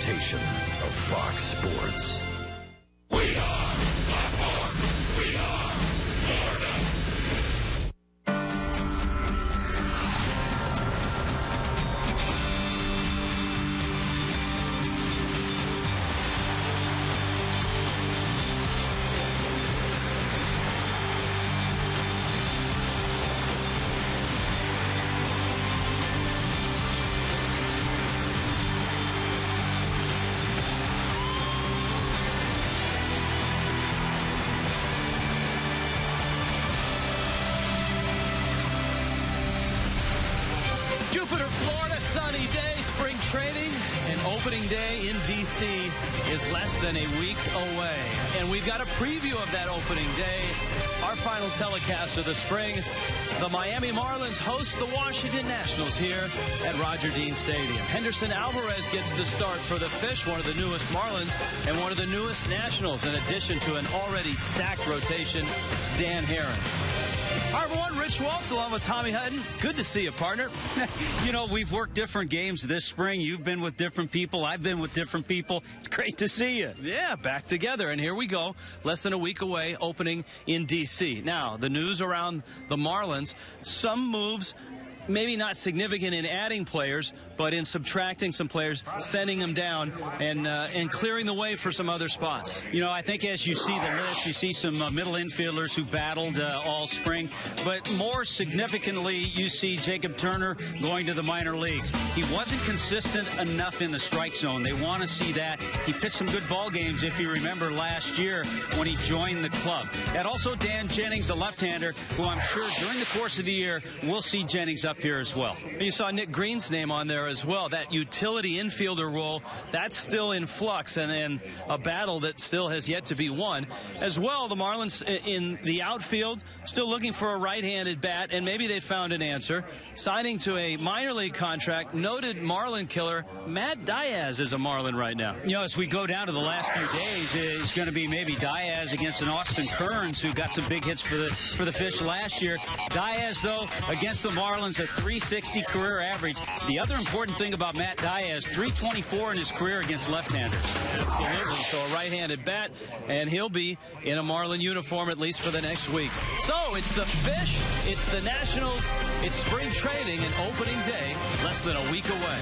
presentation of Fox Sports. We are the Fox. We are Florida. Jupiter, Florida, sunny day, spring training, and opening day in D.C. is less than a week away. And we've got a preview of that opening day. Our final telecast of the spring, the Miami Marlins host the Washington Nationals here at Roger Dean Stadium. Henderson Alvarez gets the start for the Fish, one of the newest Marlins and one of the newest Nationals, in addition to an already stacked rotation, Dan Herron. Hi, everyone. Rich Waltz along with Tommy Hutton. Good to see you, partner. You know, we've worked different games this spring. You've been with different people. I've been with different people. It's great to see you. Yeah, back together. And here we go. Less than a week away, opening in D.C. Now, the news around the Marlins, some moves, maybe not significant in adding players, but in subtracting some players, sending them down, and clearing the way for some other spots. You know, I think as you see the list, you see some middle infielders who battled all spring. But more significantly, you see Jacob Turner going to the minor leagues. He wasn't consistent enough in the strike zone. They want to see that. He pitched some good ball games, if you remember, last year when he joined the club. And also Dan Jennings, the left-hander, who I'm sure during the course of the year, we'll see Jennings up here as well. You saw Nick Green's name on there as well. That utility infielder role, that's still in flux and a battle that still has yet to be won. As well, the Marlins in the outfield still looking for a right-handed bat, and maybe they found an answer. Signing to a minor league contract, noted Marlin killer Matt Diaz is a Marlin right now. You know, as we go down to the last few days, it's going to be maybe Diaz against an Austin Kearns, who got some big hits for the Fish last year. Diaz, though, against the Marlins, a 360 career average. The other important thing about Matt Diaz, 324 in his career against left-handers. Absolutely. So a right-handed bat, and he'll be in a Marlin uniform at least for the next week. So it's the Fish, it's the Nationals, it's spring training and opening day less than a week away.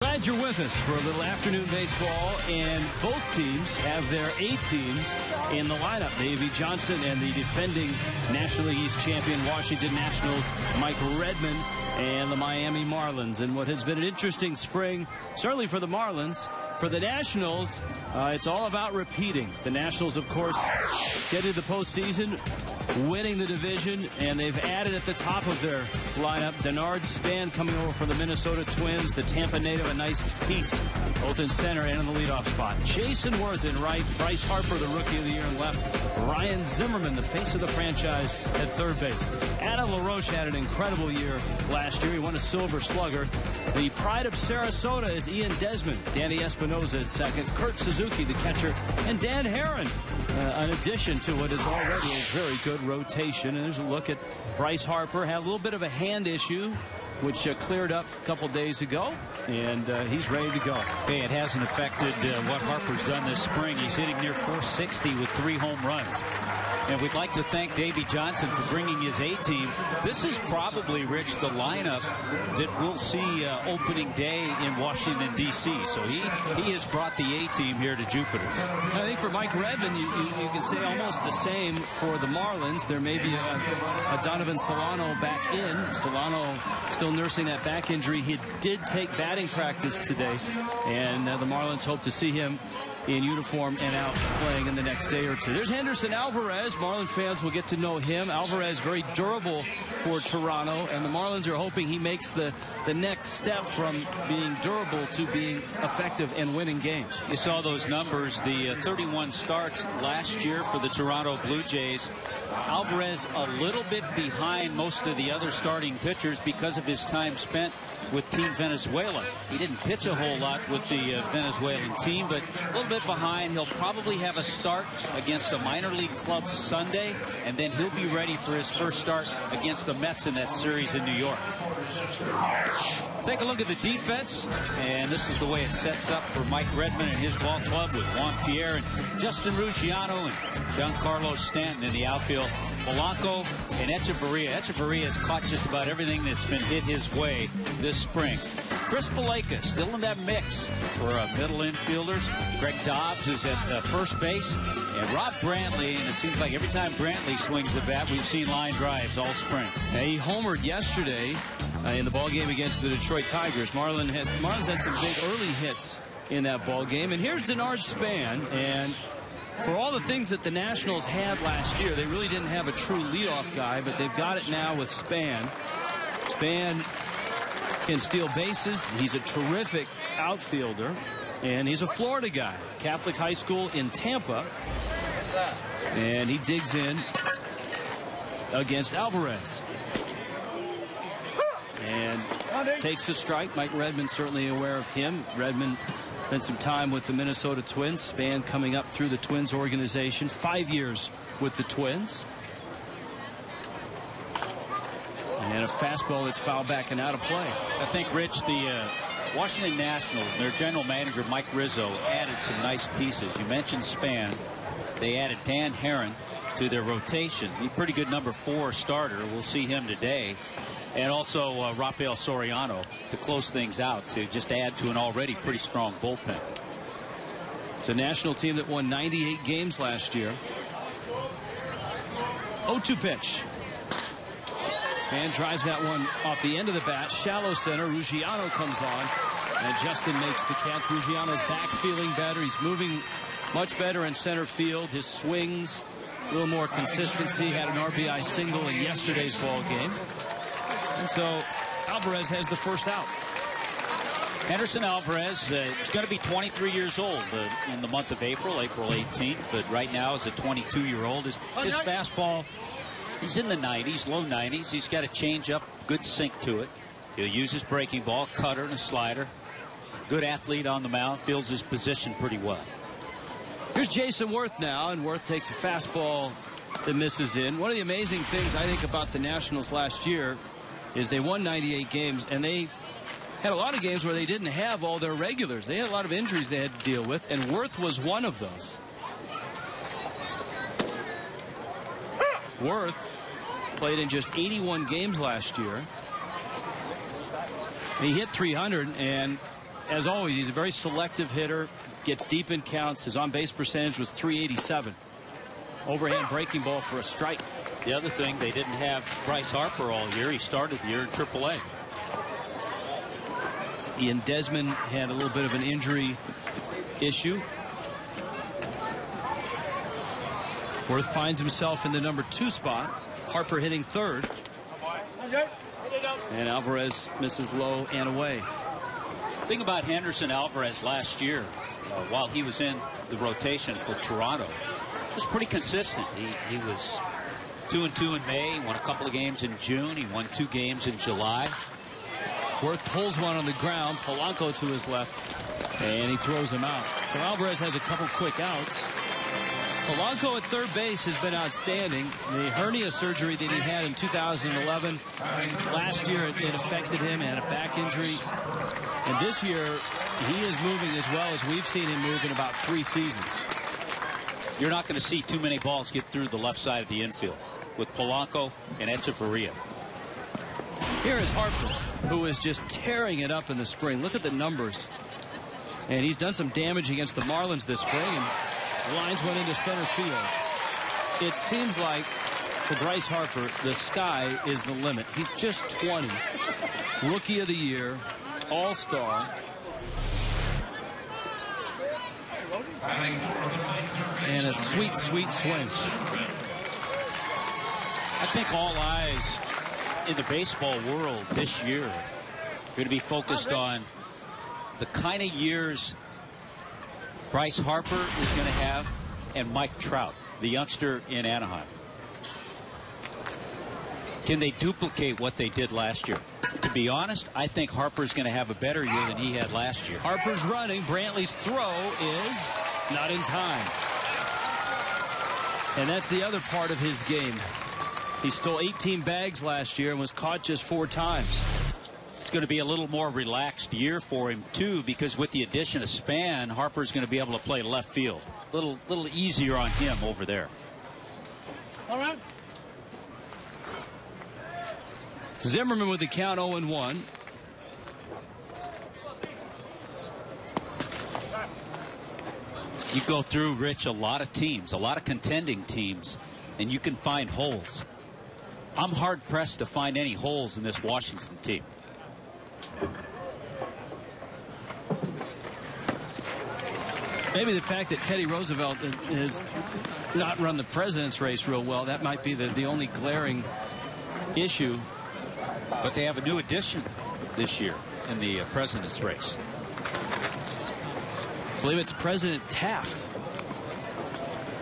Glad you're with us for a little afternoon baseball, and both teams have their A teams in the lineup. Davey Johnson and the defending National League East champion Washington Nationals, Mike Redmond, and the Miami Marlins. And what has been an interesting spring, certainly for the Marlins. For the Nationals, it's all about repeating. The Nationals, of course, get into the postseason winning the division, and they've added at the top of their lineup Denard Span coming over from the Minnesota Twins, the Tampa native, a nice piece both in center and in the leadoff spot. Jason Worth in right, Bryce Harper, the rookie of the year, in left, Ryan Zimmerman, the face of the franchise, at third base. Adam LaRoche had an incredible year last year. He won a Silver Slugger. The pride of Sarasota is Ian Desmond, Danny Espinosa at second, Kurt Suzuki, the catcher, and Dan Herron, an addition to what is already a very good rotation. And there's a look at Bryce Harper. Had a little bit of a hand issue, which cleared up a couple days ago, and he's ready to go. Hey, it hasn't affected what Harper's done this spring. He's hitting near 460 with 3 home runs. And we'd like to thank Davey Johnson for bringing his A-team. This is probably, Rich, the lineup that we'll see opening day in Washington, D.C. So he has brought the A-team here to Jupiter. I think for Mike Redmond, you can say almost the same for the Marlins. There may be a Donovan Solano back in. Solano still nursing that back injury. He did take batting practice today, and the Marlins hope to see him in uniform and out playing in the next day or two. There's Henderson Alvarez. Marlin fans will get to know him. Alvarez very durable for Toronto, and the Marlins are hoping he makes the next step from being durable to being effective and winning games. You saw those numbers, the 31 starts last year for the Toronto Blue Jays. Alvarez a little bit behind most of the other starting pitchers because of his time spent with Team Venezuela. He didn't pitch a whole lot with the Venezuelan team, but a little bit behind. He'll probably have a start against a minor league club Sunday, and then he'll be ready for his first start against the Mets in that series in New York. Take a look at the defense, and this is the way it sets up for Mike Redmond and his ball club with Juan Pierre and Justin Ruggiano and Giancarlo Stanton in the outfield. Polanco and Echeverria. Echeverria has caught just about everything that's been hit his way this spring. Chris Valaika still in that mix for middle infielders. Greg Dobbs is at first base. And Rob Brantley, and it seems like every time Brantley swings the bat, we've seen line drives all spring. He homered yesterday in the ball game against the Detroit Tigers. Marlins had some big early hits in that ball game. And here's Denard Span, and for all the things that the Nationals had last year, they really didn't have a true leadoff guy, but they've got it now with Span. Span can steal bases. He's a terrific outfielder, and he's a Florida guy. Catholic high school in Tampa, and he digs in against Alvarez and takes a strike. Mike Redmond certainly aware of him. Redmond spent some time with the Minnesota Twins. Span coming up through the Twins organization, 5 years with the Twins. And a fastball that's fouled back and out of play. I think, Rich, the Washington Nationals, their general manager, Mike Rizzo, added some nice pieces. You mentioned Span. They added Dan Herron to their rotation. He's a pretty good number 4 starter. We'll see him today. And also Rafael Soriano to close things out, to just add to an already pretty strong bullpen. It's a national team that won 98 games last year. 0-2 pitch. Span drives that one off the end of the bat. Shallow center. Ruggiano comes on, and Justin makes the catch. Ruggiano's back feeling better. He's moving much better in center field. His swings, a little more consistency. Had an RBI single in yesterday's ball game. And so Alvarez has the first out. Henderson Alvarez is going to be 23 years old in the month of April 18th. But right now, as a 22-year-old, his fastball is in the 90s, low 90s. He's got a changeup, good sink to it. He'll use his breaking ball, cutter, and a slider. Good athlete on the mound, feels his position pretty well. Here's Jason Worth now, and Worth takes a fastball that misses in. One of the amazing things I think about the Nationals last year is they won 98 games, and they had a lot of games where they didn't have all their regulars. They had a lot of injuries they had to deal with, and Worth was one of those. Worth played in just 81 games last year. He hit 300, and as always, he's a very selective hitter, gets deep in counts. His on-base percentage was .387. Overhand breaking ball for a strike. The other thing, they didn't have Bryce Harper all year. He started the year in AAA. Ian Desmond had a little bit of an injury issue. Worth finds himself in the number 2 spot. Harper hitting 3rd. And Alvarez misses low and away. The thing about Henderson Alvarez last year, while he was in the rotation for Toronto, was pretty consistent. He was 2-2 in May. He won a couple of games in June. He won 2 games in July. Worth pulls one on the ground. Polanco to his left. And he throws him out. But Alvarez has a couple quick outs. Polanco at third base has been outstanding. The hernia surgery that he had in 2011, last year it affected him, and a back injury. And this year, he is moving as well as we've seen him move in about 3 seasons. You're not going to see too many balls get through the left side of the infield with Polanco and Echeverria. Here is Harper, who is just tearing it up in the spring. Look at the numbers. And he's done some damage against the Marlins this spring. And lines went into center field. It seems like for Bryce Harper, the sky is the limit. He's just 20. Rookie of the year, all-star. And a sweet, sweet swing. I think all eyes in the baseball world this year are going to be focused on the kind of years Bryce Harper is going to have, and Mike Trout, the youngster in Anaheim. Can they duplicate what they did last year? To be honest, I think Harper's going to have a better year than he had last year. Harper's running. Brantley's throw is not in time. And that's the other part of his game. He stole 18 bags last year and was caught just 4 times. It's going to be a little more relaxed year for him, too, because with the addition of Span, Harper's going to be able to play left field. A little easier on him over there. All right. Zimmerman with the count 0-1. You go through, Rich, a lot of teams, a lot of contending teams, and you can find holes. I'm hard-pressed to find any holes in this Washington team. Maybe the fact that Teddy Roosevelt has not run the president's race real well, that might be the only glaring issue. But they have a new addition this year in the president's race. I believe it's President Taft.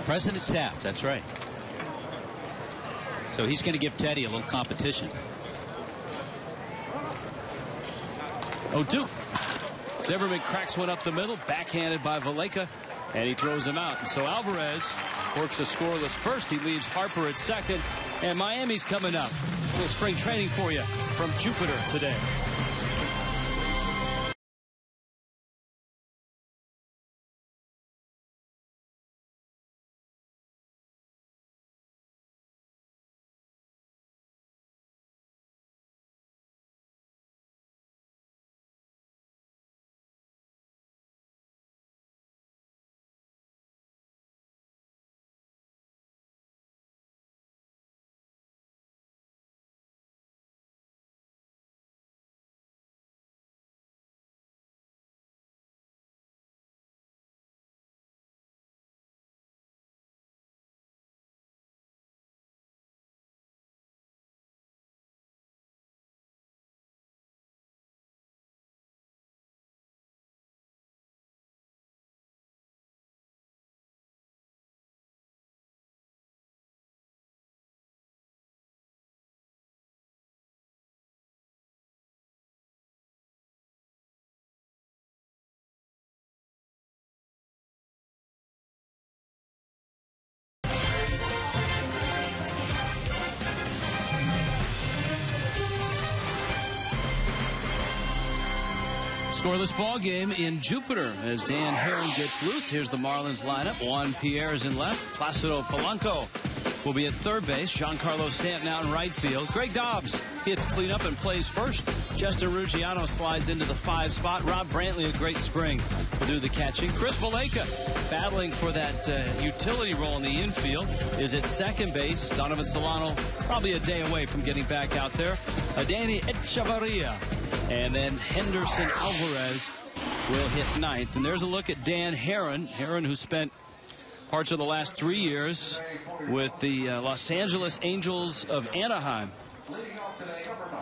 President Taft, that's right. So he's going to give Teddy a little competition. 0-2. Zimmerman cracks one up the middle, backhanded by Valleca, and he throws him out. And so Alvarez works a scoreless first. He leaves Harper at second, and Miami's coming up. A little spring training for you from Jupiter today. Scoreless ball game in Jupiter as Dan Herron gets loose. Here's the Marlins lineup. Juan Pierre is in left. Placido Polanco will be at third base. Giancarlo Stanton out in right field. Greg Dobbs hits cleanup and plays first. Justin Ruggiano slides into the 5 spot. Rob Brantley, a great spring, will do the catching. Chris Valleca, battling for that utility role in the infield, is at second base. Donovan Solano probably a day away from getting back out there. Danny Echeverria. And then Henderson Alvarez will hit ninth. And there's a look at Dan Herron. Herron, who spent parts of the last 3 years with the Los Angeles Angels of Anaheim. You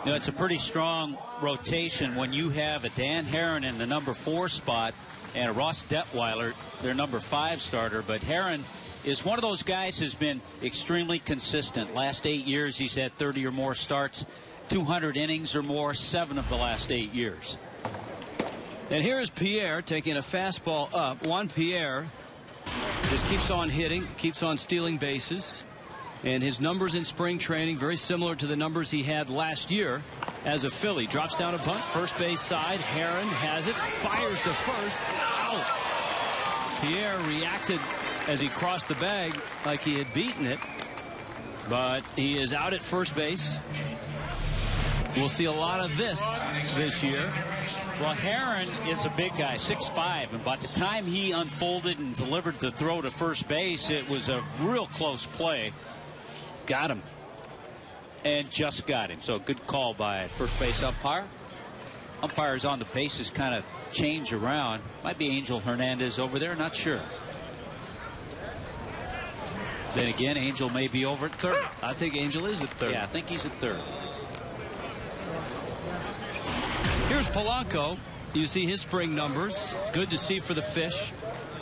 know, it's a pretty strong rotation when you have a Dan Herron in the number 4 spot and a Ross Detweiler, their number 5 starter. But Herron is one of those guys who's been extremely consistent. Last 8 years, he's had 30 or more starts, 200 innings or more, 7 of the last 8 years. And here is Pierre taking a fastball up. Juan Pierre just keeps on hitting, keeps on stealing bases. And his numbers in spring training very similar to the numbers he had last year as a Philly. Drops down a bunt, first base side. Herron has it, fires to first. Out. Pierre reacted as he crossed the bag like he had beaten it. But he is out at first base. We'll see a lot of this year. Well, Herron is a big guy, 6'5", and by the time he unfolded and delivered the throw to first base, it was a real close play. Got him. And just got him. So good call by first base umpire. Umpires on the bases kind of change around. Might be Angel Hernandez over there, not sure. Then again, Angel may be over at third. I think Angel is at third. Yeah, I think he's at third. Here's Polanco. You see his spring numbers. Good to see for the Fish.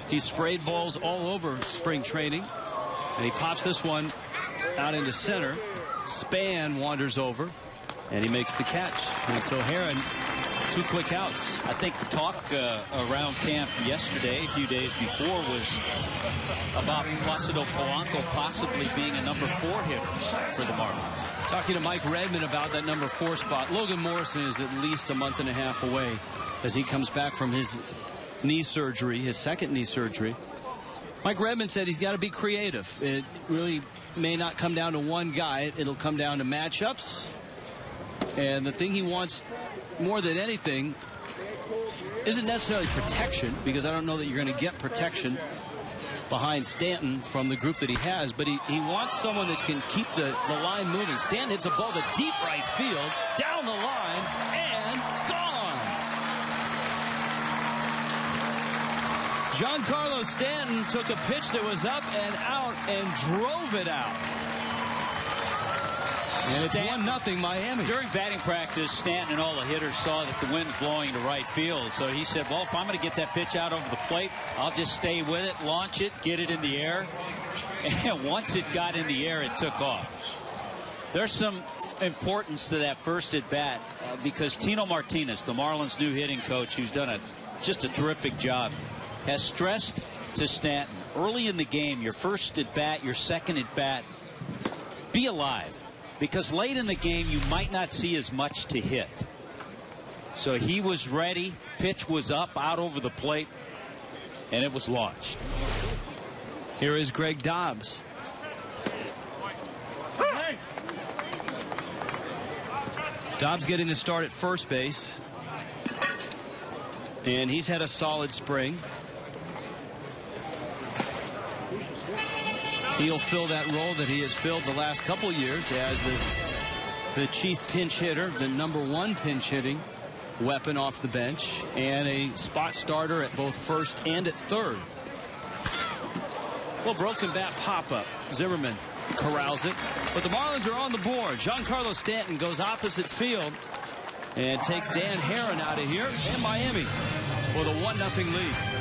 He sprayed balls all over spring training. And he pops this one out into center. Span wanders over. And he makes the catch. And so Herron, 2 quick outs. I think the talk around camp yesterday, a few days before, was about Placido Polanco possibly being a number 4 hitter for the Marlins. Talking to Mike Redmond about that number 4 spot. Logan Morrison is at least a month and a half away as he comes back from his knee surgery, his second knee surgery. Mike Redmond said he's got to be creative. It really may not come down to one guy. It'll come down to matchups. And the thing he wants more than anything isn't necessarily protection, because I don't know that you're going to get protection behind Stanton from the group that he has, but he wants someone that can keep the line moving. Stanton hits a ball to deep right field, down the line, and gone. Giancarlo Stanton took a pitch that was up and out and drove it out. And it's 1-0 Miami. During batting practice, Stanton and all the hitters saw that the wind's blowing to right field. So he said, well, if I'm going to get that pitch out over the plate, I'll just stay with it, launch it, get it in the air. And once it got in the air, it took off. There's some importance to that first at bat because Tino Martinez, the Marlins' new hitting coach, who's done just a terrific job, has stressed to Stanton early in the game, your first at bat, your second at bat, be alive. Because late in the game, you might not see as much to hit. So he was ready. Pitch was up, out over the plate, and it was launched. Here is Greg Dobbs. Dobbs getting the start at first base. And he's had a solid spring. He'll fill that role that he has filled the last couple years as the chief pinch hitter, the number 1 pinch hitting weapon off the bench, and a spot starter at both first and at third. Well, broken bat pop-up. Zimmerman corrals it, but the Marlins are on the board. Giancarlo Stanton goes opposite field and takes Dan Herron out of here, and Miami with a 1-0 lead.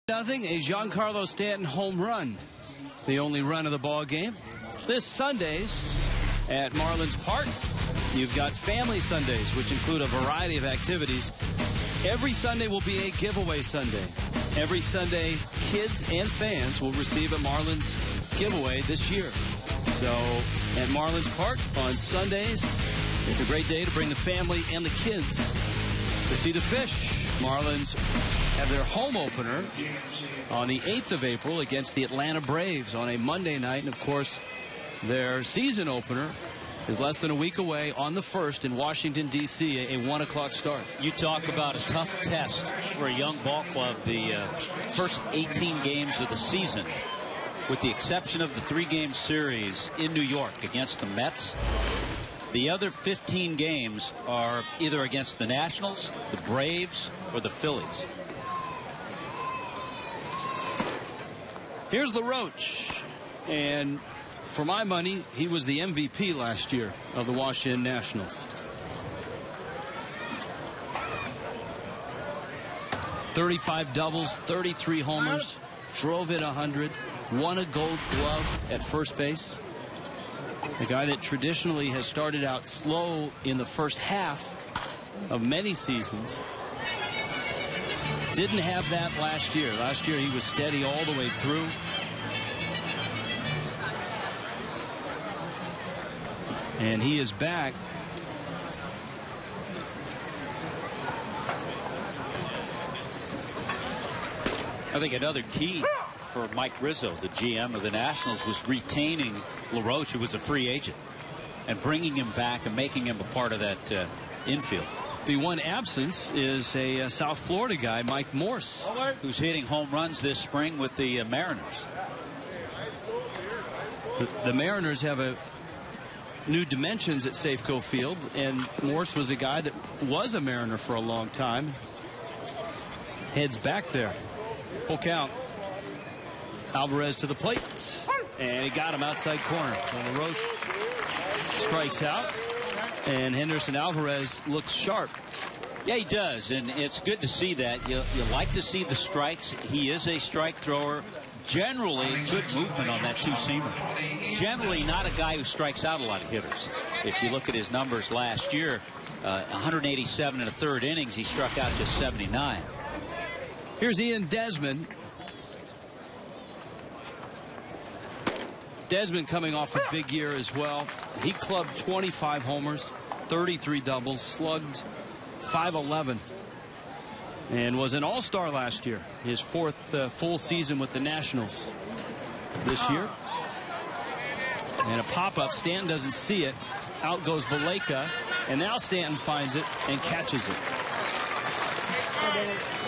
Nothing, a Giancarlo Stanton home run. The only run of the ball game. This Sundays at Marlins Park, you've got Family Sundays, which include a variety of activities. Every Sunday will be a giveaway Sunday. Every Sunday, kids and fans will receive a Marlins giveaway this year. So at Marlins Park on Sundays, it's a great day to bring the family and the kids to see the fish. Marlins have their home opener on the 8th of April against the Atlanta Braves on a Monday night. And, of course, their season opener is less than a week away on the 1st in Washington, D.C., a 1 o'clock start. You talk about a tough test for a young ball club. The first 18 games of the season, with the exception of the 3-game series in New York against the Mets, the other 15 games are either against the Nationals, the Braves, or the Phillies. Here's LaRoche. And for my money, he was the MVP last year of the Washington Nationals. 35 doubles, 33 homers, drove in 100, won a Gold Glove at first base. A guy that traditionally has started out slow in the first half of many seasons. Didn't have that last year. Last year he was steady all the way through. And he is back. I think another key for Mike Rizzo, the GM of the Nationals, was retaining LaRoche, who was a free agent, and bringing him back and making him a part of that infield. The one absence is a South Florida guy, Mike Morse, who's hitting home runs this spring with the Mariners. The Mariners have a new dimensions at Safeco Field, and Morse was a guy that was a Mariner for a long time. Heads back there. Full count. Alvarez to the plate, and he got him outside corner. So LaRoche strikes out, and Henderson Alvarez looks sharp. Yeah, he does, and it's good to see that. You like to see the strikes. He is a strike thrower. Generally, good movement on that two-seamer. Generally not a guy who strikes out a lot of hitters. If you look at his numbers last year, 187 in the third innings, he struck out just 79. Here's Ian Desmond. Desmond coming off a big year as well. He clubbed 25 homers, 33 doubles, slugged .511, and was an all-star last year. His 4th full season with the Nationals this year. And a pop-up. Stanton doesn't see it. Out goes Valleca, and now Stanton finds it and catches it.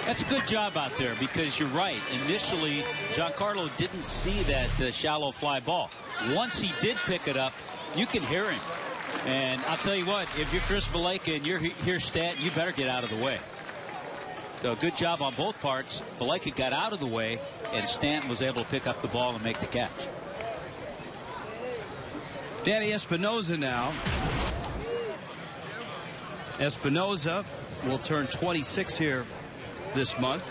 That's a good job out there, because you're right. Initially, Giancarlo didn't see that shallow fly ball. Once he did pick it up, you can hear him. And I'll tell you what, if you're Chris Valleca and you're here, Stanton, you better get out of the way. So good job on both parts. Valleca got out of the way, and Stanton was able to pick up the ball and make the catch. Danny Espinosa now. Espinosa will turn 26 here this month.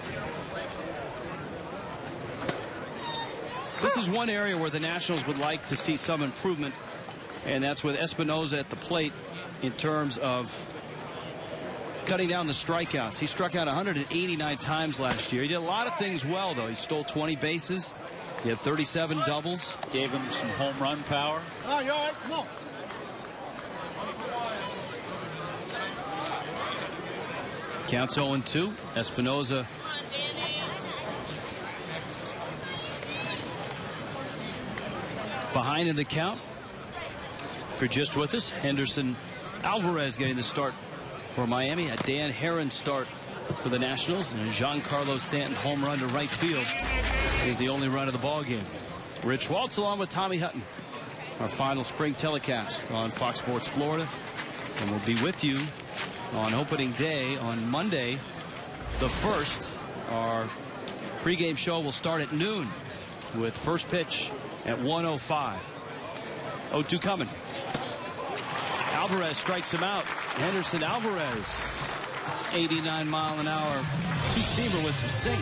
This is one area where the Nationals would like to see some improvement, and that's with Espinosa at the plate in terms of cutting down the strikeouts. He struck out 189 times last year. He did a lot of things well, though. He stole 20 bases. He had 37 doubles. Gave him some home run power. Oh, you're all right. Come on. Counts 0-2. Espinosa behind in the count. If you're just with us, Henderson Alvarez getting the start for Miami. A Dan Herron start for the Nationals, and a Giancarlo Stanton home run to right field is the only run of the ball game. Rich Waltz along with Tommy Hutton. Our final spring telecast on Fox Sports Florida, and we'll be with you on opening day on Monday the 1st. Our pregame show will start at noon with first pitch at 1:05. 0-2 coming. Alvarez strikes him out. Henderson Alvarez, 89-mile-an-hour two-seamer with some sink.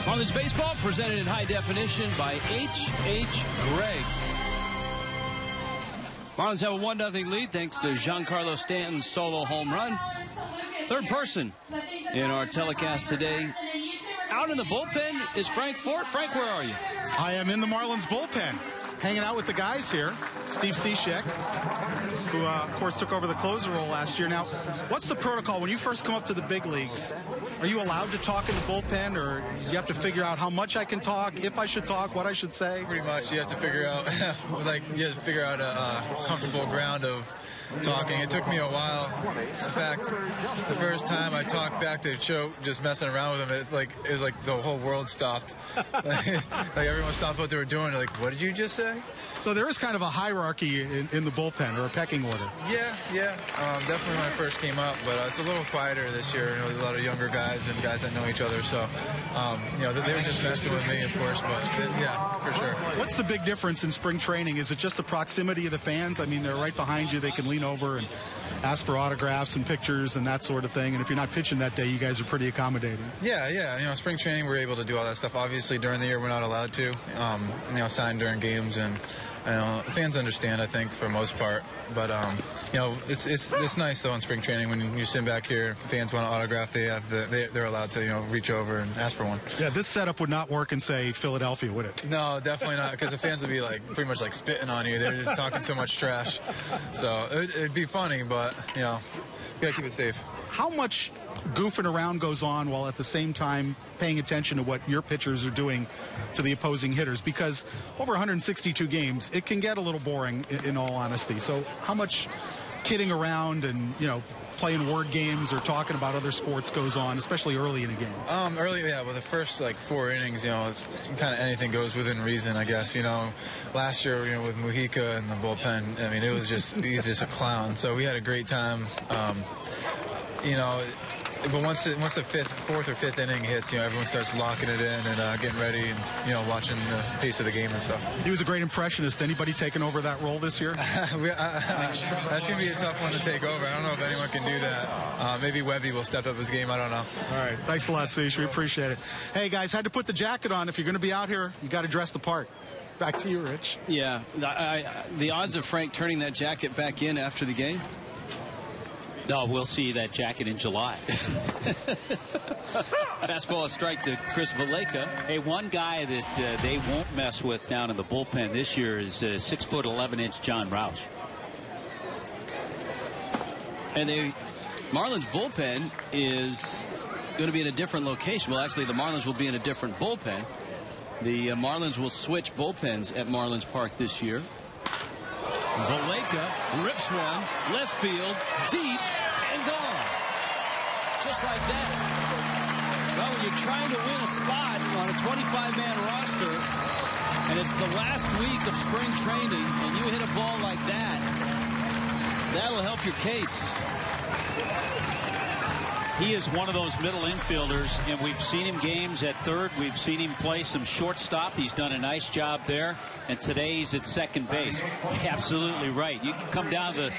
Marlins baseball presented in high definition by H.H. Gregg. Marlins have a 1-0 lead thanks to Giancarlo Stanton's solo home run. Third person in our telecast today. Out in the bullpen is Frank Fort. Frank, where are you? I am in the Marlins bullpen, hanging out with the guys here. Steve Cishek, who, of course, took over the closer role last year. Now, what's the protocol when you first come up to the big leagues? Are you allowed to talk in the bullpen, or you have to figure out how much I can talk, if I should talk, what I should say? Pretty much, you have to figure out, a comfortable ground of talking. It took me a while. In fact, the first time I talked back to Cho, just messing around with him, it was like the whole world stopped. like everyone stopped what they were doing. Like, what did you just say? So there is kind of a hierarchy in the bullpen, or a pecking order. Yeah. Definitely when I first came up, but it's a little quieter this year. There's a lot of younger guys and guys that know each other. So, they were just messing with me, of course, but yeah, for sure. What's the big difference in spring training? Is it just the proximity of the fans? I mean, they're right behind you. They can lean over and ask for autographs and pictures and that sort of thing. And if you're not pitching that day, you guys are pretty accommodating. Yeah. Spring training, we're able to do all that stuff. Obviously, during the year, we're not allowed to, sign during games, and fans understand, I think, for the most part. But it's nice though in spring training when you sit back here. Fans want an autograph, they're allowed to reach over and ask for one. Yeah, this setup would not work in, say, Philadelphia, would it? No, definitely not, because the fans would be pretty much spitting on you. They're just talking so much trash. So it'd be funny, but you gotta keep it safe. How much goofing around goes on while at the same time paying attention to what your pitchers are doing to the opposing hitters? Because over 162 games, it can get a little boring, in all honesty. So how much kidding around and, playing word games or talking about other sports goes on, especially early in a game? Well, the first 4 innings, it's kind of anything goes within reason, I guess. Last year, with Mujica and the bullpen, I mean, it was he's just a clown. So we had a great time. But once the fourth or fifth inning hits, everyone starts locking it in and getting ready and, watching the pace of the game and stuff. He was a great impressionist. Anybody taking over that role this year? That's going to be a tough one to take over. I don't know if anyone can do that. Maybe Webby will step up his game. I don't know. All right. Thanks a lot, Cish. We appreciate it. Hey, guys, had to put the jacket on. If you're going to be out here, you got to dress the part. Back to you, Rich. Yeah. The odds of Frank turning that jacket back in after the game? No, we'll see that jacket in July. Fastball a strike to Chris Valleca. Hey, one guy that they won't mess with down in the bullpen this year is 6'11" John Roush. And the Marlins bullpen is going to be in a different location. Well, actually, the Marlins will be in a different bullpen. The Marlins will switch bullpens at Marlins Park this year. Valleca rips one, left field, deep, and gone. Just like that. Well, when you're trying to win a spot on a 25-man roster, and it's the last week of spring training, and you hit a ball like that, that'll help your case. He is one of those middle infielders, and we've seen him games at third. We've seen him play some shortstop. He's done a nice job there. And today he's at second base. Absolutely right. You can come down to the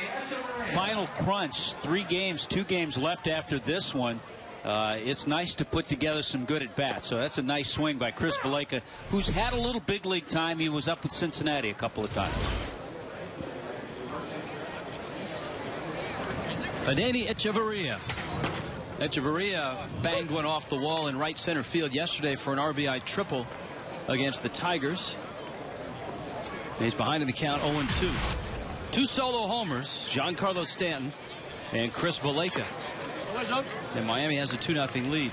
final crunch. 3 games, 2 games left after this one. It's nice to put together some good at-bats. So that's a nice swing by Chris Valleca, who's had a little big league time. He was up with Cincinnati a couple of times. Adeiny Echeverria. Echeverria banged one off the wall in right center field yesterday for an RBI triple against the Tigers. He's behind in the count 0-2. 2 solo homers, Giancarlo Stanton and Chris Valleca. And Miami has a 2-0 lead.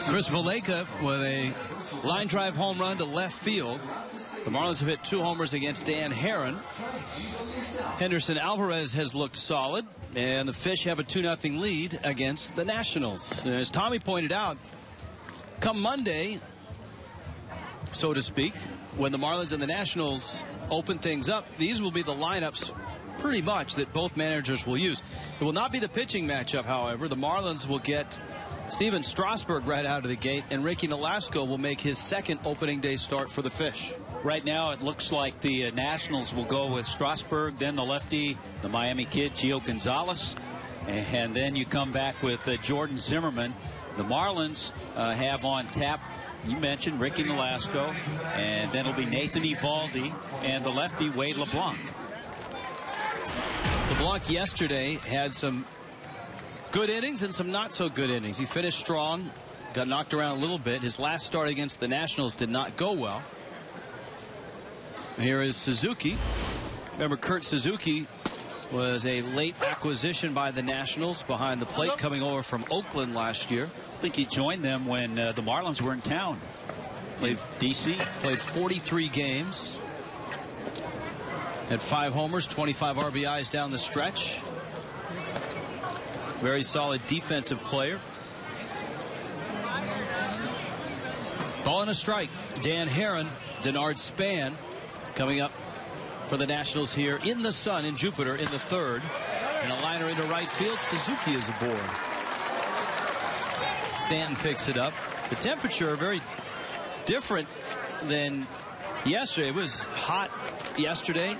Chris Valleca with a line drive home run to left field. The Marlins have hit 2 homers against Dan Herron. Henderson Alvarez has looked solid, and the Fish have a 2-0 lead against the Nationals. As Tommy pointed out, come Monday, so to speak, when the Marlins and the Nationals open things up, these will be the lineups pretty much that both managers will use. It will not be the pitching matchup, however. The Marlins will get Steven Strasburg right out of the gate, and Ricky Nolasco will make his second opening day start for the Fish. Right now, it looks like the Nationals will go with Strasburg, then the lefty, the Miami kid, Gio Gonzalez, and then you come back with Jordan Zimmerman. The Marlins have on tap, you mentioned Ricky Nolasco, and then it'll be Nathan Eovaldi and the lefty Wade LeBlanc. LeBlanc yesterday had some good innings and some not so good innings. He finished strong, got knocked around a little bit. His last start against the Nationals did not go well. Here is Suzuki. Remember, Kurt Suzuki was a late acquisition by the Nationals behind the plate, coming over from Oakland last year. I think he joined them when the Marlins were in town. Played DC. Played 43 games. Had 5 homers, 25 RBIs down the stretch. Very solid defensive player. Ball and a strike. Dan Herron, Denard Span coming up for the Nationals here in the sun in Jupiter in the 3rd. And a liner into right field. Suzuki is aboard. Stanton picks it up. The temperature very different than yesterday. It was hot yesterday.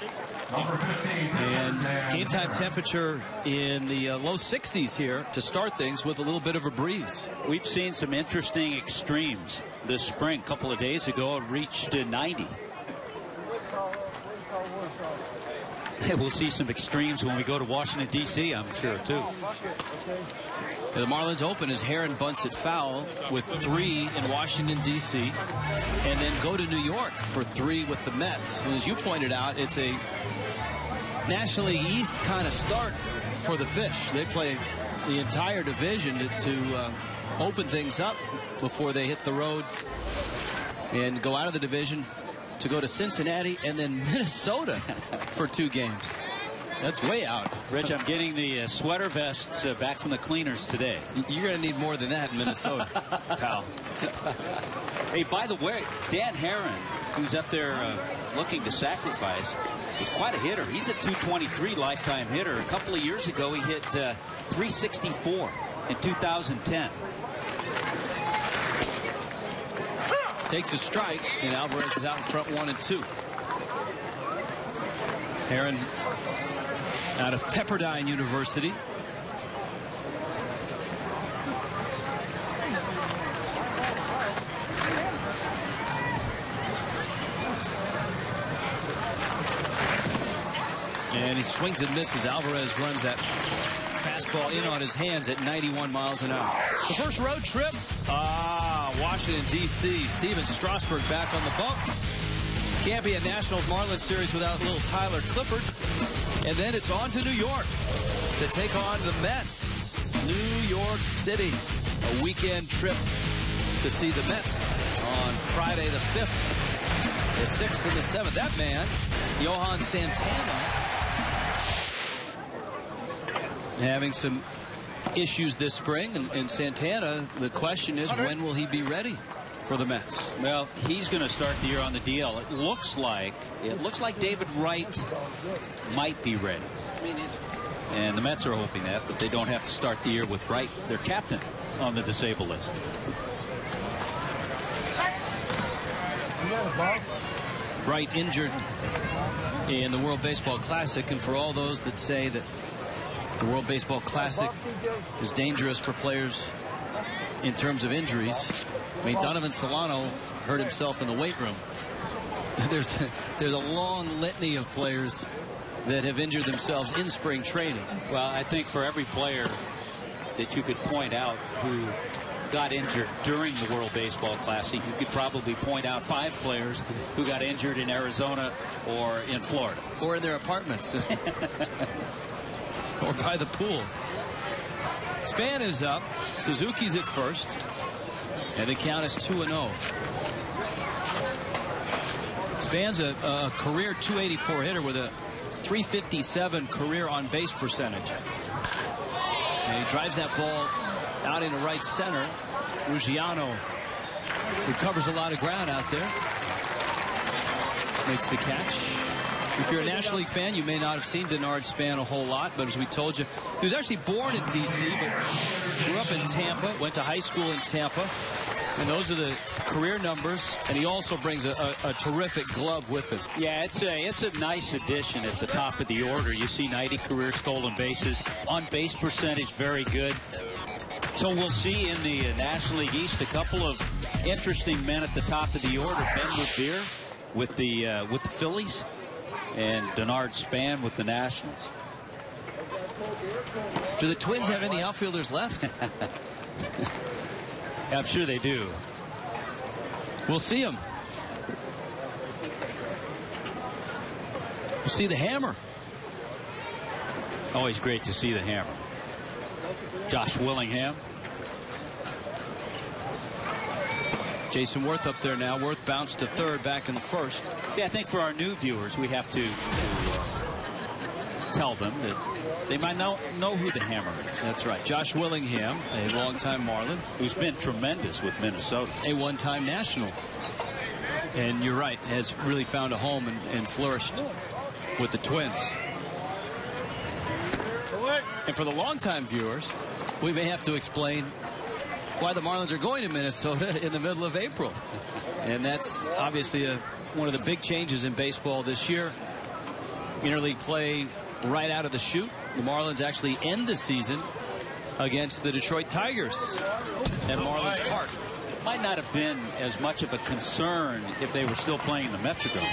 And game time temperature in the low 60s here to start things with a little bit of a breeze. We've seen some interesting extremes this spring. A couple of days ago, it reached 90. We'll see some extremes when we go to Washington, D.C., I'm sure, too. The Marlins open as Herron bunts it foul with 3 in Washington, D.C., and then go to New York for 3 with the Mets. And as you pointed out, it's a National League East kind of start for the Fish. They play the entire division to open things up before they hit the road and go out of the division to go to Cincinnati and then Minnesota for 2 games. That's way out. Rich, I'm getting the sweater vests back from the cleaners today. You're going to need more than that in Minnesota, pal. Hey, by the way, Dan Herron, who's up there looking to sacrifice, is quite a hitter. He's a .223 lifetime hitter. A couple of years ago, he hit .364 in 2010. Takes a strike, and Alvarez is out in front 1-2. Herron out of Pepperdine University. And he swings and misses. Alvarez runs that fastball in on his hands at 91 miles an hour. The first road trip, Washington, D.C. Steven Strasburg back on the bump. Can't be a Nationals Marlins series without little Tyler Clippard. And then it's on to New York to take on the Mets. New York City. A weekend trip to see the Mets on Friday the 5th, the 6th, and the 7th. That man, Johan Santana, having some issues this spring. And Santana, the question is, when will he be ready for the Mets? Well, he's going to start the year on the DL. It looks like David Wright might be ready. And the Mets are hoping that, but they don't have to start the year with Wright, their captain, on the disabled list. Wright injured in the World Baseball Classic, and for all those that say that the World Baseball Classic is dangerous for players in terms of injuries, I mean, Donovan Solano hurt himself in the weight room. There's a long litany of players that have injured themselves in spring training. Well, I think for every player that you could point out who got injured during the World Baseball Classic, you could probably point out 5 players who got injured in Arizona or in Florida. Or in their apartments. Or by the pool. Span is up. Suzuki's at first. And the count is 2-0. Span's a career .284 hitter with a .357 career on base percentage. And he drives that ball out into right center. Ruggiano, who covers a lot of ground out there, makes the catch. If you're a National League fan, you may not have seen Denard Span a whole lot, but as we told you, he was actually born in D.C., but grew up in Tampa, went to high school in Tampa, and those are the career numbers, and he also brings a terrific glove with him. Yeah, it's a nice addition at the top of the order. You see 90 career stolen bases, on base percentage very good. So we'll see in the National League East a couple of interesting men at the top of the order. Ben Revere with the Phillies, and Denard Span with the Nationals. Do the Twins have any outfielders left? I'm sure they do. We'll see them. We'll see the Hammer. Always great to see the Hammer. Josh Willingham. Jason Worth up there now. Worth bounced to third back in the first. See, I think for our new viewers, we have to tell them that they might know who the Hammer is. That's right. Josh Willingham, a longtime Marlin, who's been tremendous with Minnesota. A one-time National. And you're right, has really found a home and flourished with the Twins. And for the longtime viewers, we may have to explain why the Marlins are going to Minnesota in the middle of April. And that's obviously one of the big changes in baseball this year. Interleague play right out of the chute. The Marlins actually end the season against the Detroit Tigers at Marlins Park. Might not have been as much of a concern if they were still playing the Metrodome.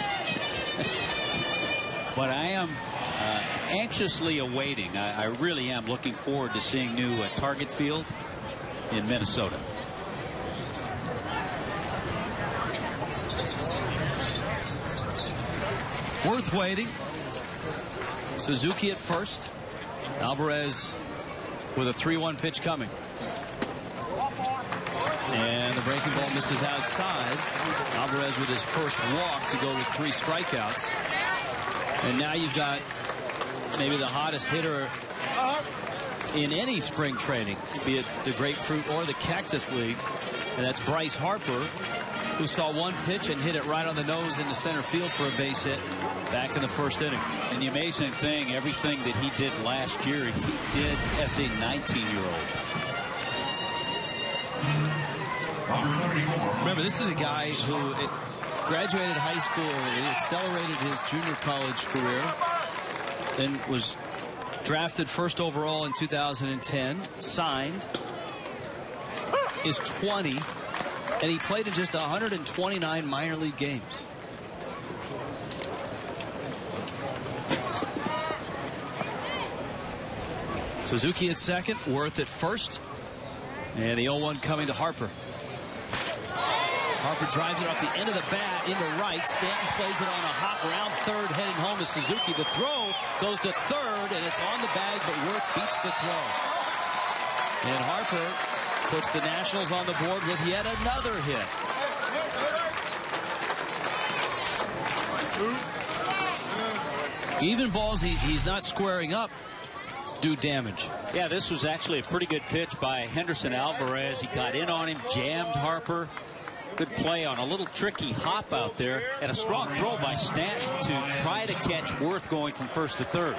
But I am anxiously awaiting. I really am looking forward to seeing new Target Field in Minnesota. Worth waiting. Suzuki at first. Alvarez with a 3-1 pitch coming. And the breaking ball misses outside. Alvarez with his first walk to go with 3 strikeouts. And now you've got maybe the hottest hitter in any spring training, be it the Grapefruit or the Cactus League. And that's Bryce Harper, who saw 1 pitch and hit it right on the nose into center field for a base hit back in the first inning. And the amazing thing, everything that he did last year, he did as a 19-year-old. Remember, this is a guy who graduated high school early, accelerated his junior college career, then was drafted first overall in 2010, signed, is 20, and he played in just 129 minor league games. Suzuki at second, Worth at first, and the 0-1 coming to Harper. Harper drives it off the end of the bat into right. Stanton plays it on a hot round third, heading home to Suzuki. The throw goes to third, and it's on the bag, but Worth beats the throw. And Harper puts the Nationals on the board with yet another hit. Even balls he's not squaring up do damage. Yeah, this was actually a pretty good pitch by Henderson Alvarez. He got in on him, jammed Harper. Good play on a little tricky hop out there, and a strong throw by Stanton to try to catch Worth going from first to third.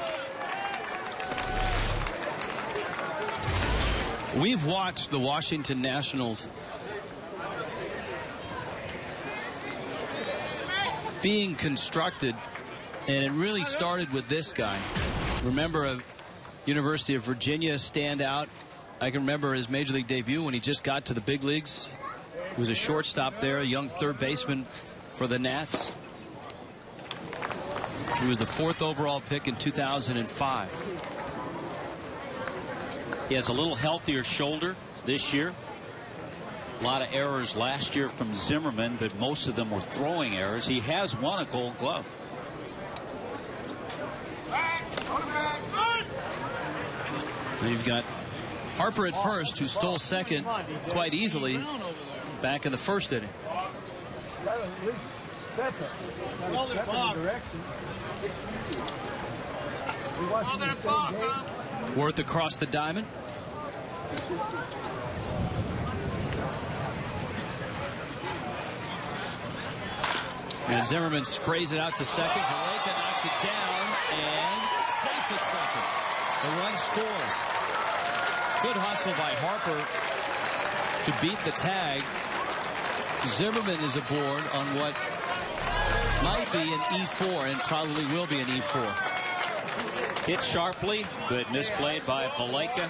We've watched the Washington Nationals being constructed, and it really started with this guy. Remember a University of Virginia standout. I can remember his major league debut when he just got to the big leagues. He was a shortstop there, a young third baseman for the Nats. He was the 4th overall pick in 2005. He has a little healthier shoulder this year. A lot of errors last year from Zimmerman, but most of them were throwing errors. He has won a Gold Glove. And you've got Harper at first, who stole second quite easily back in the first inning. Worth across the diamond. And Zimmerman sprays it out to second. Valleca knocks it down and safe at second. The run scores. Good hustle by Harper to beat the tag. Zimmerman is aboard on what might be an E4 and probably will be an E4. Hit sharply, but misplayed by Valleca.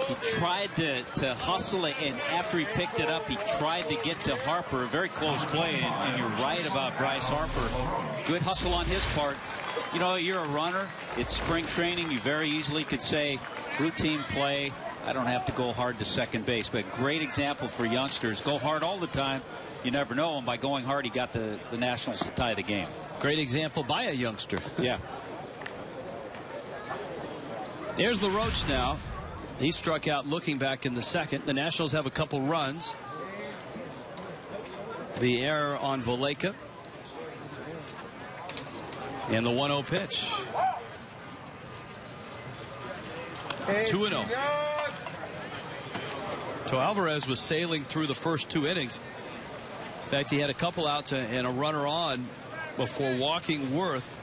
He tried to hustle it, and after he picked it up, he tried to get to Harper. A very close play, and you're right about Bryce Harper. Good hustle on his part. You know, you're a runner. It's spring training. You very easily could say routine play. I don't have to go hard to second base, but great example for youngsters. Go hard all the time. You never know, and by going hard, he got the Nationals to tie the game. Great example by a youngster. Yeah. There's LaRoche now. He struck out looking back in the second. The Nationals have a couple runs. The error on Valleca. And the 1-0 pitch. 2-0. So Alvarez was sailing through the first 2 innings. In fact, he had a couple outs and a runner on before walking Worth.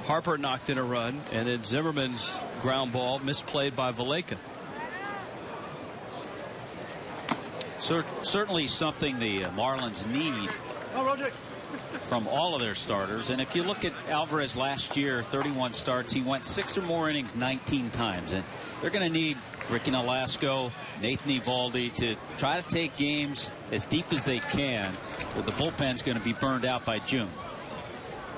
Harper knocked in a run, and then Zimmerman's ground ball misplayed by Valleca. Certainly something the Marlins need from all of their starters. And if you look at Alvarez last year, 31 starts, he went 6 or more innings 19 times. And they're going to need Ricky Nolasco, Nathan Eovaldi to try to take games as deep as they can, or the bullpen's going to be burned out by June.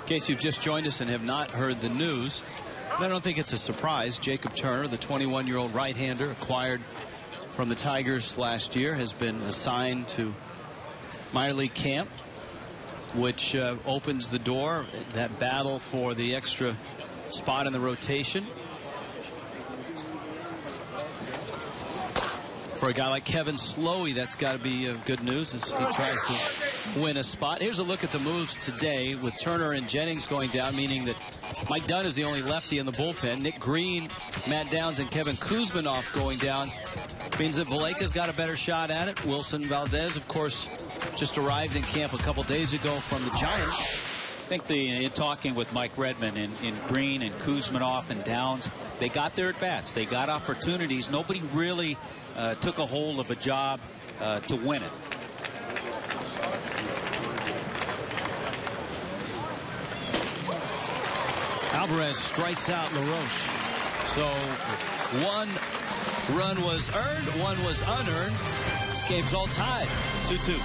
In case you've just joined us and have not heard the news, I don't think it's a surprise. Jacob Turner, the 21-year-old right-hander acquired from the Tigers last year, has been assigned to minor league camp, which opens the door, that battle for the extra spot in the rotation. For a guy like Kevin Slowey, that's got to be good news as he tries to win a spot. Here's a look at the moves today with Turner and Jennings going down, meaning that Mike Dunn is the only lefty in the bullpen. Nick Green, Matt Downs, and Kevin Kuzminoff going down means that Valleca's got a better shot at it. Wilson Valdez, of course, just arrived in camp a couple days ago from the Giants. I think in talking with Mike Redmond in Green and Kuzminoff and Downs, they got their at-bats. They got opportunities. Nobody really took a hold of a job to win it. Alvarez strikes out LaRoche. So 1 run was earned, 1 was unearned. This game's all tied, 2-2.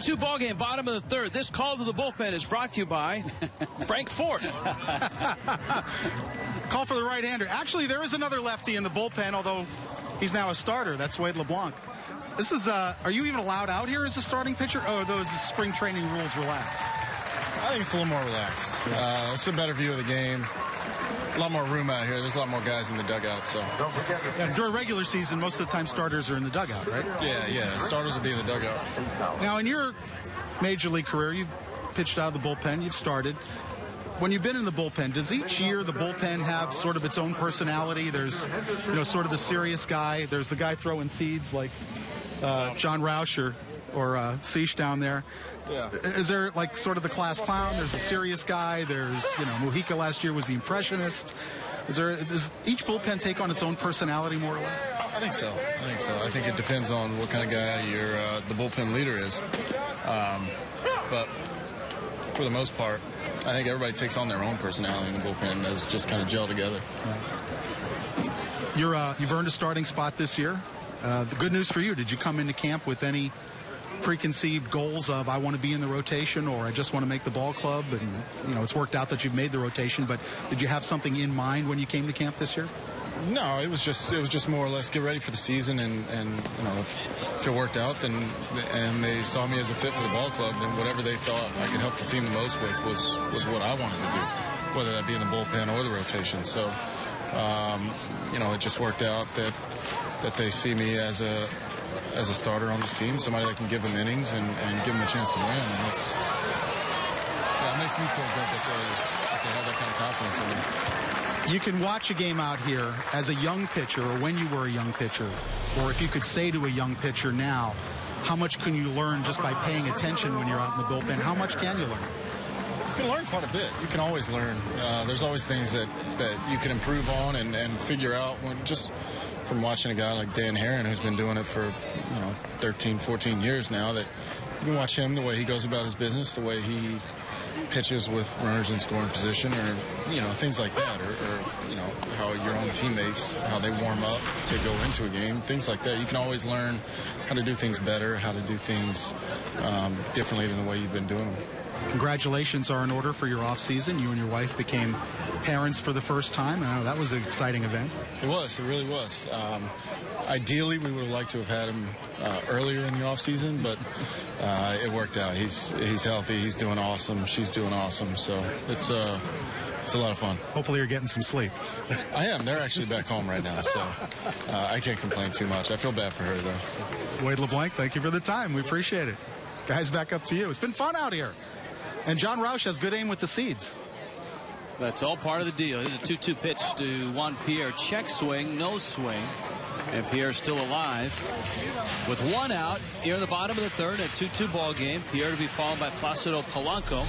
Two ball game, bottom of the third. This call to the bullpen is brought to you by Frank Ford. Call for the right-hander. Actually, there is another lefty in the bullpen, although he's now a starter. That's Wade LeBlanc. This is, are you even allowed out here as a starting pitcher, or are those spring training rules relaxed? I think it's a little more relaxed. It's a better view of the game. A lot more room out here. There's a lot more guys in the dugout. So during regular season, most of the time starters are in the dugout, right? Yeah. Starters will be in the dugout. Now, in your major league career, you've pitched out of the bullpen. You've started. when you've been in the bullpen, does each year the bullpen have sort of its own personality? There's, sort of the serious guy. There's the guy throwing seeds like John Roush or Seish down there. Yeah. Is there like sort of the class clown? There's a serious guy. There's, Mujica last year was the impressionist. Does each bullpen take on its own personality more or less? I think so. I think it depends on what kind of guy the bullpen leader is. But for the most part, I think everybody takes on their own personality in the bullpen. Those just kind of gel together. You've earned a starting spot this year. The good news for you, did you come into camp with any preconceived goals of I want to be in the rotation or I just want to make the ball club? And, it's worked out that you've made the rotation, but did you have something in mind when you came to camp this year? No, it was just more or less get ready for the season, and if it worked out, then and they saw me as a fit for the ball club, then whatever they thought I could help the team the most with was what I wanted to do, whether that be in the bullpen or the rotation. So, it just worked out that they see me as a starter on this team, somebody that can give them innings and give them a chance to win, and that makes me feel good that they have that kind of confidence in me. You can watch a game out here as a young pitcher, or when you were a young pitcher, or if you could say to a young pitcher now, how much can you learn just by paying attention when you're out in the bullpen? How much can you learn? You can learn quite a bit. You can always learn. There's always things that you can improve on and figure out. Just from watching a guy like Dan Herron, who's been doing it for 13, 14 years now, that you can watch him, the way he goes about his business, the way he pitches with runners in scoring position, or things like that, or how your own teammates, how they warm up to go into a game, things like that. You can always learn how to do things better, how to do things differently than the way you've been doing them. Congratulations are in order for your off season. You and your wife became parents for the first time. I know that was an exciting event. It really was. Ideally, we would have liked to have had him earlier in the off season, but it worked out. He's healthy. He's doing awesome. She's doing awesome. So it's a lot of fun. Hopefully you're getting some sleep. I am. They're actually back home right now, so I can't complain too much. I feel bad for her, though. Wade LeBlanc, thank you for the time. We appreciate it. Guys, back up to you. It's been fun out here. And John Roush has good aim with the seeds. That's all part of the deal. Here's a 2-2 pitch to Juan Pierre. Check swing, no swing. And Pierre's still alive. With one out, here in the bottom of the third, a 2-2 ball game. Pierre to be followed by Placido Polanco.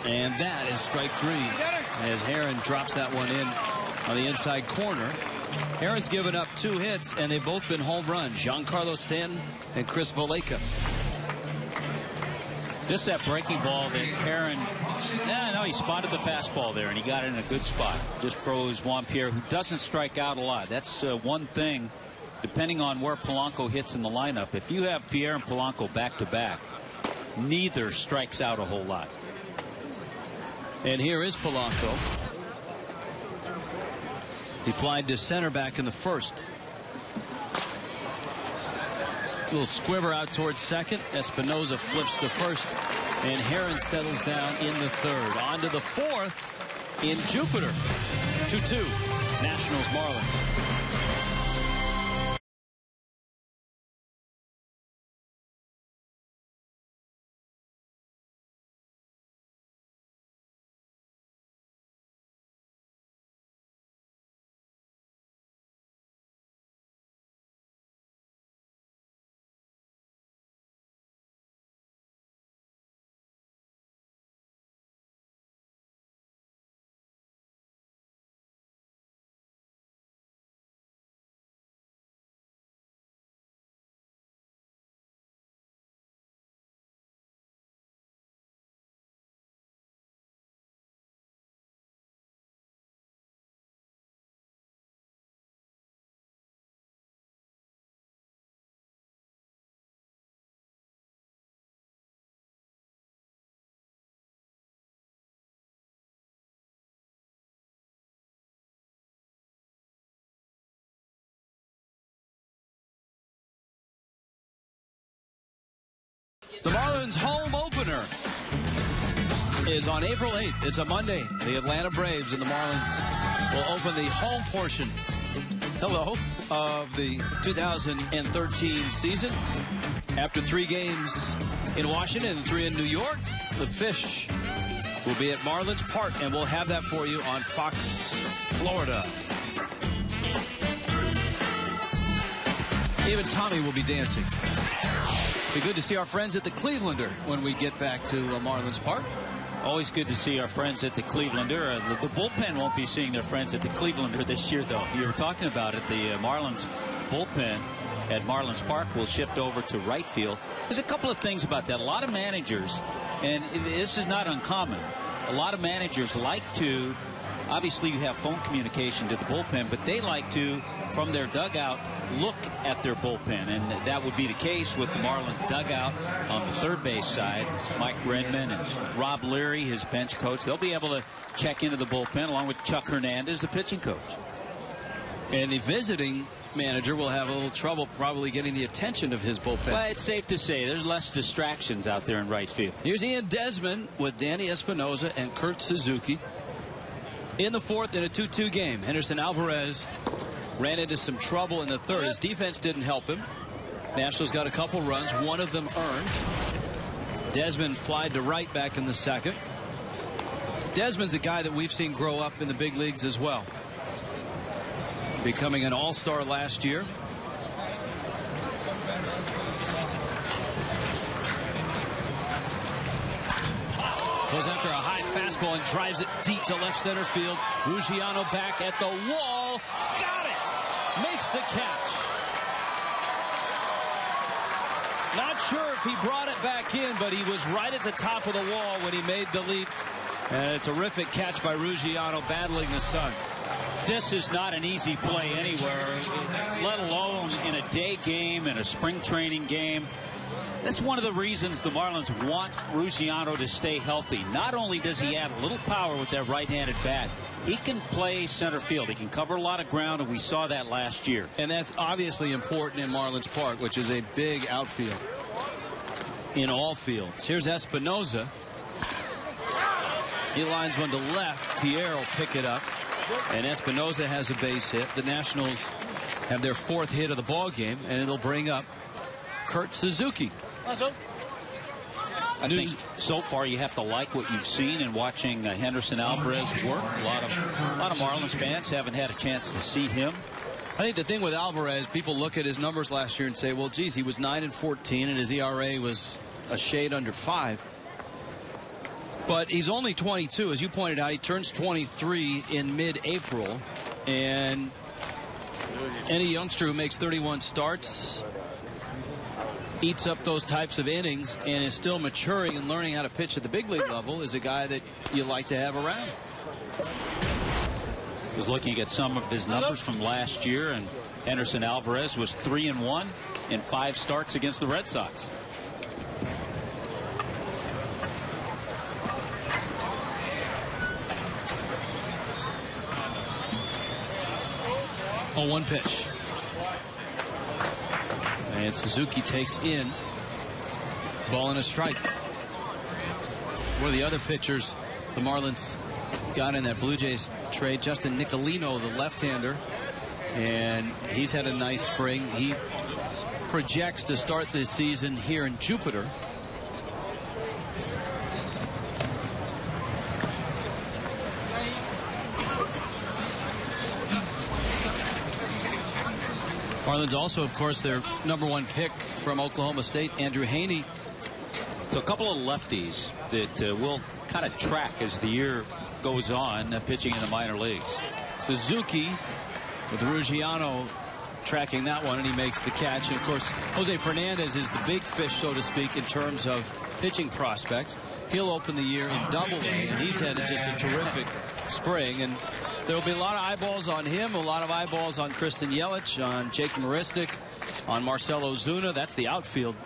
And that is strike three, as Herron drops that one in on the inside corner. Herron's given up 2 hits, and they've both been home runs. Giancarlo Stanton and Chris Valleca. Just that breaking ball that Herron, he spotted the fastball there, and he got it in a good spot. Just froze Juan Pierre, who doesn't strike out a lot. That's one thing, depending on where Polanco hits in the lineup. If you have Pierre and Polanco back-to-back, neither strikes out a whole lot. And here is Polanco. He flied to center back in the first. A little squibber out towards second. Espinoza flips to first. And Herron settles down in the third. On to the fourth in Jupiter. 2-2. Nationals Marlins. The Marlins home opener is on April 8th. It's a Monday. The Atlanta Braves and the Marlins will open the home portion of the 2013 season. After 3 games in Washington and 3 in New York, the Fish will be at Marlins Park, and we'll have that for you on Fox Florida. Even Tommy will be dancing. Be good to see our friends at the Clevelander when we get back to Marlins Park. Always good to see our friends at the Clevelander. The bullpen won't be seeing their friends at the Clevelander this year, though. You were talking about it. The Marlins bullpen at Marlins Park will shift over to right field. There's a couple of things about that. A lot of managers, and this is not uncommon, a lot of managers like to, obviously you have phone communication to the bullpen, but they like to, from their dugout, look at their bullpen, and that would be the case with the Marlins dugout on the third base side. Mike Redmond and Rob Leary, his bench coach, they'll be able to check into the bullpen along with Chuck Hernandez, the pitching coach. And the visiting manager will have a little trouble probably getting the attention of his bullpen. Well, it's safe to say there's less distractions out there in right field. Here's Ian Desmond with Danny Espinosa and Kurt Suzuki. In the 4th in a 2-2 game, Henderson Alvarez ran into some trouble in the 3rd. His defense didn't help him. Nationals got a couple runs, one of them earned. Desmond flied to right back in the 2nd. Desmond's a guy that we've seen grow up in the big leagues as well. Becoming an all-star last year. Goes after a high fastball and drives it deep to left center field. Ruggiano back at the wall. Got it! Makes the catch. Not sure if he brought it back in, but he was right at the top of the wall when he made the leap. And a terrific catch by Ruggiano battling the sun. This is not an easy play anywhere, let alone in a day game, in a spring training game. That's one of the reasons the Marlins want Ruggiano to stay healthy. Not only does he add a little power with that right-handed bat, he can play center field. He can cover a lot of ground, and we saw that last year. And that's obviously important in Marlins Park, which is a big outfield in all fields. Here's Espinosa. He lines one to left. Pierre will pick it up. And Espinosa has a base hit. The Nationals have their 4th hit of the ball game, and it'll bring up Kurt Suzuki. I think so far you have to like what you've seen in watching Henderson Alvarez work. A lot of Marlins fans haven't had a chance to see him. I think the thing with Alvarez, people look at his numbers last year and say, well, geez, he was 9-14 and his ERA was a shade under 5. But he's only 22, as you pointed out. He turns 23 in mid-April, and any youngster who makes 31 starts, eats up those types of innings, and is still maturing and learning how to pitch at the big league level, is a guy that you like to have around. I was looking at some of his numbers from last year, and Henderson Alvarez was 3-1 in 5 starts against the Red Sox. Oh, 1 pitch. And Suzuki takes in. Ball and a strike. One of the other pitchers the Marlins got in that Blue Jays trade, Justin Nicolino, the left-hander. And he's had a nice spring. He projects to start this season here in Jupiter. Marlins also, of course, their #1 pick from Oklahoma State, Andrew Haney. So a couple of lefties that will kind of track as the year goes on, pitching in the minor leagues. Suzuki with Ruggiano tracking that one, and he makes the catch. And, of course, Jose Fernandez is the big fish, so to speak, in terms of pitching prospects. He'll open the year in Double-A, and he's had just a terrific spring. And there will be a lot of eyeballs on him, a lot of eyeballs on Kristen Yelich, on Jake Marisnik, on Marcell Ozuna. That's the outfield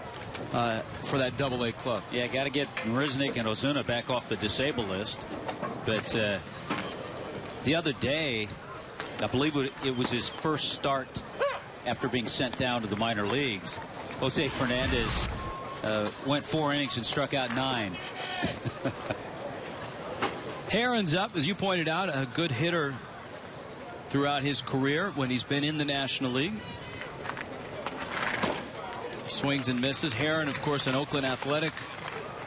for that Double-A club. Yeah, got to get Marisnik and Ozuna back off the disabled list. But the other day, I believe it was his first start after being sent down to the minor leagues. Jose Fernandez went 4 innings and struck out 9. Herron's up, as you pointed out, a good hitter throughout his career when he's been in the National League. swings and misses. Herron, of course, an Oakland Athletic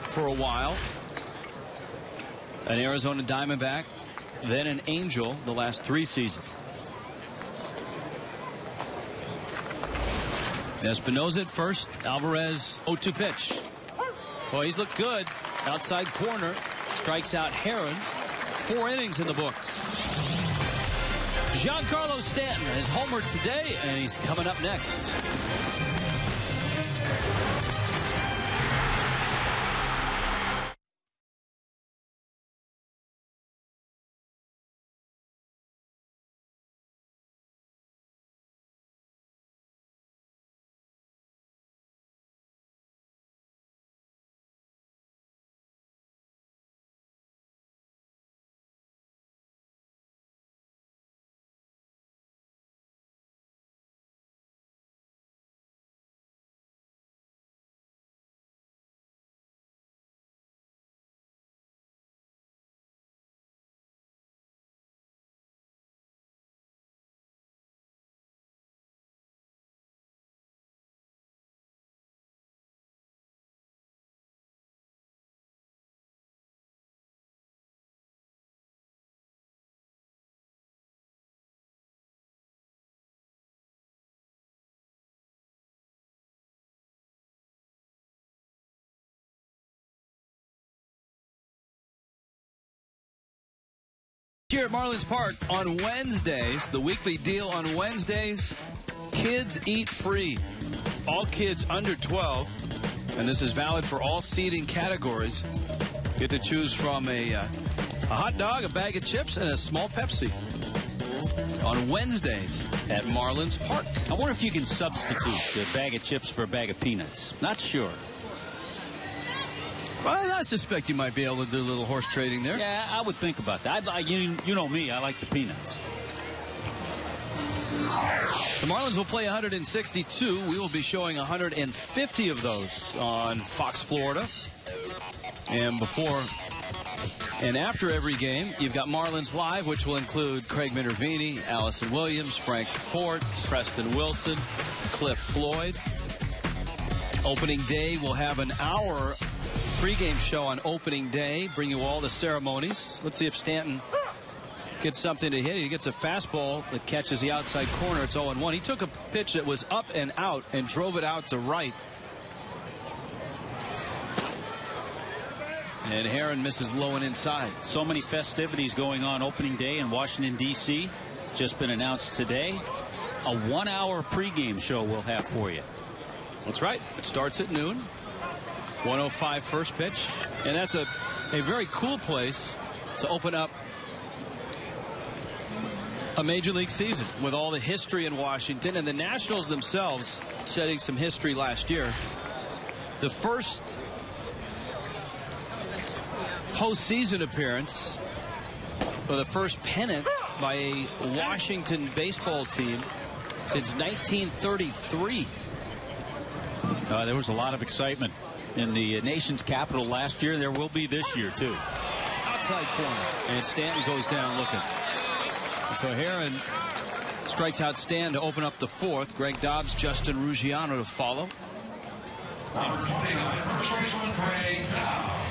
for a while. An Arizona Diamondback, then an Angel the last 3 seasons. Espinosa at first. Alvarez 0-2 pitch. Well, he's looked good. Outside corner. Strikes out Herron. 4 innings in the books. Giancarlo Stanton has homered today, and he's coming up next. Here at Marlins Park on Wednesdays, the weekly deal on Wednesdays, kids eat free. All kids under 12, and this is valid for all seating categories, get to choose from a hot dog, a bag of chips, and a small Pepsi on Wednesdays at Marlins Park. I wonder if you can substitute the bag of chips for a bag of peanuts. Not sure. Well, I suspect you might be able to do a little horse trading there. Yeah, I would think about that. You know me, I like the peanuts. The Marlins will play 162. We will be showing 150 of those on Fox Florida. And before and after every game, you've got Marlins Live, which will include Craig Minervini, Allison Williams, Frank Fort, Preston Wilson, Cliff Floyd. Opening day will have an hour pregame show on opening day, bring you all the ceremonies. Let's see if Stanton gets something to hit. He gets a fastball that catches the outside corner. It's 0-1. He took a pitch that was up and out and drove it out to right. And Herron misses low and inside. So many festivities going on opening day in Washington, D.C. Just been announced today. A 1-hour pregame show we'll have for you. That's right. It starts at noon. 1:05 first pitch. And that's a very cool place to open up a major league season with all the history in Washington, and the Nationals themselves setting some history last year. The first postseason appearance, or the first pennant by a Washington baseball team since 1933. There was a lot of excitement in the nation's capital last year. There will be this year, too. Outside corner, and Stanton goes down looking. And so Herron strikes out Stanton to open up the fourth. Greg Dobbs, Justin Ruggiano to follow.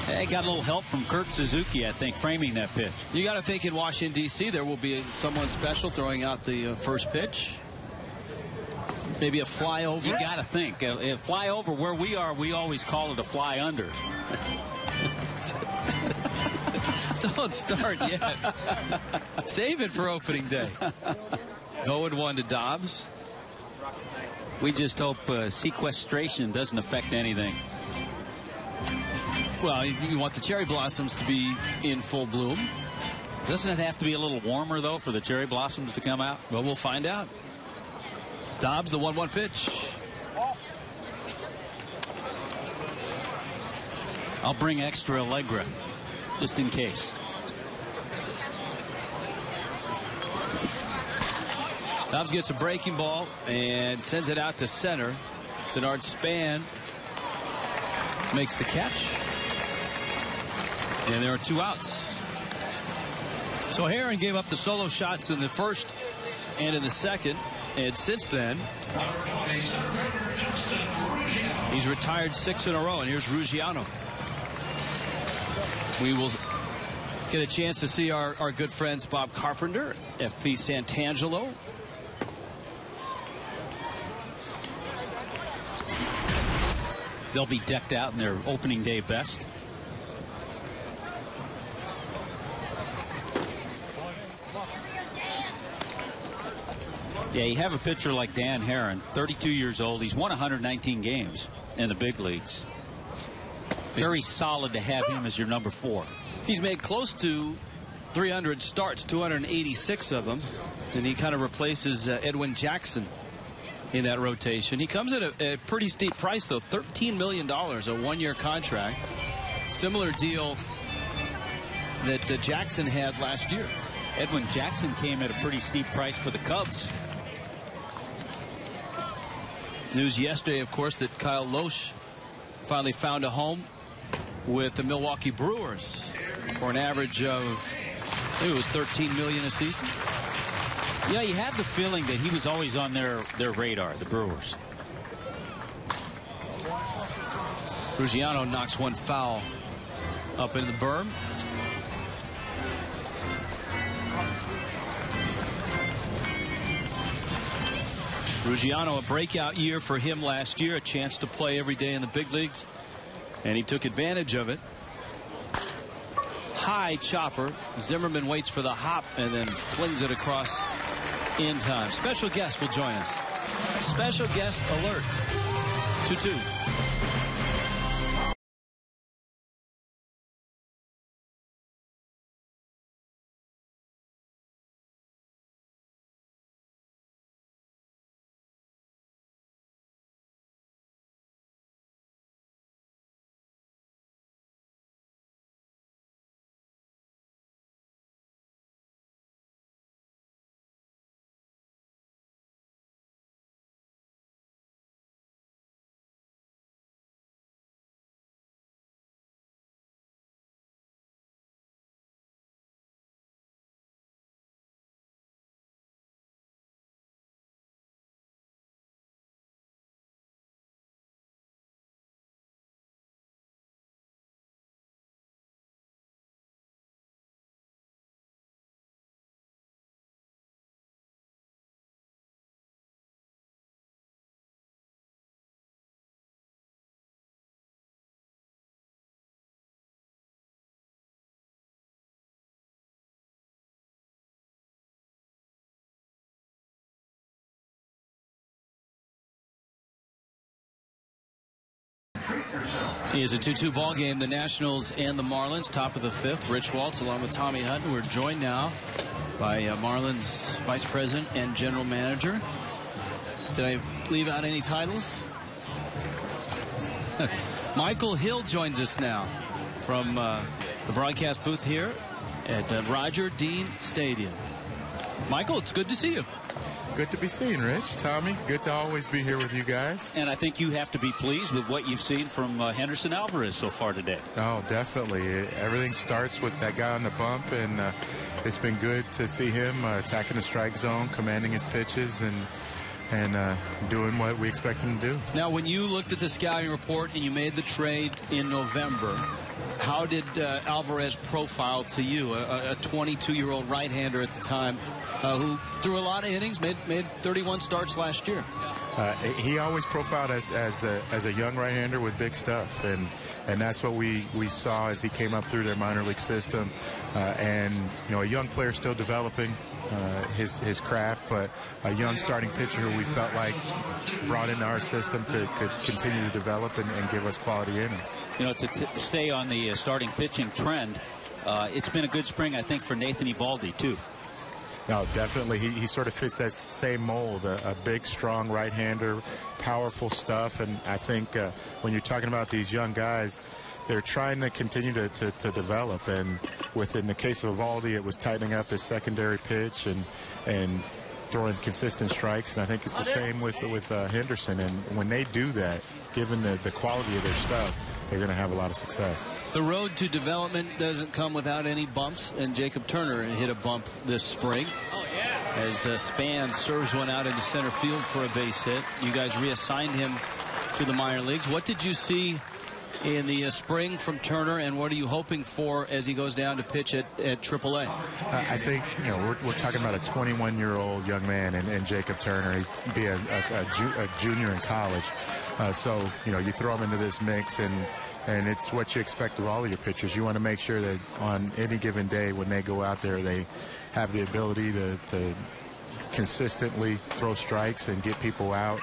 They got a little help from Kurt Suzuki, I think, framing that pitch. You got to think in Washington, D.C., there will be someone special throwing out the first pitch. Maybe a flyover. You got to think. A flyover where we are, we always call it a fly under. Don't start yet. Save it for opening day. 0-1 to Dobbs. We just hope sequestration doesn't affect anything. Well, you want the cherry blossoms to be in full bloom. Doesn't it have to be a little warmer, though, for the cherry blossoms to come out? Well, we'll find out. Dobbs, the 1-1 pitch. I'll bring extra Allegra, just in case. Dobbs gets a breaking ball and sends it out to center. Denard Span makes the catch. And there are 2 outs. So Herron gave up the solo shots in the first and in the second. And since then, He's retired 6 in a row, and here's Ruggiano. We will get a chance to see our good friends Bob Carpenter, FP Santangelo. They'll be decked out in their opening day best. Yeah, you have a pitcher like Dan Herron, 32 years old. He's won 119 games in the big leagues. Very solid to have him as your number 4. He's made close to 300 starts, 286 of them, and he kind of replaces Edwin Jackson in that rotation. He comes at a pretty steep price, though, $13 million, a 1-year contract. Similar deal that Jackson had last year. Edwin Jackson came at a pretty steep price for the Cubs. News yesterday, of course, that Kyle Loesch finally found a home with the Milwaukee Brewers for an average of, I think it was $13 million a season. Yeah, you have the feeling that he was always on their radar, the Brewers. Ruggiano knocks one foul up in the berm. Ruggiano, a breakout year for him last year, a chance to play every day in the big leagues, and he took advantage of it. High chopper. Zimmerman waits for the hop and then flings it across in time. Special guest will join us. Special guest alert. 2-2. It is a 2-2 ball game. The Nationals and the Marlins, top of the 5th. Rich Waltz along with Tommy Hutton. We're joined now by Marlins Vice President and General Manager. Did I leave out any titles? Michael Hill joins us now from the broadcast booth here at Roger Dean Stadium. Michael, it's good to see you. Good to be seen, Rich. Tommy, good to always be here with you guys. And I think you have to be pleased with what you've seen from Henderson Alvarez so far today. Oh, definitely. Everything starts with that guy on the bump, and it's been good to see him attacking the strike zone, commanding his pitches, and doing what we expect him to do. Now, when you looked at the scouting report and you made the trade in November, how did Alvarez profile to you, a 22-year-old right-hander at the time who threw a lot of innings, made 31 starts last year? He always profiled as a young right-hander with big stuff, and that's what we saw as he came up through their minor league system. And a young player still developing his craft, but a young starting pitcher who we felt like brought into our system could continue to develop and give us quality innings. To stay on the starting pitching trend, it's been a good spring, I think, for Nathan Eovaldi, too. No, definitely. He sort of fits that same mold, a big, strong right-hander, powerful stuff. And I think when you're talking about these young guys, they're trying to continue to develop. And within the case of Eovaldi, it was tightening up his secondary pitch and throwing consistent strikes. And I think it's the same with Henderson. And when they do that, given the quality of their stuff, they're going to have a lot of success. The road to development doesn't come without any bumps, and Jacob Turner hit a bump this spring. Oh, yeah. As Span serves one out into center field for a base hit. You guys reassigned him to the minor leagues. What did you see in the spring from Turner, and what are you hoping for as he goes down to pitch at AAA? I think, we're talking about a 21-year-old young man and Jacob Turner. He'd be a junior in college. So, you throw him into this mix, and it's what you expect of all of your pitchers. You want to make sure that on any given day when they go out there, they have the ability to consistently throw strikes and get people out.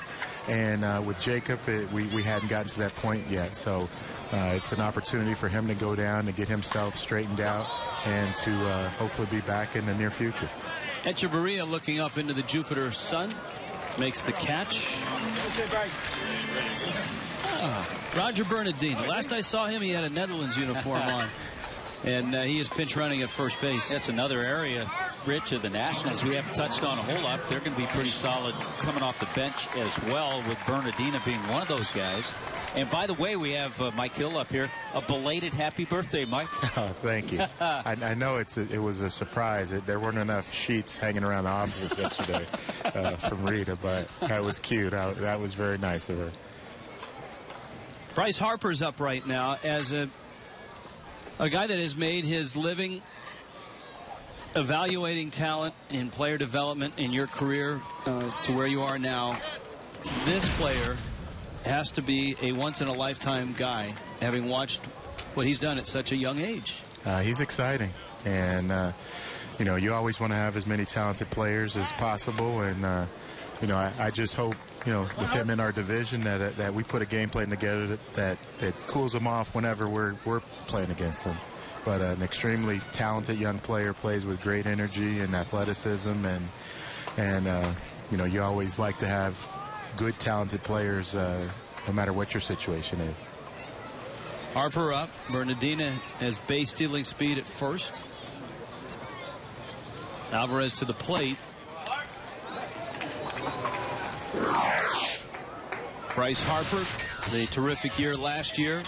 And with Jacob, we hadn't gotten to that point yet. So it's an opportunity for him to go down, to get himself straightened out, and to hopefully be back in the near future. Echeverria looking up into the Jupiter sun. Makes the catch. Roger Bernardino. Last I saw him, he had a Netherlands uniform on. And he is pinch running at first base. That's another area, Rich, of the Nationals we haven't touched on a whole lot. They're going to be pretty solid coming off the bench as well, with Bernardino being one of those guys. And by the way, we have Mike Hill up here. A belated happy birthday, Mike. Oh, thank you. I know it was a surprise. There weren't enough sheets hanging around the offices yesterday from Rita, but that was cute. That was very nice of her. Bryce Harper's up right now as a guy that has made his living evaluating talent in player development in your career to where you are now. This player has to be a once-in-a-lifetime guy, having watched what he's done at such a young age. He's exciting, and you always want to have as many talented players as possible, and I just hope with him in our division that we put a game plan together that cools him off whenever we're playing against him. But an extremely talented young player, plays with great energy and athleticism, and you always like to have good, talented players no matter what your situation is. Harper up. Bernardino has base stealing speed at first. Alvarez to the plate. Bryce Harper, the terrific year last year.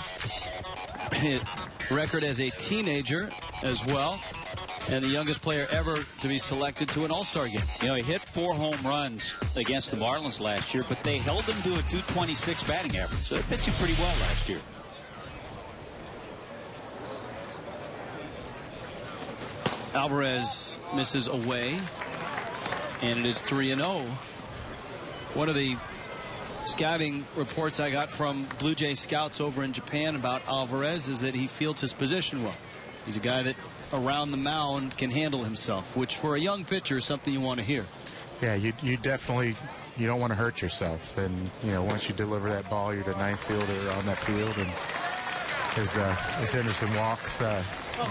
Record as a teenager as well, and the youngest player ever to be selected to an All-Star game. He hit 4 home runs against the Marlins last year, but they held him to a .226 batting average, so they pitched him pretty well last year. Alvarez misses away, and it is 3-0. One of the scouting reports I got from Blue Jay scouts over in Japan about Alvarez is that he fields his position well. He's a guy that around the mound can handle himself, which for a young pitcher is something you want to hear. Yeah, you definitely, you don't want to hurt yourself, and once you deliver that ball, you're the ninth fielder on that field, and as Henderson walks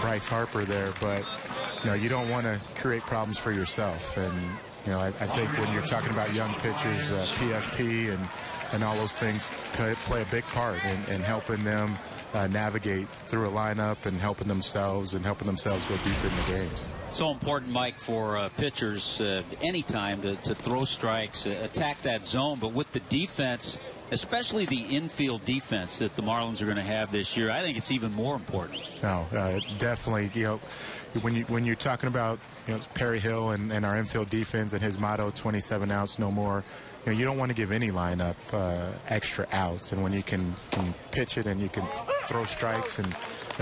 Bryce Harper there, but you don't want to create problems for yourself. And I think when you're talking about young pitchers, PFP and all those things play a big part in helping them navigate through a lineup and helping themselves go deep in the games. So important, Mike, for pitchers anytime to throw strikes, attack that zone. But with the defense, especially the infield defense that the Marlins are going to have this year, I think it's even more important. No, definitely. When you're talking about Perry Hill and our infield defense and his motto, 27 outs, no more. You don't want to give any lineup extra outs, and when you can pitch it and you can throw strikes and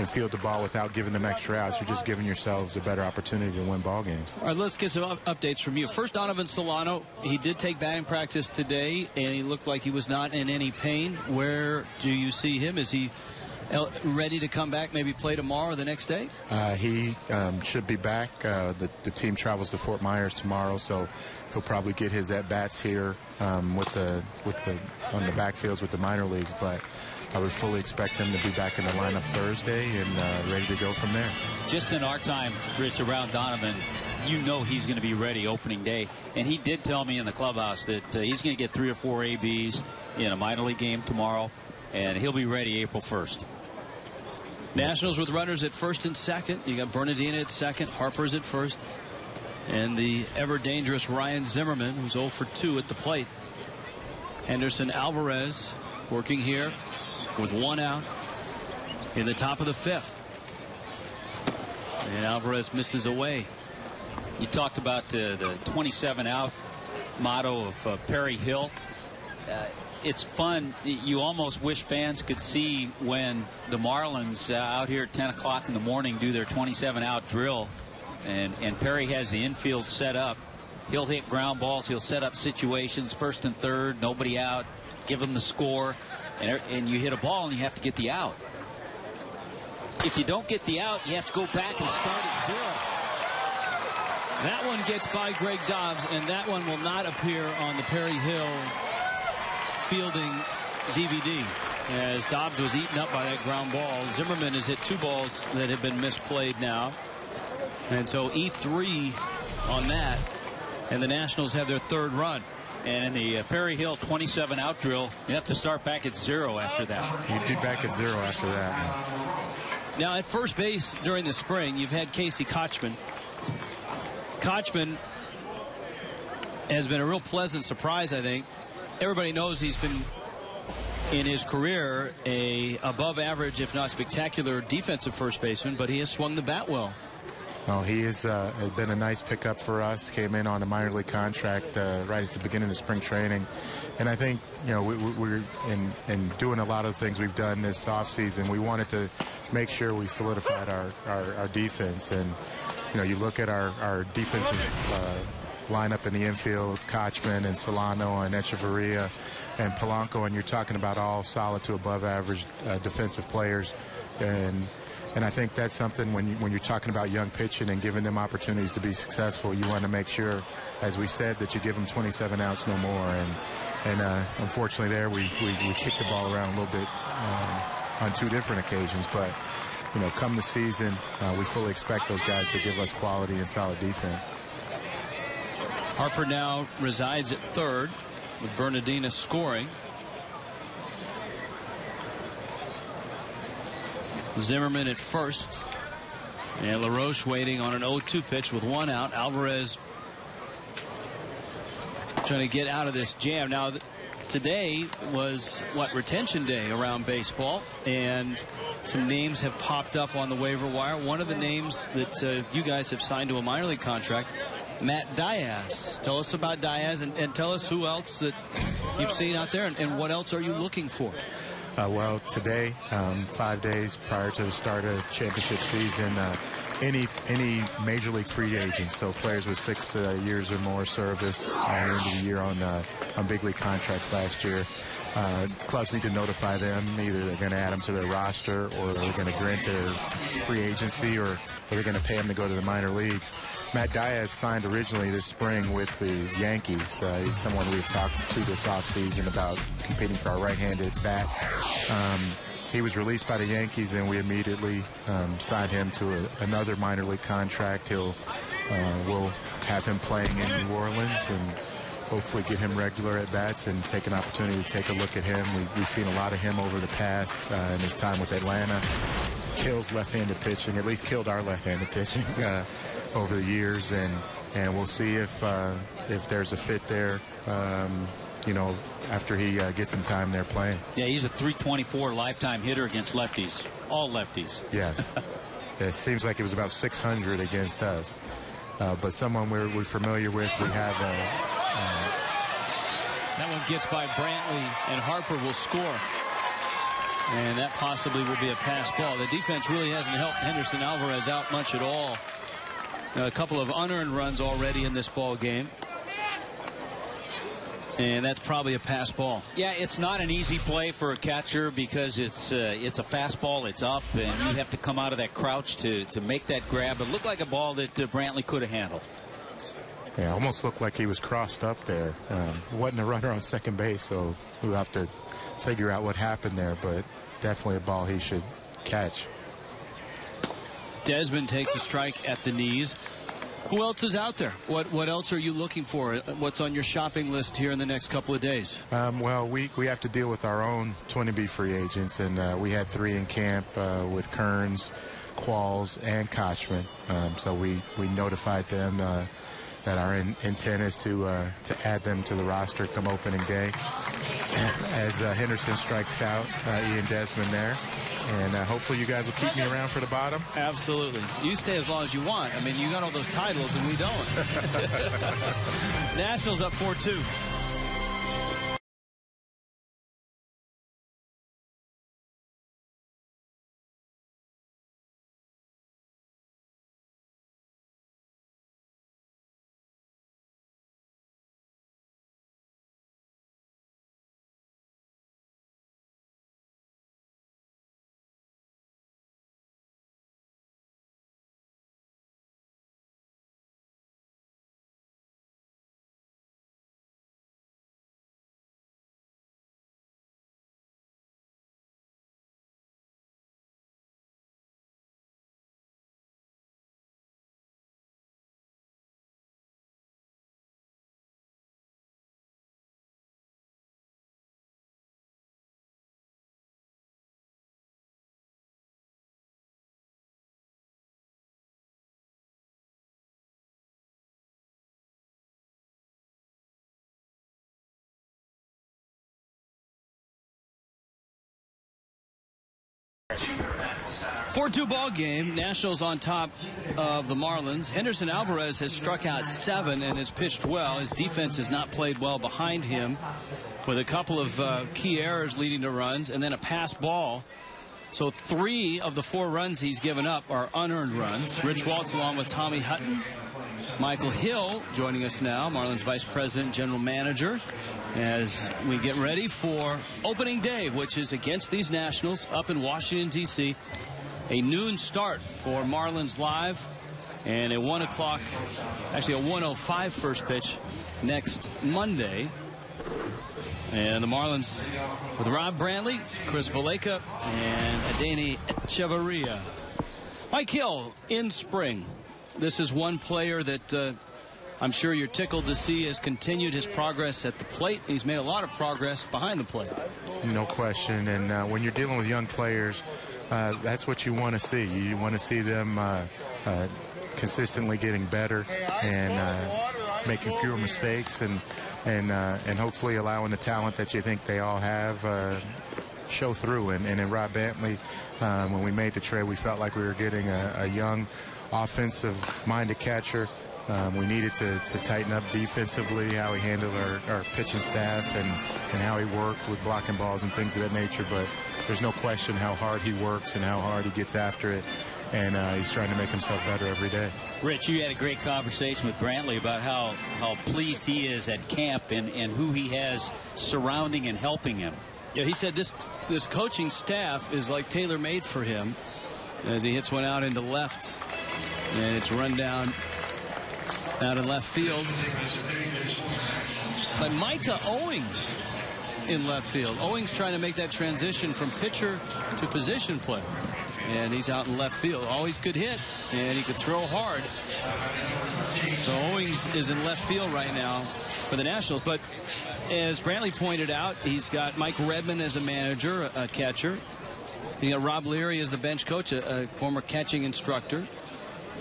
field the ball without giving them extra outs, you're just giving yourselves a better opportunity to win ball games. All right, let's get some updates from you. First, Donovan Solano. He did take batting practice today, and he looked like he was not in any pain. Where do you see him? Is he ready to come back, maybe play tomorrow or the next day? He should be back. The team travels to Fort Myers tomorrow, so he'll probably get his at-bats here on the backfields with the minor leagues, but I would fully expect him to be back in the lineup Thursday and ready to go from there. Just in our time, Rich, around Donovan, he's going to be ready opening day. And he did tell me in the clubhouse that he's going to get 3 or 4 ABs in a minor league game tomorrow, and he'll be ready April 1st. Nationals with runners at first and second. You got Bernardino at second, Harper's at first, and the ever-dangerous Ryan Zimmerman, who's 0 for 2 at the plate. Henderson Alvarez working here with 1 out in the top of the 5th. And Alvarez misses away. You talked about the 27 out motto of Perry Hill. it's fun. You almost wish fans could see when the Marlins out here at 10 o'clock in the morning do their 27-out drill, and Perry has the infield set up. He'll hit ground balls. He'll set up situations, first and third, nobody out, give them the score, and you hit a ball and you have to get the out. If you don't get the out, you have to go back and start at 0. That one gets by Greg Dobbs, and that one will not appear on the Perry Hill fielding DVD, as Dobbs was eaten up by that ground ball. Zimmerman has hit 2 balls that have been misplayed now, and so E3 on that, and the Nationals have their 3rd run. And in the Perry Hill 27-out drill, you have to start back at 0 after that. You'd be back at 0 after that. Now at first base during the spring, you've had Casey Kochman. Kochman has been a real pleasant surprise, I think. Everybody knows he's been, in his career, a above average, if not spectacular, defensive first baseman, but he has swung the bat well. Oh, he has been a nice pickup for us. Came in on a minor league contract right at the beginning of spring training. And I think, you know, we're in doing a lot of things we've done this offseason. We wanted to make sure we solidified our defense. And, you know, you look at our defensive lineup in the infield, Kochman and Solano and Echeverria and Polanco, and you're talking about all solid to above average defensive players. And I think that's something when you're talking about young pitching and giving them opportunities to be successful, you want to make sure, as we said, that you give them 27 outs, no more. And unfortunately there we kicked the ball around a little bit on 2 different occasions. But, you know, come the season, we fully expect those guys to give us quality and solid defense. Harper now resides at 3rd with Bernardina scoring. Zimmerman at 1st. And LaRoche waiting on an 0-2 pitch with 1 out. Alvarez trying to get out of this jam. Now, today was, retention day around baseball. And some names have popped up on the waiver wire. One of the names that you guys have signed to a minor league contract, Matt Diaz. Tell us about Diaz and tell us who else that you've seen out there and what else are you looking for? Well, today, 5 days prior to the start of championship season, any major league free agents, so players with 6 years or more service at the end of the year on big league contracts last year, clubs need to notify them. Either they're going to add them to their roster, or they're going to grant their free agency, or they're going to pay them to go to the minor leagues. Matt Diaz signed originally this spring with the Yankees. He's someone we've talked to this offseason about competing for our right-handed bat. He was released by the Yankees, and we immediately signed him to another minor league contract. We'll have him playing in New Orleans and hopefully get him regular at bats and take an opportunity to take a look at him. We've seen a lot of him over the past in his time with Atlanta. Kills left-handed pitching, at least killed our left-handed pitching over the years, and we'll see if there's a fit there, you know, after he gets some time there playing. Yeah, he's a .324 lifetime hitter against lefties, all lefties. Yes. It seems like it was about 600 against us, but someone we're familiar with. We have that one gets by Brantley, and Harper will score. And that possibly will be a pass ball. The defense really hasn't helped Henderson Alvarez out much at all. A couple of unearned runs already in this ball game. And that's probably a pass ball. Yeah, it's not an easy play for a catcher because it's a fastball. It's up, and you have to come out of that crouch to make that grab. It looked like a ball that Brantley could have handled. Yeah, almost looked like he was crossed up there. Wasn't a runner on second base, so we'll have to figure out what happened there, but definitely a ball he should catch. Desmond takes a strike at the knees. Who else is out there? What else are you looking for? What's on your shopping list here in the next couple of days? Well, we have to deal with our own 20B free agents, and we had 3 in camp with Kearns, Qualls, and Kochman. So we notified them that our intent is to add them to the roster come opening day. As Henderson strikes out Ian Desmond there. And hopefully you guys will keep me around for the bottom. Absolutely. You stay as long as you want. I mean, you got all those titles and we don't. Nationals up 4-2. 4-2 ball game. Nationals on top of the Marlins. Henderson Alvarez has struck out 7 and has pitched well. His defense has not played well behind him, with a couple of key errors leading to runs and then a pass ball. So 3 of the 4 runs he's given up are unearned runs. Rich Waltz along with Tommy Hutton. Michael Hill joining us now, Marlins Vice President, General Manager, as we get ready for opening day, which is against these Nationals up in Washington, D.C. A noon start for Marlins Live, and a 1 o'clock, actually a 1:05 first pitch next Monday. And the Marlins with Rob Brantley, Chris Valleca, and Adeiny Echeverria. Mike Hill in spring. This is one player that I'm sure you're tickled to see has continued his progress at the plate. He's made a lot of progress behind the plate. No question. And when you're dealing with young players, that's what you want to see. You want to see them consistently getting better and making fewer mistakes and hopefully allowing the talent that you think they all have show through. And in Rob Brantley, when we made the trade, we felt like we were getting a young offensive-minded catcher. We needed to tighten up defensively, how he handled our pitching staff and how he worked with blocking balls and things of that nature. But there's no question how hard he works and how hard he gets after it. And he's trying to make himself better every day. Rich, you had a great conversation with Brantley about how pleased he is at camp and who he has surrounding and helping him. Yeah, he said this coaching staff is like tailor-made for him, as he hits one out into left, and it's run down out in left field by Micah Owings in left field. Owings trying to make that transition from pitcher to position player, and he's out in left field. Always could hit, and he could throw hard. So Owings is in left field right now for the Nationals. But as Brantley pointed out, he's got Mike Redmond as a manager, a catcher. He's got Rob Leary as the bench coach, a former catching instructor.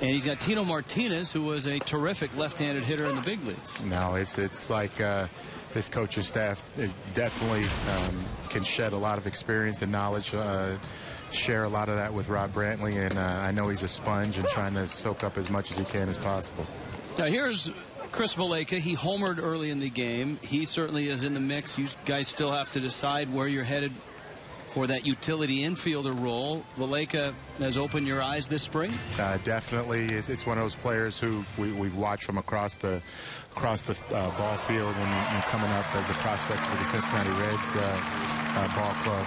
And he's got Tino Martinez, who was a terrific left-handed hitter in the big leagues. No, it's like this coaching staff definitely can shed a lot of experience and knowledge, share a lot of that with Rob Brantley, and I know he's a sponge and trying to soak up as much as he can as possible. Now here's Chris Valleca. He homered early in the game. He certainly is in the mix. You guys still have to decide where you're headed for that utility infielder role. Valleca has opened your eyes this spring? Definitely. It's one of those players who we've watched from across the ball field when you're coming up as a prospect for the Cincinnati Reds ball club.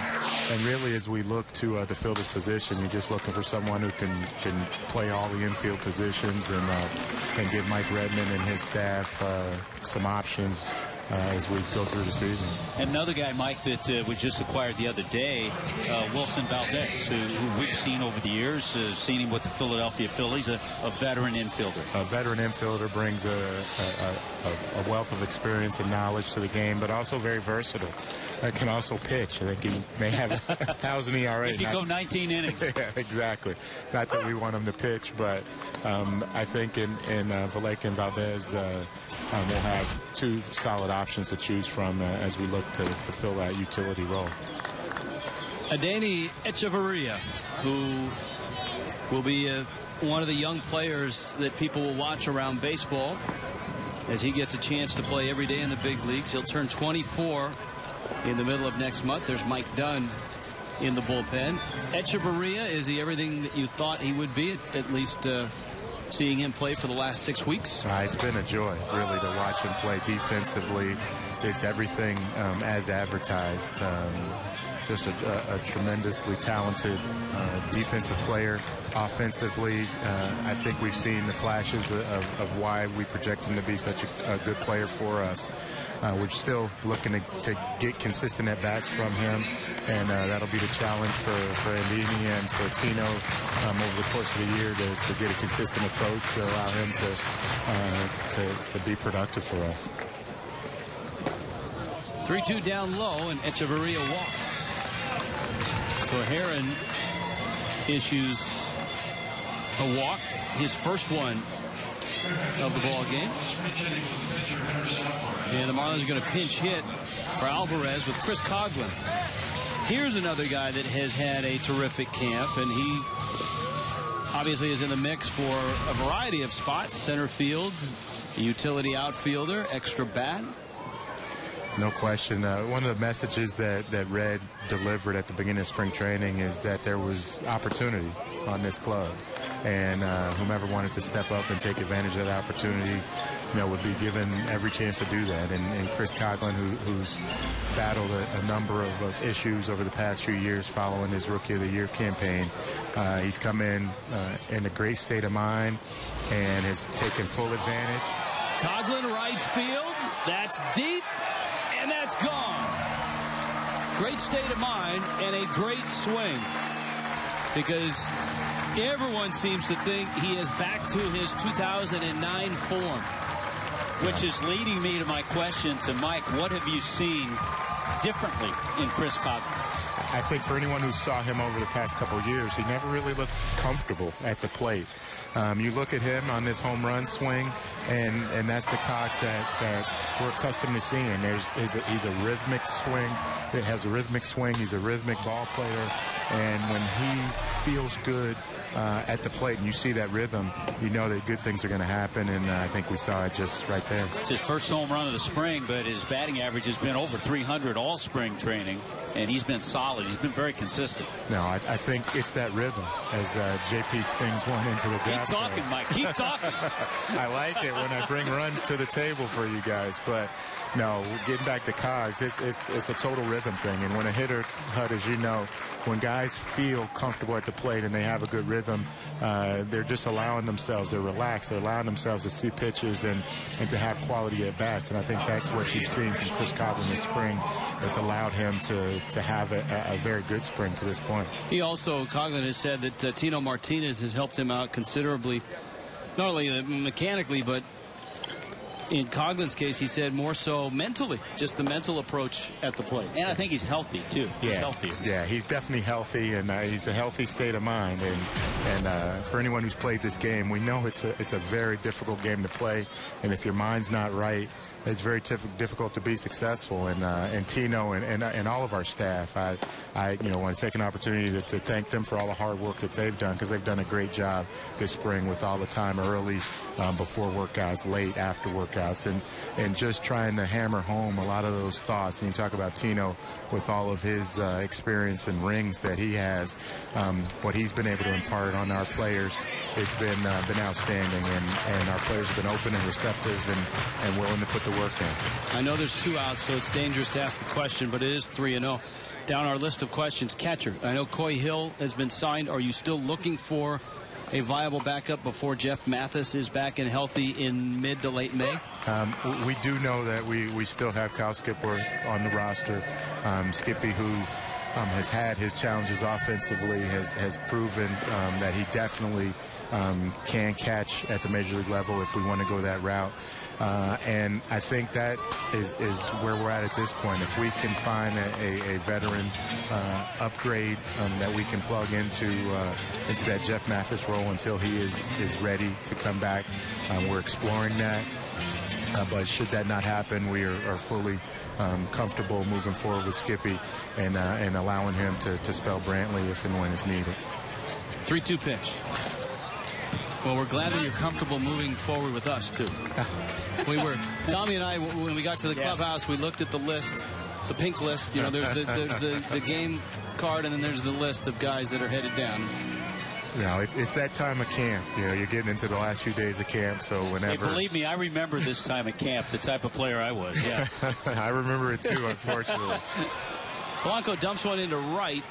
And really, as we look to fill this position, you're just looking for someone who can play all the infield positions and give Mike Redmond and his staff some options as we go through the season. And another guy, Mike, that was just acquired the other day, Wilson Valdez, who we've seen over the years, seen him with the Philadelphia Phillies, a veteran infielder. A veteran infielder brings a wealth of experience and knowledge to the game, but also very versatile. Can also pitch. I think he may have 1,000 ERA. If you go 19 innings. Yeah, exactly. Not that we want him to pitch, but I think in Valleca and Valdez, we'll have two solid options to choose from as we look to fill that utility role. Adeiny Echeverria, who will be one of the young players that people will watch around baseball as he gets a chance to play every day in the big leagues. He'll turn 24 in the middle of next month. There's Mike Dunn in the bullpen. Echeverria, is he everything that you thought he would be, at least seeing him play for the last 6 weeks? It's been a joy, really, to watch him play defensively. It's everything as advertised. Just a tremendously talented defensive player. Offensively, I think we've seen the flashes of why we project him to be such a good player for us. We're still looking to get consistent at-bats from him, and that'll be the challenge for Adeiny and for Tino over the course of the year to get a consistent approach to allow him to be productive for us. 3-2 down low, and Echeverria walks. So Herron issues a walk, his first one of the ball game. And the Marlins are going to pinch hit for Alvarez with Chris Coughlin. Here's another guy that has had a terrific camp, and he obviously is in the mix for a variety of spots. Center field, utility outfielder, extra bat. No question. One of the messages that Red delivered at the beginning of spring training is that there was opportunity on this club, and whomever wanted to step up and take advantage of that opportunity, would be given every chance to do that. And Chris Coghlan, who's battled a number of issues over the past few years following his Rookie of the Year campaign, he's come in a great state of mind and has taken full advantage. Coghlan, right field. That's deep. And that's gone. Great state of mind and a great swing, because everyone seems to think he is back to his 2009 form. Which is leading me to my question to Mike. What have you seen differently in Chris Coghlan? I think for anyone who saw him over the past couple of years, he never really looked comfortable at the plate. You look at him on this home run swing, and that's the Cogs that we're accustomed to seeing. He's a rhythmic swing. It has a rhythmic swing. He's a rhythmic ball player, and when he feels good at the plate and you see that rhythm, you know that good things are going to happen, and I think we saw it just right there. It's his first home run of the spring, but his batting average has been over 300 all spring training, and he's been solid. He's been very consistent. No, I think it's that rhythm as JP stings one into the gap. Keep talking, Mike. Keep talking. I like it when I bring runs to the table for you guys, but no, getting back to Cogs, it's a total rhythm thing. And when a hitter, Hud, as you know, when guys feel comfortable at the plate and they have a good rhythm, they're just allowing themselves, they're relaxed, they're allowing themselves to see pitches and to have quality at bats. And I think that's what you've seen from Chris Coghlan this spring. It's allowed him to have a very good spring to this point. He also, Coghlan has said that Tino Martinez has helped him out considerably, not only mechanically, but in Coghlan's case, he said more so mentally, just the mental approach at the plate. And I think he's healthy, too. He's healthy. Yeah, he's definitely healthy, and he's a healthy state of mind. And for anyone who's played this game, we know it's a very difficult game to play. And if your mind's not right, it's very difficult to be successful. And Tino and all of our staff, I want to take an opportunity to thank them for all the hard work that they've done, because they've done a great job this spring with all the time early, before workouts, late, after workouts, and just trying to hammer home a lot of those thoughts. And you talk about Tino with all of his experience and rings that he has, what he's been able to impart on our players, it's been outstanding, and our players have been open and receptive and willing to put the work in. I know there's 2 outs, so it's dangerous to ask a question, but it is 3-0. Down our list of questions, catcher. I know Coy Hill has been signed. Are you still looking for a viable backup before Jeff Mathis is back and healthy in mid to late May? We do know that we still have Kyle Skipworth on the roster. Skippy, who has had his challenges offensively, has proven that he definitely can catch at the major league level if we want to go that route. And I think that is where we're at this point. If we can find a veteran upgrade that we can plug into that Jeff Mathis role until he is ready to come back, we're exploring that. But should that not happen, we are fully comfortable moving forward with Skippy and allowing him to spell Brantley if and when it's needed. 3-2 pitch. Well, we're glad that you're comfortable moving forward with us, too. Tommy and I, when we got to the clubhouse, we looked at the list, the pink list. You know, there's the game card, and then there's the list of guys that are headed down. No, it's that time of camp. You know, you're getting into the last few days of camp, so whenever... Hey, believe me, I remember this time of camp, the type of player I was, yeah. I remember it, too, unfortunately. Polanco dumps one into right,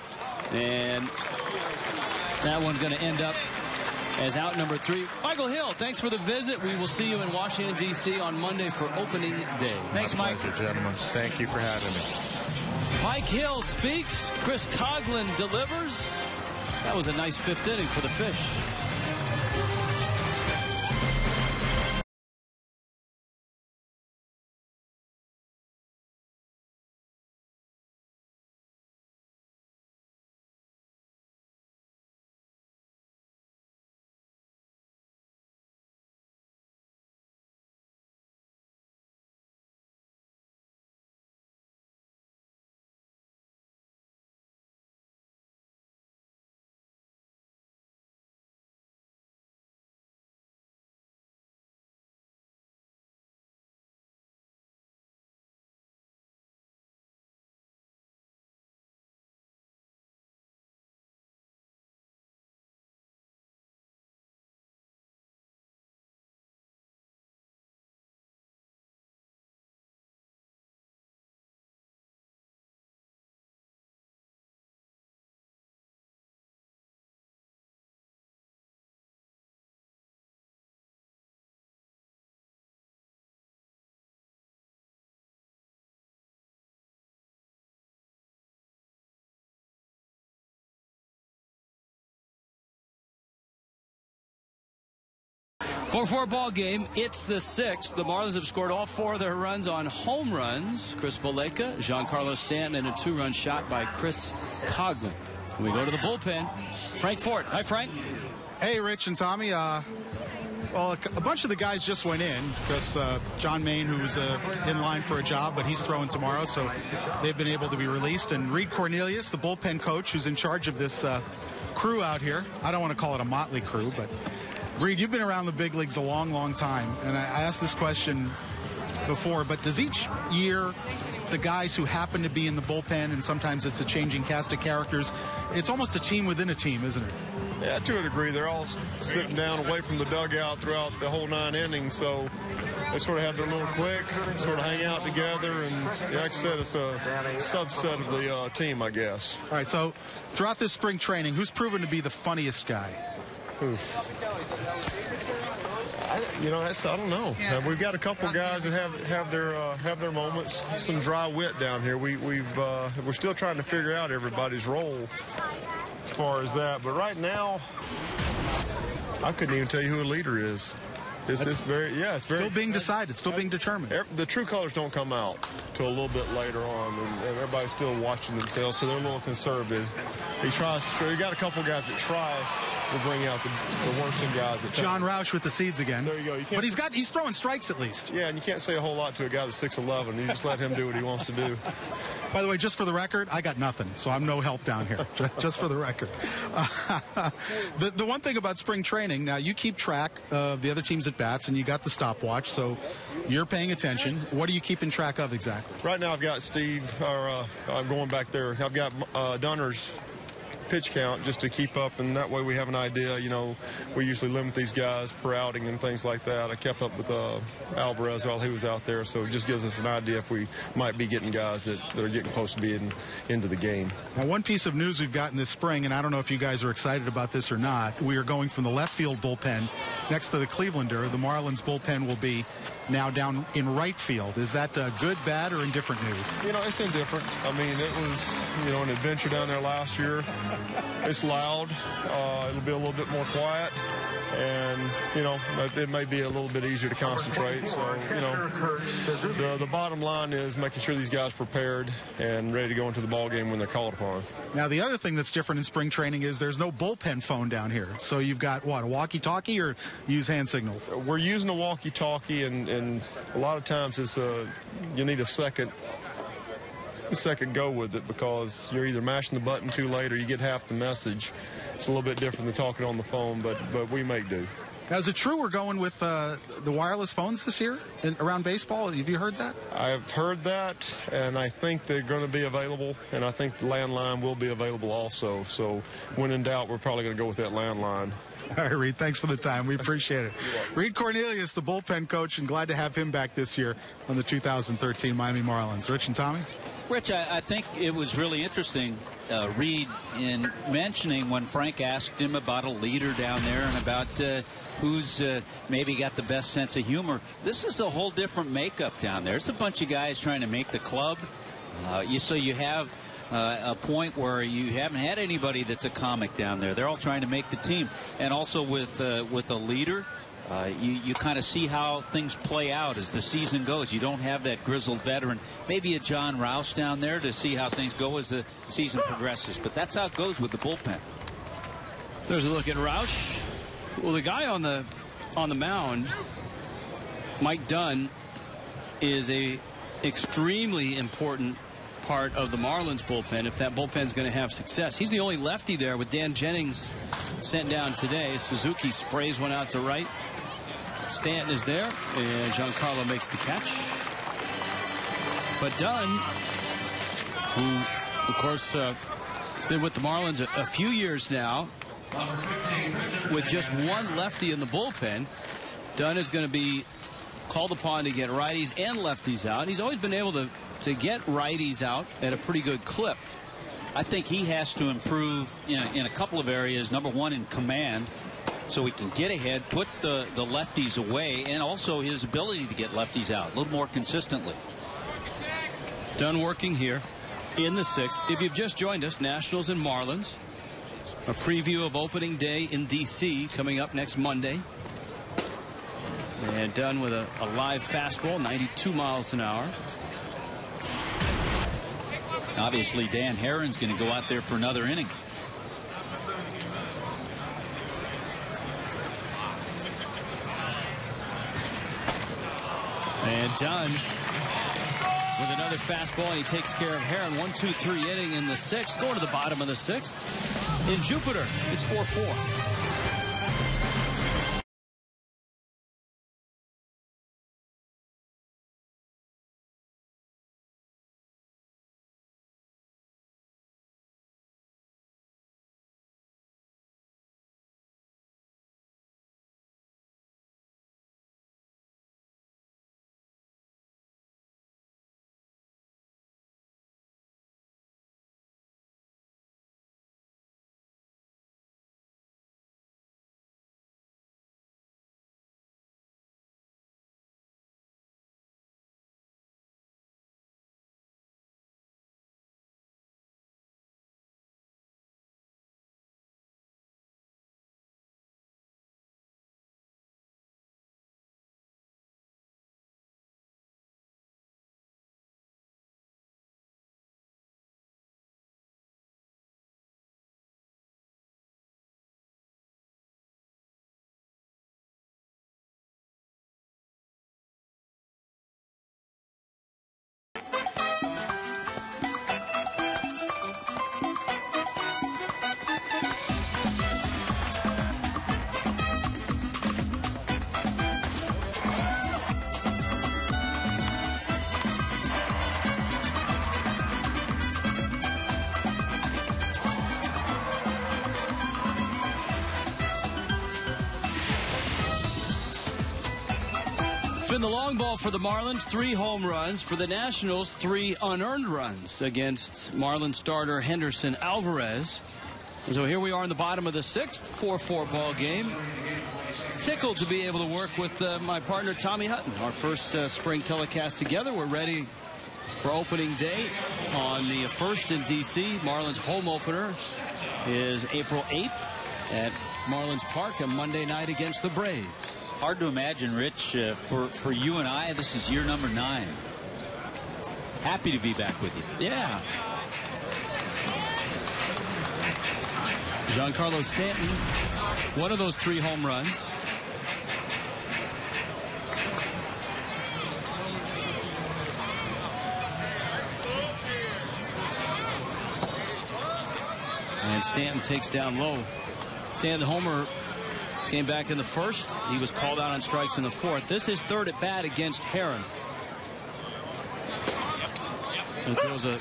and that one's going to end up as out number 3. Michael Hill, thanks for the visit. We will see you in Washington, D.C. on Monday for opening day. Thanks, Mike. My pleasure, gentlemen. Thank you for having me. Mike Hill speaks. Chris Coghlan delivers. That was a nice 5th inning for the Fish. 4-4 ball game. It's the 6th. The Marlins have scored all 4 of their runs on home runs. Chris Valleca, Giancarlo Stanton, and a 2-run shot by Chris Coghlan. We go to the bullpen. Frank Fort. Hi, Frank. Hey, Rich and Tommy. Well, a bunch of the guys just went in because John Main, who's in line for a job, but he's throwing tomorrow, so they've been able to be released. And Reed Cornelius, the bullpen coach, who's in charge of this crew out here. I don't want to call it a motley crew, but Reed, you've been around the big leagues a long, long time, and I asked this question before, but does each year the guys who happen to be in the bullpen, and sometimes it's a changing cast of characters, it's almost a team within a team, isn't it? Yeah, to a degree. They're all sitting down away from the dugout throughout the whole 9 innings, so they sort of have their little clique, sort of hang out together, and like I said, it's a subset of the team, I guess. All right, so throughout this spring training, who's proven to be the funniest guy? Oof. I don't know. We've got a couple guys that have their moments. Some dry wit down here. We're still trying to figure out everybody's role as far as that. But right now, I couldn't even tell you who a leader is. It's still being decided, still being determined. The true colors don't come out till a little bit later on, and everybody's still watching themselves, so they're a little conservative. You got a couple guys that try to bring out the worst in guys. John Roush with the seeds again. There you go. But he's throwing strikes at least. Yeah, and you can't say a whole lot to a guy that's 6'11". You just let him do what he wants to do. By the way, just for the record, I got nothing, so I'm no help down here, just for the record. The one thing about spring training, now you keep track of the other teams at bats, and you got the stopwatch, so you're paying attention. What are you keeping track of exactly? Right now I've got I'm going back there. I've got Dunner's pitch count just to keep up, and that way we have an idea. We usually limit these guys per outing and things like that. I kept up with Alvarez while he was out there, so it just gives us an idea if we might be getting guys that are getting close to being into the game. Now, one piece of news we've gotten this spring, and I don't know if you guys are excited about this or not, we are going from the left field bullpen next to the Clevelander. The Marlins bullpen will be now down in right field. Is that good, bad, or indifferent news? It's indifferent. I mean, it was, an adventure down there last year. It's loud. It'll be a little bit more quiet. And, it may be a little bit easier to concentrate. So, the bottom line is making sure these guys are prepared and ready to go into the ball game when they're called upon. Now, the other thing that's different in spring training is there's no bullpen phone down here. So you've got, a walkie-talkie, or use hand signals? We're using a walkie-talkie, and a lot of times it's you need a second go with it, because you're either mashing the button too late or you get half the message. It's a little bit different than talking on the phone, but we make do. Now, is it true we're going with the wireless phones this year around baseball? Have you heard that? I've heard that, and I think they're going to be available, and I think the landline will be available also. So when in doubt, we're probably going to go with that landline. All right, Reed, thanks for the time. We appreciate it. Reed Cornelius, the bullpen coach, and glad to have him back this year on the 2013 Miami Marlins. Rich and Tommy? Rich, I think it was really interesting, Reed, in mentioning when Frank asked him about a leader down there and about who's maybe got the best sense of humor. This is a whole different makeup down there. It's a bunch of guys trying to make the club. So you have a point where you haven't had anybody that's a comic down there. They're all trying to make the team. And also with a leader, you kind of see how things play out as the season goes. You don't have that grizzled veteran, maybe a John Roush down there to see how things go as the season progresses. But that's how it goes with the bullpen. There's a look at Roush. Well, the guy on the mound, Mike Dunn, is a extremely important part of the Marlins bullpen if that bullpen's going to have success. He's the only lefty there, with Dan Jennings sent down today. Suzuki sprays one out to right. Stanton is there, and Giancarlo makes the catch. But Dunn, who, of course, has been with the Marlins a few years now, with just one lefty in the bullpen, Dunn is going to be called upon to get righties and lefties out. He's always been able to get righties out at a pretty good clip. I think he has to improve in a couple of areas. Number one, in command, so he can get ahead, put the lefties away, and also his ability to get lefties out a little more consistently. Dunn working here in the 6th. If you've just joined us, Nationals and Marlins. A preview of opening day in D.C. coming up next Monday. And done with a live fastball, 92 miles an hour. Obviously, Dan Herron's going to go out there for another inning. And done with another fastball. He takes care of Herron. 1-2-3 inning in the 6th. Going to the bottom of the 6th. In Jupiter, it's 4-4. It's been the long ball for the Marlins, 3 home runs. For the Nationals, 3 unearned runs against Marlins starter Henderson Alvarez. And so here we are in the bottom of the 6th, 4-4 ball game. Tickled to be able to work with my partner Tommy Hutton. Our first spring telecast together. We're ready for opening day on the 1st in D.C. Marlins home opener is April 8th at Marlins Park, a Monday night against the Braves. Hard to imagine, Rich, for you and I, this is year number 9. Happy to be back with you. Yeah. Giancarlo Stanton, one of those 3 home runs. And Stanton takes down low. Stanton, the homer, came back in the 1st. He was called out on strikes in the 4th. This is 3rd at bat against Herron. And throws a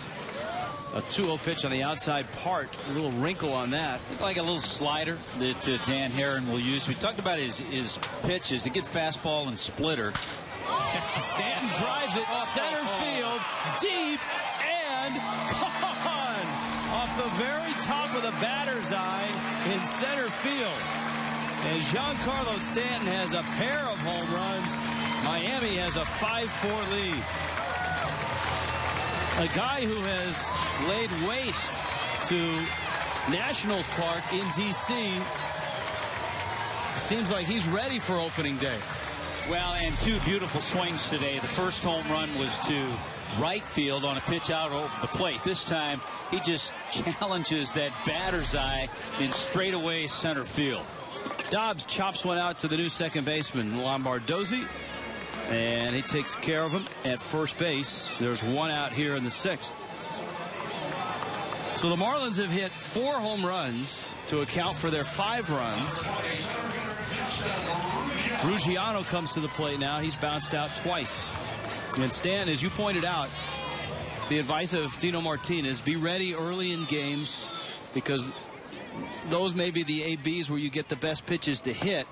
2-0 pitch on the outside part. A little wrinkle on that. Like a little slider that Dan Herron will use. We talked about his pitch is a good fastball and splitter. Stanton drives it center field, deep, and gone off the very top of the batter's eye in center field. And Giancarlo Stanton has a pair of home runs. Miami has a 5-4 lead. A guy who has laid waste to Nationals Park in D.C. seems like he's ready for opening day. Well, and 2 beautiful swings today. The first home run was to right field on a pitch out over the plate. This time, he just challenges that batter's eye in straightaway center field. Dobbs chops one out to the new second baseman, Lombardozzi, and he takes care of him at first base. There's 1 out here in the 6th. So the Marlins have hit 4 home runs to account for their 5 runs. Ruggiano comes to the plate now. He's bounced out twice. And Stan, as you pointed out, the advice of Dino Martinez, be ready early in games because those may be the ABs where you get the best pitches to hit.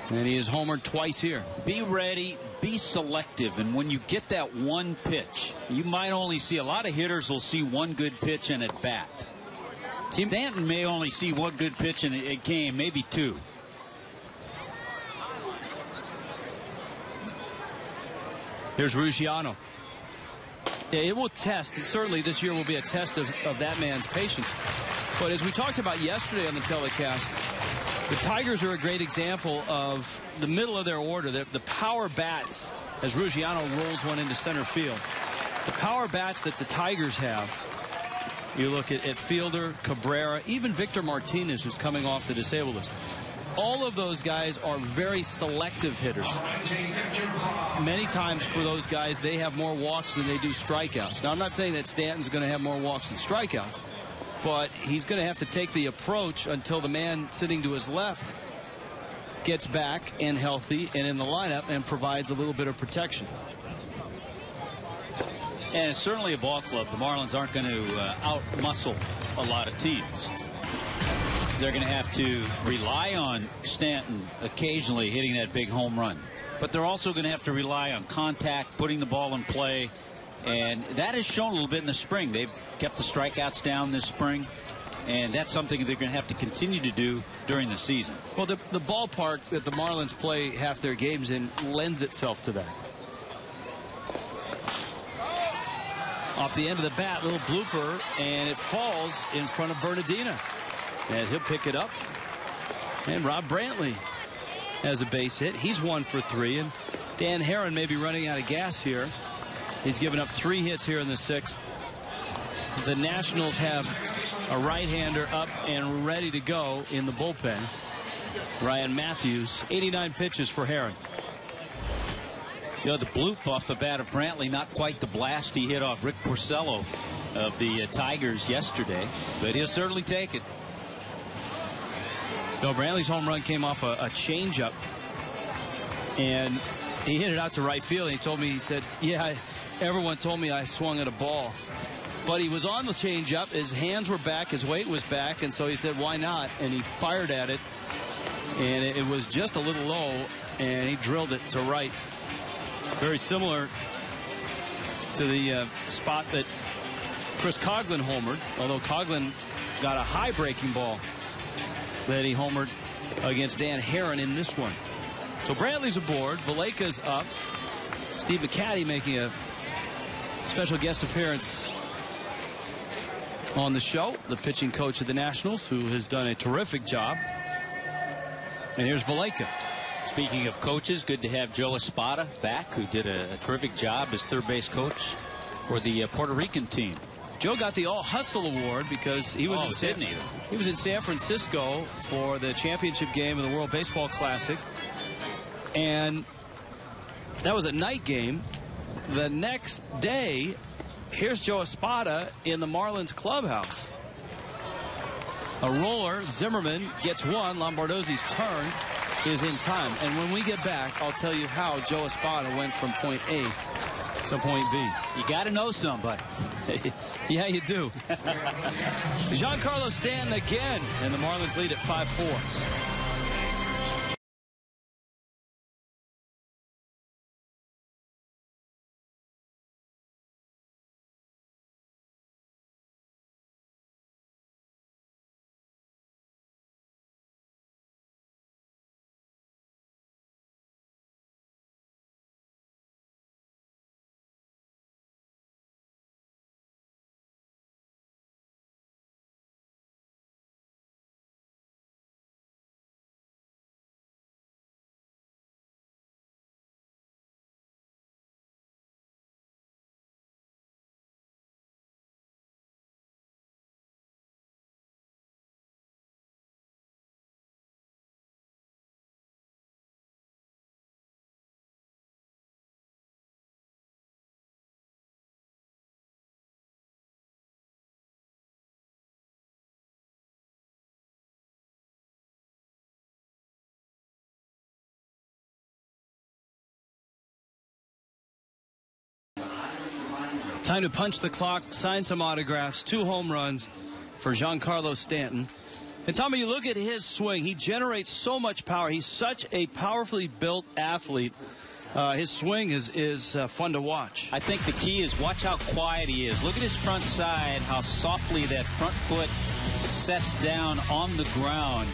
And he has homered twice here. Be ready, be selective, and when you get that one pitch, you might only see, a lot of hitters will see 1 good pitch and at bat. Stanton may only see 1 good pitch in a game, maybe 2. Here's Ruggiano. Yeah, it will test. Certainly this year will be a test of that man's patience. But as we talked about yesterday on the telecast, The Tigers are a great example of the middle of their order. The power bats, as Ruggiano rolls one into center field. The power bats that the Tigers have, you look at Fielder, Cabrera, even Victor Martinez, who's coming off the disabled list. All of those guys are very selective hitters. Many times for those guys, they have more walks than they do strikeouts. Now, I'm not saying that Stanton's going to have more walks than strikeouts, but he's going to have to take the approach until the man sitting to his left gets back and healthy and in the lineup and provides a little bit of protection. And it's certainly a ball club. The Marlins aren't going to out-muscle a lot of teams. They're going to have to rely on Stanton occasionally hitting that big home run. But they're also going to have to rely on contact, putting the ball in play. And that has shown a little bit in the spring. They've kept the strikeouts down this spring. And that's something they're going to have to continue to do during the season. Well, the ballpark that the Marlins play half their games in lends itself to that. Off the end of the bat, little blooper, and it falls in front of Bernardina. And he'll pick it up. And Rob Brantley has a base hit. He's 1 for 3. And Dan Herron may be running out of gas here. He's given up 3 hits here in the 6th. The Nationals have a right-hander up and ready to go in the bullpen. Ryan Matthews, 89 pitches for Herron. You know, the bloop off the bat of Brantley, not quite the blast he hit off Rick Porcello of the Tigers yesterday, but he'll certainly take it. No, Brantley's home run came off a changeup, and he hit it out to right field. And he told me, he said, yeah, everyone told me I swung at a ball. But he was on the changeup. His hands were back. His weight was back. And so he said, why not? And he fired at it. And it was just a little low, and he drilled it to right. Very similar to the spot that Chris Coghlan homered, although Coghlan got a high breaking ball that he homered against Dan Herron in this one. So Brantley's aboard. Valleca's up. Steve McCatty making a special guest appearance on the show. The pitching coach of the Nationals, who has done a terrific job. And here's Valleca. Speaking of coaches, good to have Joe Espada back, who did a terrific job as third base coach for the Puerto Rican team. Joe got the All Hustle Award because he was he was in San Francisco for the championship game of the World Baseball Classic, and that was a night game. The next day, here's Joe Espada in the Marlins clubhouse. A roller, Zimmerman gets one. Lombardozzi's turn is in time, and when we get back, I'll tell you how Joe Espada went from point A to point B. You got to know somebody. Yeah, you do. Giancarlo Stanton again, and the Marlins lead at 5-4. Time to punch the clock, sign some autographs, 2 home runs for Giancarlo Stanton. And Tommy, you look at his swing. He generates so much power. He's such a powerfully built athlete. His swing is fun to watch. I think the key is watch how quiet he is. Look at his front side, how softly that front foot sets down on the ground.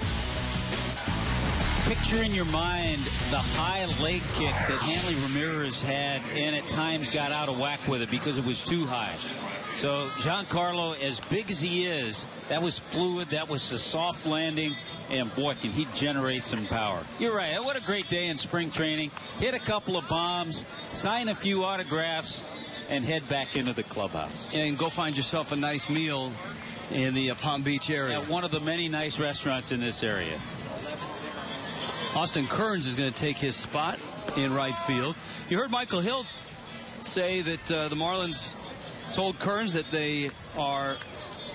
Picture in your mind the high leg kick that Hanley Ramirez had and at times got out of whack with it because it was too high. So Giancarlo, as big as he is, that was fluid, that was a soft landing, and boy, can he generate some power. You're right. What a great day in spring training. Hit a couple of bombs, sign a few autographs, and head back into the clubhouse. And go find yourself a nice meal in the Palm Beach area. At one of the many nice restaurants in this area. Austin Kearns is going to take his spot in right field. You heard Michael Hill say that the Marlins told Kearns that they are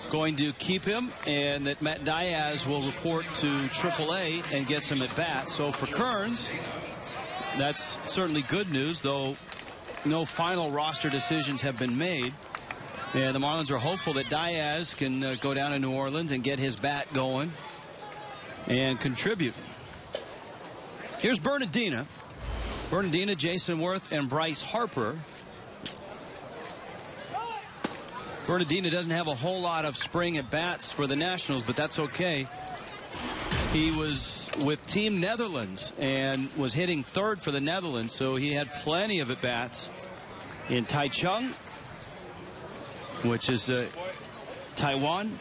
going to keep him and that Matt Diaz will report to AAA and get some at-bats. So for Kearns, that's certainly good news, though no final roster decisions have been made. And the Marlins are hopeful that Diaz can go down to New Orleans and get his bat going and contribute. Here's Bernardina. Bernardina, Jason Worth, and Bryce Harper. Bernardina doesn't have a whole lot of spring at bats for the Nationals, but that's okay. He was with Team Netherlands and was hitting third for the Netherlands, so he had plenty of at bats in Taichung, which is Taiwan.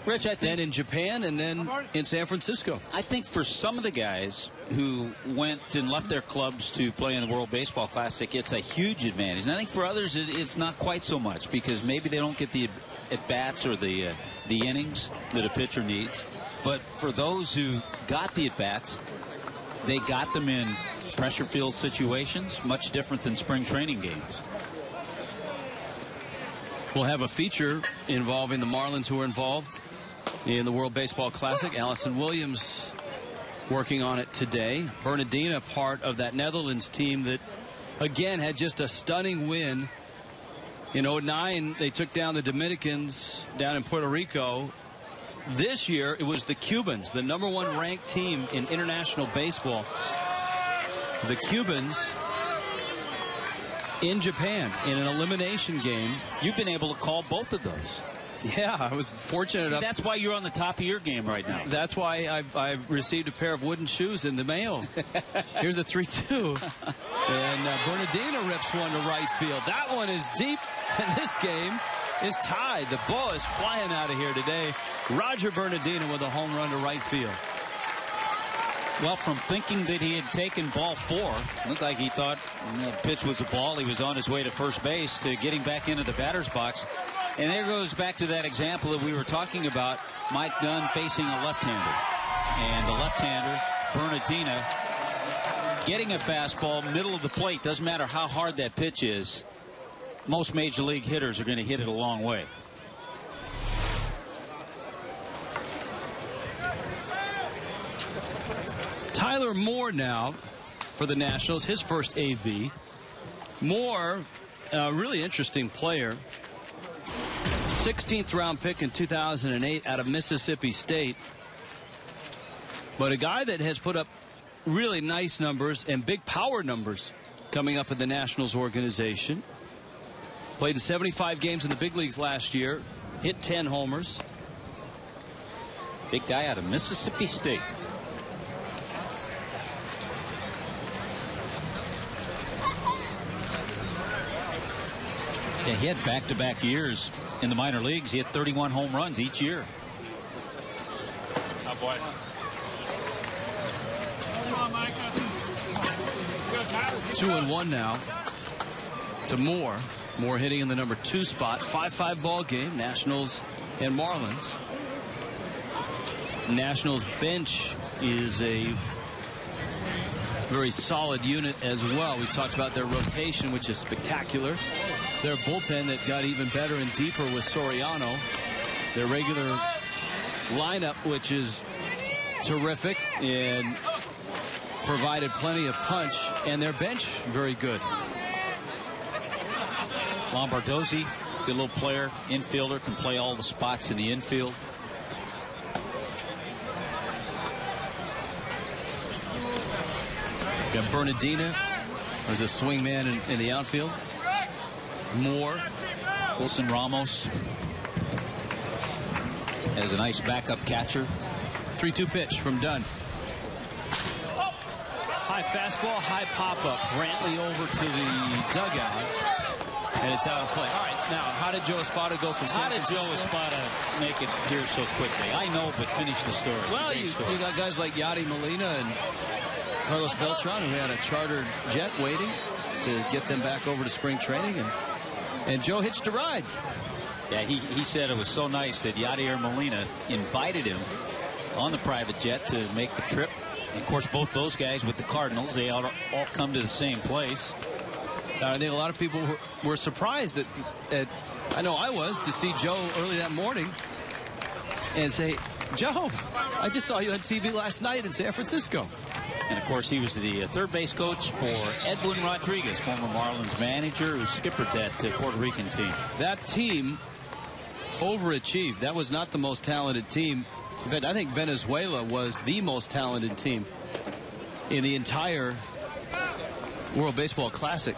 Rich, I think, then in Japan, and then in San Francisco. I think for some of the guys who went and left their clubs to play in the World Baseball Classic, it's a huge advantage. And I think for others, it's not quite so much because maybe they don't get the at-bats or the innings that a pitcher needs. But for those who got the at-bats, they got them in pressure field situations, much different than spring training games. We'll have a feature involving the Marlins who are involved in the World Baseball Classic. Allison Williams working on it today. Bernardina, part of that Netherlands team that, again, had just a stunning win. In 2009, they took down the Dominicans down in Puerto Rico. This year, it was the Cubans, the #1 ranked team in international baseball. The Cubans in Japan in an elimination game. You've been able to call both of those. Yeah, I was fortunate enough. That's why you're on the top of your game right now. That's why I've received a pair of wooden shoes in the mail. Here's the 3-2. And Bernardina rips one to right field. That one is deep, and this game is tied. The ball is flying out of here today. Roger Bernardina with a home run to right field. Well, from thinking that he had taken ball 4, looked like he thought the pitch was a ball. He was on his way to first base to getting back into the batter's box. And there goes back to that example that we were talking about, Mike Dunn facing a left-hander. And the left-hander, Bernardina, getting a fastball middle of the plate. Doesn't matter how hard that pitch is. Most major league hitters are going to hit it a long way. Tyler Moore now for the Nationals, his first AB. Moore, a really interesting player. 16th round pick in 2008 out of Mississippi State. But a guy that has put up really nice numbers and big power numbers coming up in the Nationals organization. Played in 75 games in the big leagues last year. Hit 10 homers. Big guy out of Mississippi State. Yeah, he had back-to-back years in the minor leagues. He had 31 home runs each year. Oh, boy. 2-1 now to Moore. Moore hitting in the #2 spot. 5-5 ball game. Nationals and Marlins. Nationals bench is a very solid unit as well. We've talked about their rotation, which is spectacular. Their bullpen that got even better and deeper with Soriano. Their regular lineup, which is terrific and provided plenty of punch, and their bench very good. Lombardozzi, good little player, infielder, can play all the spots in the infield. Got Bernardina as a swing man in the outfield. Moore. Wilson Ramos as a nice backup catcher. 3-2 pitch from Dunn. high fastball, high pop-up. Brantley over to the dugout, and it's out of play. All right, now, how did Joe Espada go from San Francisco? How did Joe Espada make it here so quickly? I know, but finish the story. Well, you got guys like Yadi Molina and Carlos Beltran, who had a chartered jet waiting to get them back over to spring training, and Joe hitched a ride. Yeah, he said it was so nice that Yadier Molina invited him on the private jet to make the trip. And of course, both those guys with the Cardinals, they all come to the same place. I think a lot of people were surprised that I know I was, to see Joe early that morning and say, Joe, I just saw you on TV last night in San Francisco. And, of course, he was the third base coach for Edwin Rodriguez, former Marlins manager who skippered that Puerto Rican team. That team overachieved. That was not the most talented team. In fact, I think Venezuela was the most talented team in the entire World Baseball Classic.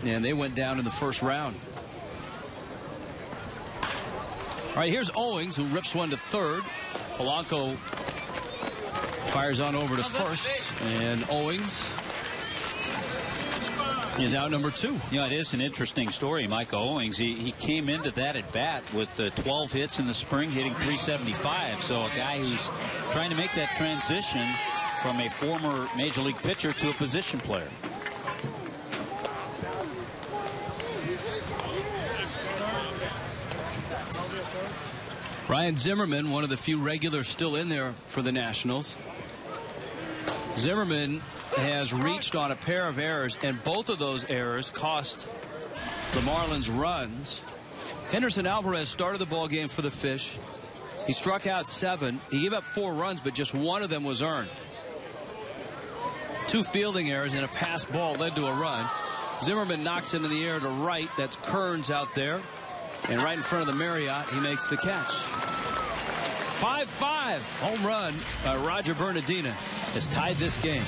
And they went down in the first round. All right, here's Owings, who rips one to third. Polanco fires on over to first. And Owings is out number 2. Yeah, it is an interesting story. Mike Owings, he came into that at bat with 12 hits in the spring, hitting .375. So a guy who's trying to make that transition from a former major league pitcher to a position player. Ryan Zimmerman, one of the few regulars still in there for the Nationals. Zimmerman has reached on a pair of errors, and both of those errors cost the Marlins runs. Henderson Alvarez started the ball game for the Fish. He struck out 7. He gave up 4 runs, but just one of them was earned. 2 fielding errors and a pass ball led to a run. Zimmerman knocks into the air to right. That's Kearns out there. And right in front of the Marriott, he makes the catch. 5-5 home run by Roger Bernardina has tied this game.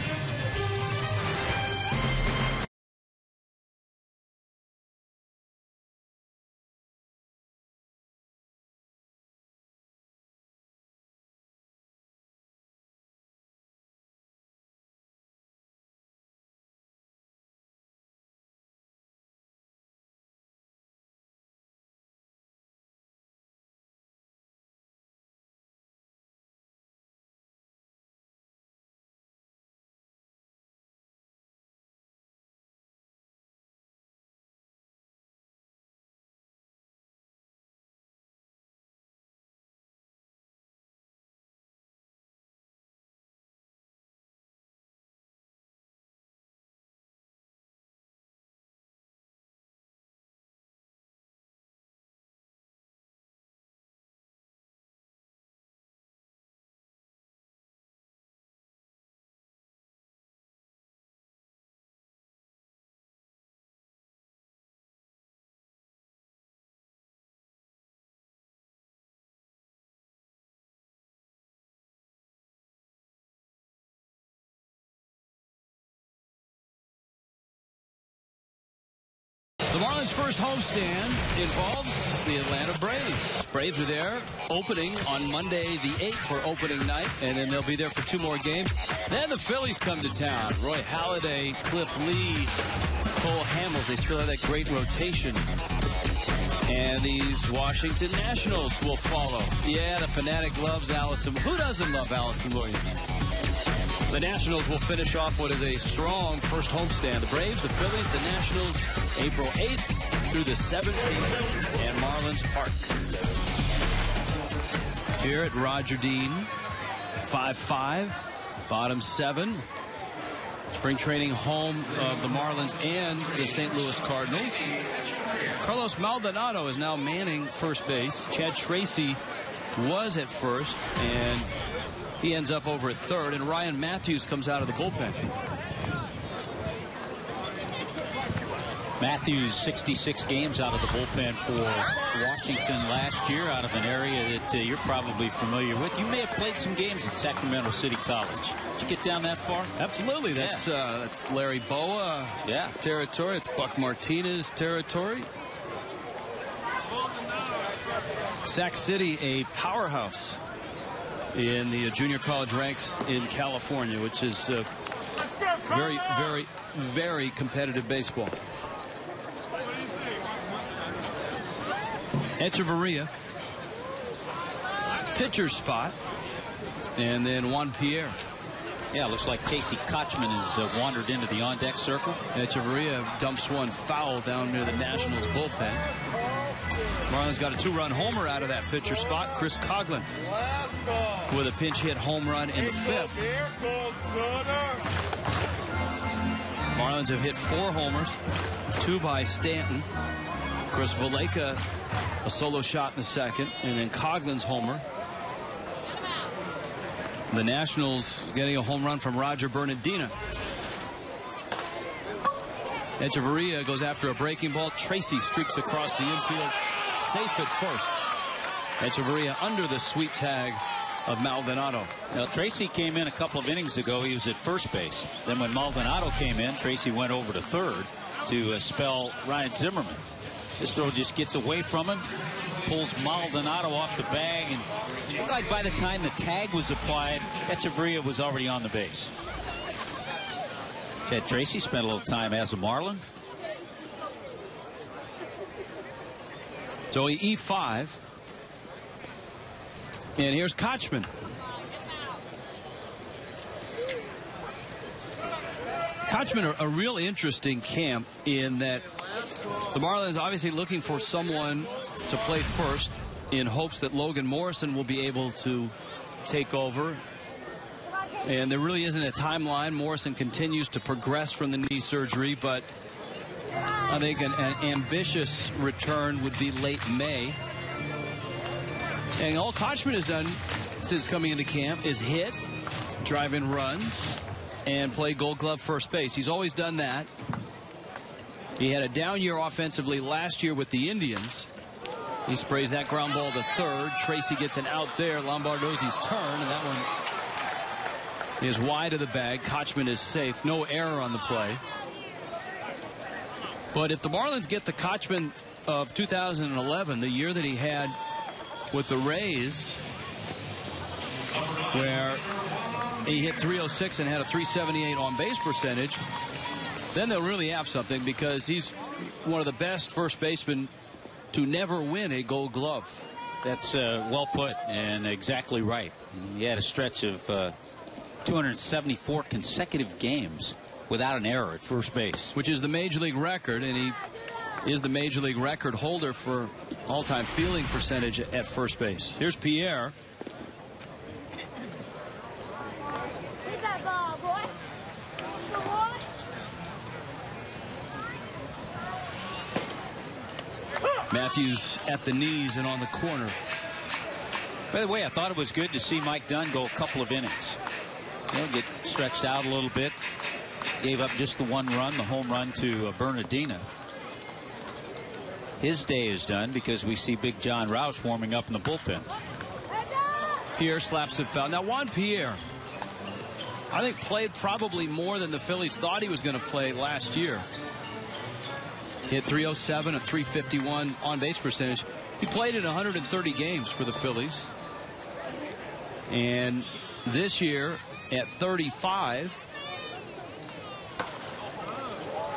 The Marlins' first homestand involves the Atlanta Braves. Braves are there opening on Monday the 8th for opening night, and then they'll be there for 2 more games. Then the Phillies come to town. Roy Halladay, Cliff Lee, Cole Hamels. They still have that great rotation. And these Washington Nationals will follow. Yeah, the fanatic loves Allison. Who doesn't love Allison Williams? The Nationals will finish off what is a strong first homestand. The Braves, the Phillies, the Nationals, April 8th through the 17th at Marlins Park. Here at Roger Dean, 5-5, bottom 7. Spring training home of the Marlins and the St. Louis Cardinals. Carlos Maldonado is now manning first base. Chad Tracy was at first, and he ends up over at third, and Ryan Matthews comes out of the bullpen. Matthews, 66 games out of the bullpen for Washington last year, out of an area that you're probably familiar with. You may have played some games at Sacramento City College. Did you get down that far? Absolutely. That's Larry Boa territory. It's Buck Martinez territory. Sac City, a powerhouse in the junior college ranks in California, which is Very, very, very competitive baseball. Echeverria, pitcher spot, and then Juan Pierre. Yeah, looks like Casey Kochman has wandered into the on-deck circle. Echeverria dumps one foul down near the Nationals bullpen. Marlins got a 2-run homer out of that pitcher spot. Chris Coghlan with a pinch hit home run in the 5th. Marlins have hit 4 homers, 2 by Stanton. Chris Valleca, a solo shot in the 2nd, and then Coghlan's homer. The Nationals getting a home run from Roger Bernardina. Echeverria goes after a breaking ball. Tracy streaks across the infield, safe at first. Echeverria under the sweep tag of Maldonado. Now, Tracy came in a couple of innings ago. He was at first base. Then when Maldonado came in, Tracy went over to third to spell Ryan Zimmerman. This throw just gets away from him, pulls Maldonado off the bag, and it looked like by the time the tag was applied, Echeverria was already on the base. Ted Tracy spent a little time as a Marlin. So E5. And here's Kochman. Kochman, a real interesting camp in that the Marlins obviously looking for someone to play first in hopes that Logan Morrison will be able to take over. And there really isn't a timeline. Morrison continues to progress from the knee surgery, but I think an ambitious return would be late May. And all Kochman has done since coming into camp is hit, drive in runs, and play Gold Glove first base. He's always done that. He had a down year offensively last year with the Indians. He sprays that ground ball to third. Tracy gets an out there. Lombardozzi's turn, and that one is wide of the bag. Kochman is safe. No error on the play. But if the Marlins get the Kochman of 2011, the year that he had with the Rays, where he hit .306 and had a .378 on base percentage, then they'll really have something, because he's one of the best first basemen to never win a Gold Glove. That's well put and exactly right. He had a stretch of 274 consecutive games without an error at first base, which is the major league record, and he is the major league record holder for all-time fielding percentage at first base. Here's Pierre. Matthews at the knees and on the corner. By the way, I thought it was good to see Mike Dunn go a couple of innings. He'll get stretched out a little bit. Gave up just the 1 run, the home run to Bernardina. His day is done because we see Big John Roush warming up in the bullpen. Pierre slaps it foul. Now Juan Pierre, I think, played probably more than the Phillies thought he was going to play last year. Hit .307, a .351 on base percentage. He played in 130 games for the Phillies. And this year at 35,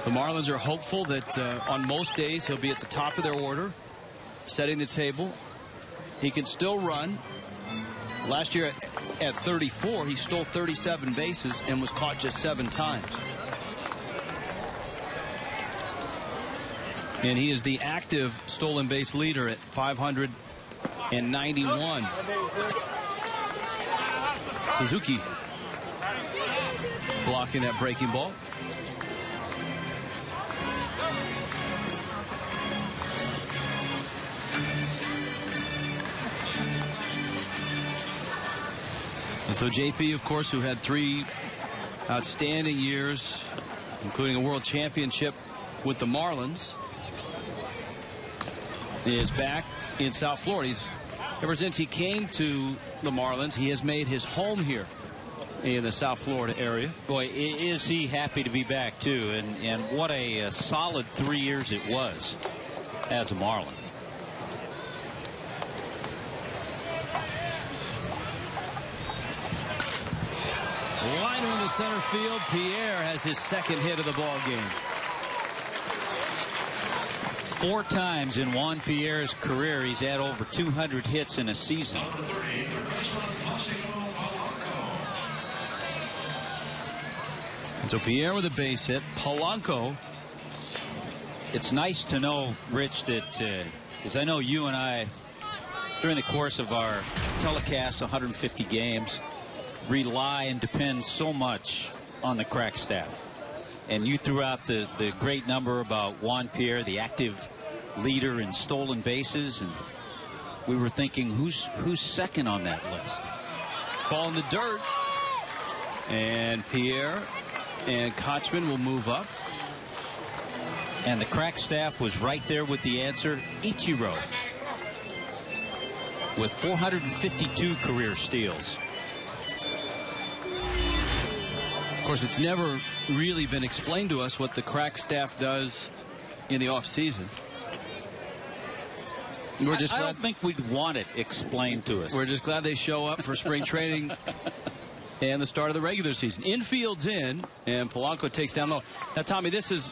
the Marlins are hopeful that on most days he'll be at the top of their order, setting the table. He can still run. Last year at 34, he stole 37 bases and was caught just 7 times. And he is the active stolen base leader at 591. Suzuki blocking that breaking ball. And so JP, of course, who had 3 outstanding years, including a world championship with the Marlins, is back in South Florida. Ever since he came to the Marlins, he has made his home here in the South Florida area. Boy, is he happy to be back, too. And what a solid 3 years it was as a Marlin. Line in the into center field. Pierre has his second hit of the ball game. 4 times in Juan Pierre's career he's had over 200 hits in a season. And so Pierre with a base hit. Polanco. It's nice to know, Rich, that because I know you and I, during the course of our telecast, 150 games, rely and depend so much on the crack staff. And you threw out the great number about Juan Pierre, the active leader in stolen bases, and we were thinking, who's second on that list? Ball in the dirt, and Pierre and Kochman will move up. And the crack staff was right there with the answer. Ichiro, with 452 career steals. Of course, it's never really been explained to us what the crack staff does in the offseason. We're just I don't think we'd want it explained to us. We're just glad they show up for spring training and the start of the regular season. Infield's in, and Polanco takes down low. Now, Tommy, this is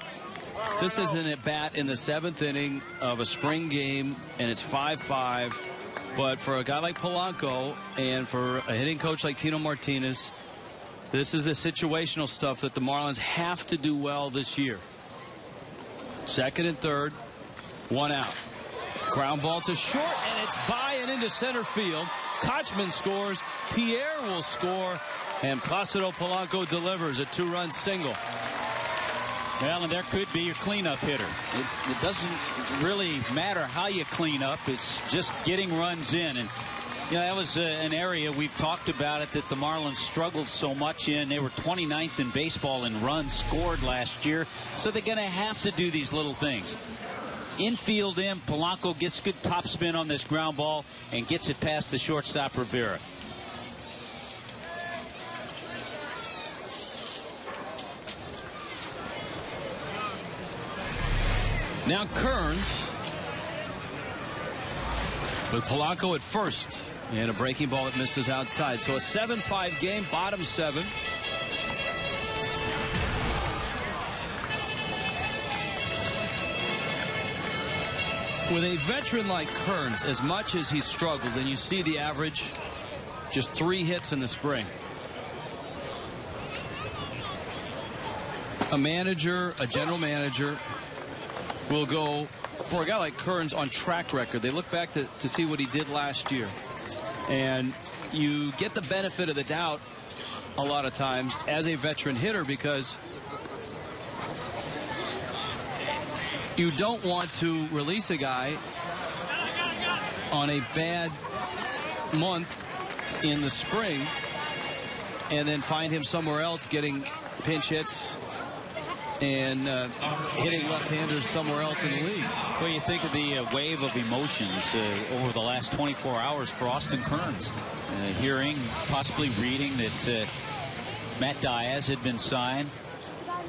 an at-bat in the 7th inning of a spring game, and it's 5-5. But for a guy like Polanco and for a hitting coach like Tino Martinez, this is the situational stuff that the Marlins have to do well this year. 2nd and 3rd, 1 out. Ground ball to short, and it's by and into center field. Kochman scores. Pierre will score, and Placido Polanco delivers a 2-run single. Well, and there could be your cleanup hitter. It doesn't really matter how you clean up. It's just getting runs in. And you know, that was an area we've talked about it that the Marlins struggled so much in. They were 29th in baseball in runs scored last year. So they're going to have to do these little things. Infield in, Polanco gets good topspin on this ground ball and gets it past the shortstop Rivera. Now Kearns with Polanco at first, and a breaking ball that misses outside. So a 7-5 game, bottom 7. With a veteran like Kearns, as much as he's struggled, and you see the average, just 3 hits in the spring. A manager, a general manager, will go for a guy like Kearns on track record. They look back to see what he did last year. And you get the benefit of the doubt a lot of times as a veteran hitter, because you don't want to release a guy on a bad month in the spring and then find him somewhere else getting pinch hits and hitting left-handers somewhere else in the league. Well, you think of the wave of emotions over the last 24 hours for Austin Kearns. Hearing, possibly reading that Matt Diaz had been signed,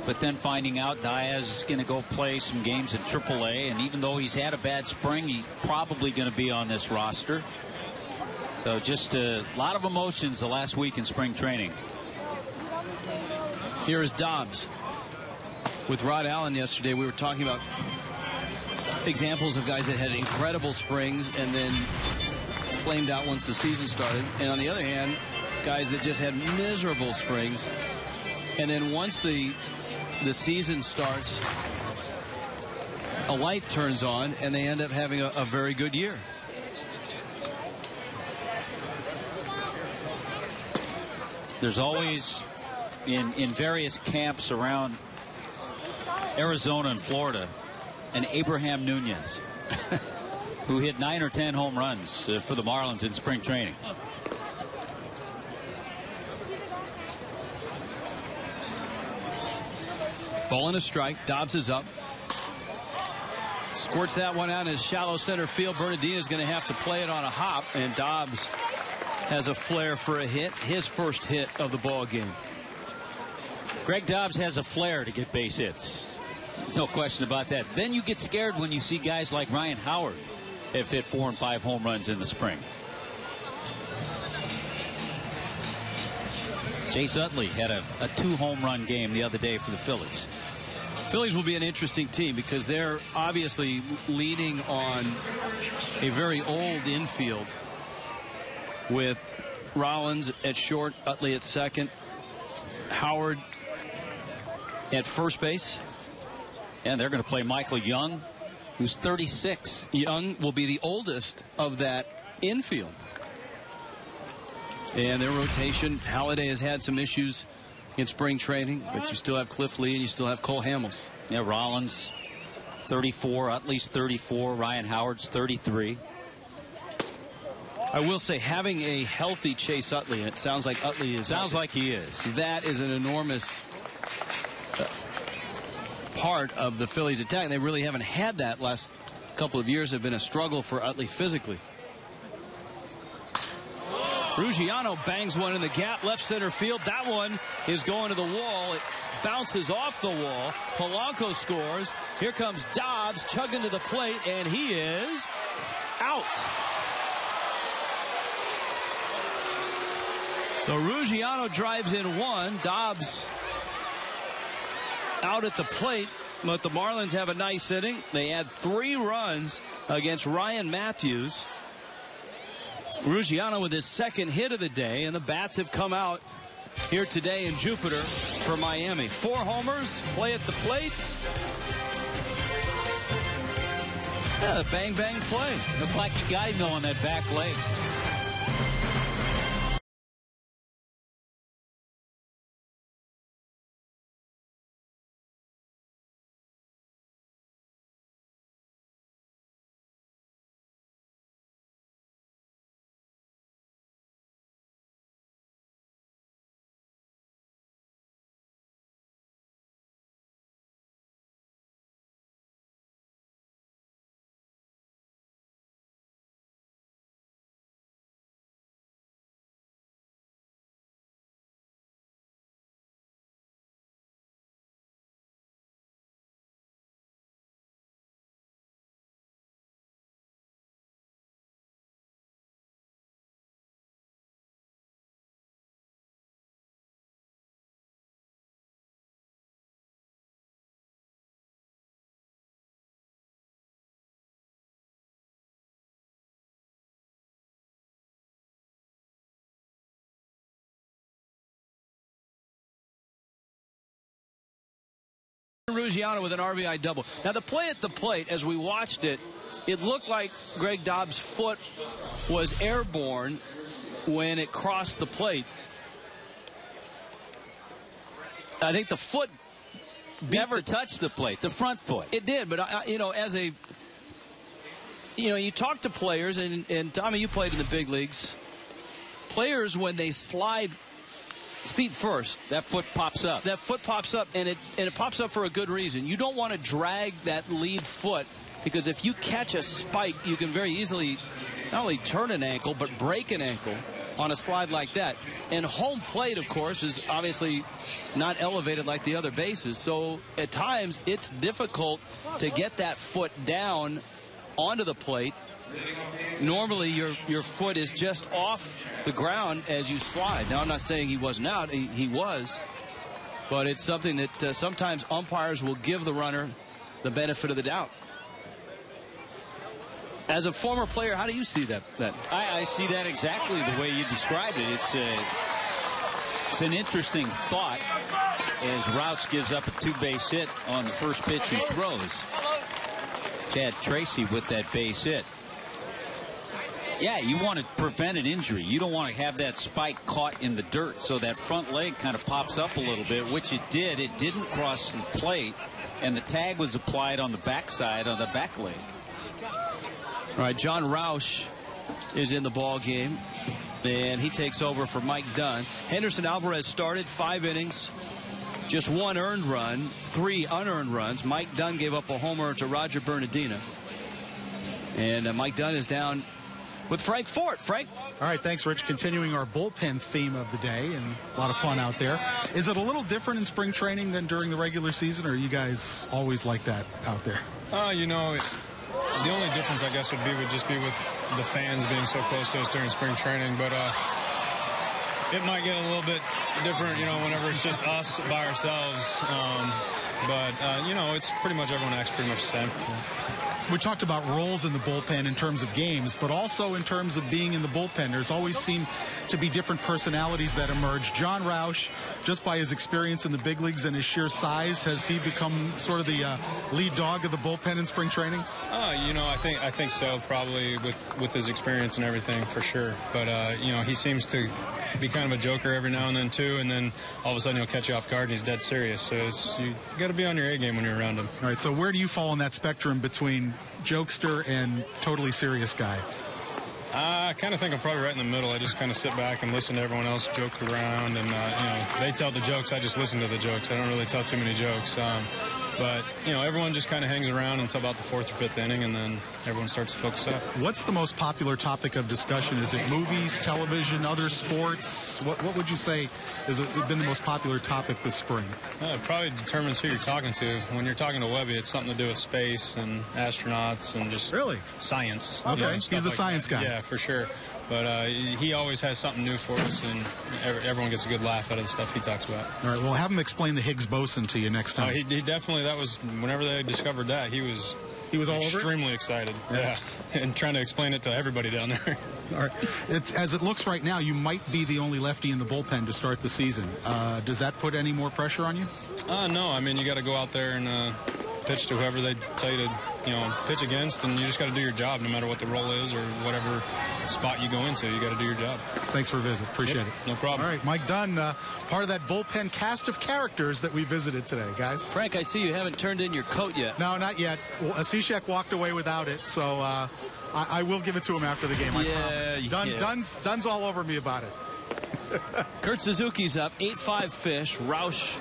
but then finding out Diaz is going to go play some games in AAA, and even though he's had a bad spring, he's probably going to be on this roster. So just a lot of emotions the last week in spring training. Here is Dobbs. With Rod Allen yesterday, we were talking about examples of guys that had incredible springs and then flamed out once the season started. And on the other hand, guys that just had miserable springs. And then once the season starts, a light turns on and they end up having a very good year. There's always in various camps around Arizona and Florida, and Abraham Nunez, who hit 9 or 10 home runs for the Marlins in spring training. Ball and a strike. Dobbs is up. Squirts that one out in shallow center field. Bernardino is going to have to play it on a hop, and Dobbs has a flair for a hit. His first hit of the ball game. Greg Dobbs has a flair to get base hits. No question about that. Then you get scared when you see guys like Ryan Howard have hit 4 and 5 home runs in the spring. Chase Utley had a 2-home run game the other day for the Phillies. Phillies will be an interesting team because they're obviously leaning on a very old infield with Rollins at short, Utley at second, Howard at first base. And they're going to play Michael Young, who's 36. Young will be the oldest of that infield. And their rotation, Halladay has had some issues in spring training, but you still have Cliff Lee and you still have Cole Hamels. Yeah, Rollins, 34, Utley's 34, Ryan Howard's 33. I will say, having a healthy Chase Utley, and it sounds like Utley is. Sounds like he is. That is an enormous part of the Phillies' attack. And they really haven't had that last couple of years. Have been a struggle for Utley physically. Ruggiano bangs one in the gap, left center field. That one is going to the wall. It bounces off the wall. Polanco scores. Here comes Dobbs chugging to the plate, and he is out. So Ruggiano drives in one. Dobbs out at the plate, but the Marlins have a nice inning. They add 3 runs against Ryan Matthews. Ruggiano with his second hit of the day, and the bats have come out here today in Jupiter for Miami. 4 homers, play at the plate. Yeah, bang, bang play. Looked like he got him, though, on that back leg. Ruggiano with an RBI double. Now, the play at the plate, as we watched it, it looked like Greg Dobbs' foot was airborne when it crossed the plate. I think the foot never touched the plate, the front foot. It did, but, as a, you talk to players, and Tommy, you played in the big leagues. Players, when they slide feet first, that foot pops up. That foot pops up, and it pops up for a good reason. You don't want to drag that lead foot, because if you catch a spike, you can very easily not only turn an ankle, but break an ankle on a slide like that. And home plate, of course, is obviously not elevated like the other bases. So at times, it's difficult to get that foot down onto the plate. Normally, your foot is just off the ground as you slide. Now, I'm not saying he wasn't out. He was. But it's something that sometimes umpires will give the runner the benefit of the doubt. As a former player, how do you see that? I see that exactly the way you described it. It's an interesting thought as Rouse gives up a 2-base hit on the first pitch he throws. Chad Tracy with that base hit. Yeah, you want to prevent an injury. You don't want to have that spike caught in the dirt, so that front leg kind of pops up a little bit, which it did. It didn't cross the plate, and the tag was applied on the backside on the back leg. All right, John Roush is in the ball game, and he takes over for Mike Dunn. Henderson Alvarez started 5 innings, just 1 earned run, 3 unearned runs. Mike Dunn gave up a homer to Roger Bernardina, and Mike Dunn is down with Frank Fort. Frank? All right, thanks, Rich. Continuing our bullpen theme of the day, and a lot of fun out there. Is it a little different in spring training than during the regular season, or are you guys always like that out there? The only difference, I guess, would just be with the fans being so close to us during spring training. But it might get a little bit different, whenever it's just us by ourselves. But it's pretty much everyone acts pretty much the same. We talked about roles in the bullpen in terms of games, but also in terms of being in the bullpen. There's always seemed to be different personalities that emerge. John Roush, just by his experience in the big leagues and his sheer size, has he become sort of the lead dog of the bullpen in spring training? I think so, probably with his experience and everything, for sure. But he seems to be kind of a joker every now and then too, and then all of a sudden he'll catch you off guard and he's dead serious. So you got to be on your A game when you're around him. All right. So where do you fall on that spectrum between jokester and totally serious guy? I kind of think I'm probably right in the middle. I just kind of sit back and listen to everyone else joke around, and they tell the jokes. I just listen to the jokes. I don't really tell too many jokes. But everyone just kind of hangs around until about the 4th or 5th inning, and then everyone starts to focus up. What's the most popular topic of discussion? Is it movies, television, other sports? What would you say has been the most popular topic this spring? It probably determines who you're talking to. When you're talking to Webby, it's something to do with space and astronauts and just science. Okay, he's the science guy. Yeah, for sure. But he always has something new for us, and everyone gets a good laugh out of the stuff he talks about. All right, well, have him explain the Higgs boson to you next time. He definitely, that was, whenever they discovered that, he was all extremely excited. Yeah, and trying to explain it to everybody down there. All right. As it looks right now, you might be the only lefty in the bullpen to start the season. Does that put any more pressure on you? No, I mean, you got to go out there and pitch to whoever they tell you to, pitch against, and you just got to do your job no matter what the role is or whatever spot you go into. You got to do your job. Thanks for a visit. Appreciate it. No problem. All right, Mike Dunn, part of that bullpen cast of characters that we visited today, guys. Frank, I see you haven't turned in your coat yet. No, not yet. Well, Cishek walked away without it, so I will give it to him after the game, I promise. Dunn's all over me about it. Kurt Suzuki's up, 8-5 Fish. Roush,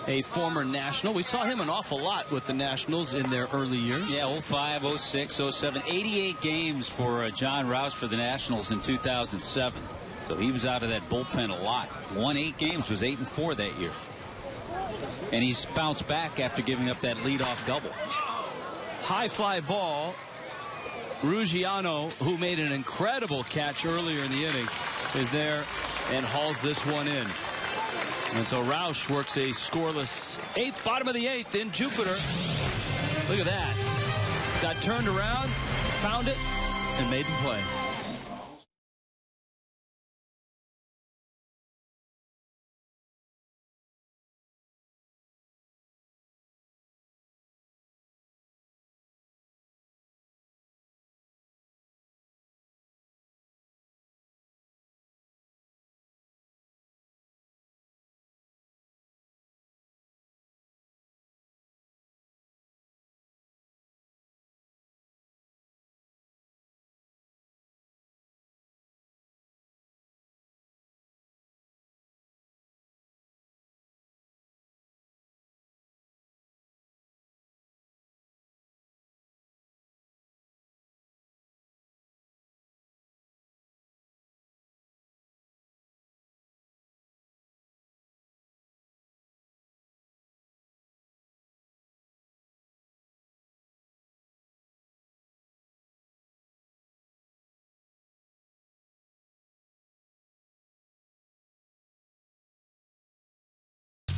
a former National. We saw him an awful lot with the Nationals in their early years. Yeah, 05, 06, 07. 88 games for John Roush for the Nationals in 2007. So he was out of that bullpen a lot. Won 8 games, was 8-4 that year. And he's bounced back after giving up that leadoff double. High fly ball. Ruggiano, who made an incredible catch earlier in the inning, is there and hauls this one in. And so Roush works a scoreless 8th, bottom of the 8th in Jupiter. Look at that. Got turned around, found it, and made the play.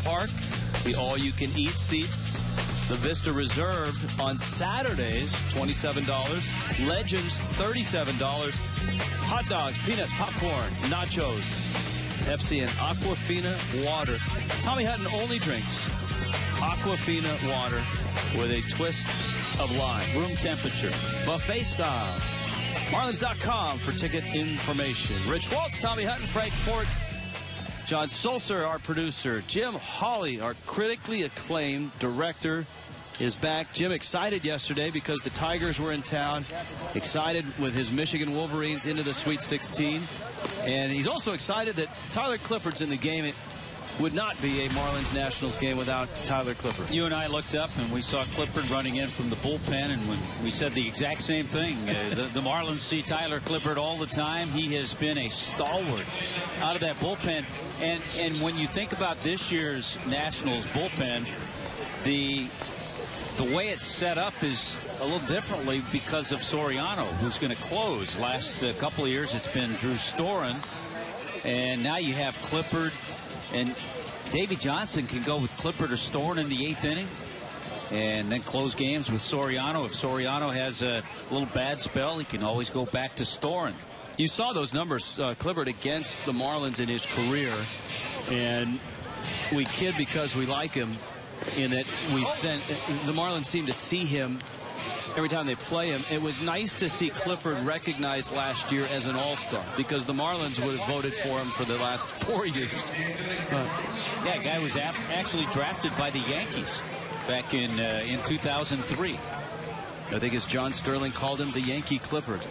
Park, the all-you-can-eat seats. The Vista Reserved on Saturdays, $27. Legends, $37. Hot dogs, peanuts, popcorn, nachos, Pepsi, and Aquafina water. Tommy Hutton only drinks Aquafina water with a twist of lime. Room temperature. Buffet style. Marlins.com for ticket information. Rich Waltz, Tommy Hutton, Frank Fort, John Sulzer, our producer. Jim Hawley, our critically acclaimed director, is back. Jim excited yesterday because the Tigers were in town. Excited with his Michigan Wolverines into the Sweet 16. And he's also excited that Tyler Clippard's in the game. It would not be a Marlins Nationals game without Tyler Clippard. You and I looked up and we saw Clippard running in from the bullpen, and when we said the exact same thing. The Marlins see Tyler Clippard all the time. He has been a stalwart out of that bullpen. And when you think about this year's Nationals bullpen, the way it's set up is a little differently because of Soriano, who's going to close. Last couple of years, it's been Drew Storen. And now you have Clippard, and Davey Johnson can go with Clippard or Storen in the 8th inning and then close games with Soriano. If Soriano has a little bad spell, he can always go back to Storen. You saw those numbers, Clippard against the Marlins in his career, and we kid because we like him in that the Marlins seem to see him every time they play him. It was nice to see Clippard recognized last year as an all-star because the Marlins would have voted for him for the last 4 years. Yeah, guy was actually drafted by the Yankees back in 2003. I think as John Sterling called him, the Yankee Clippard.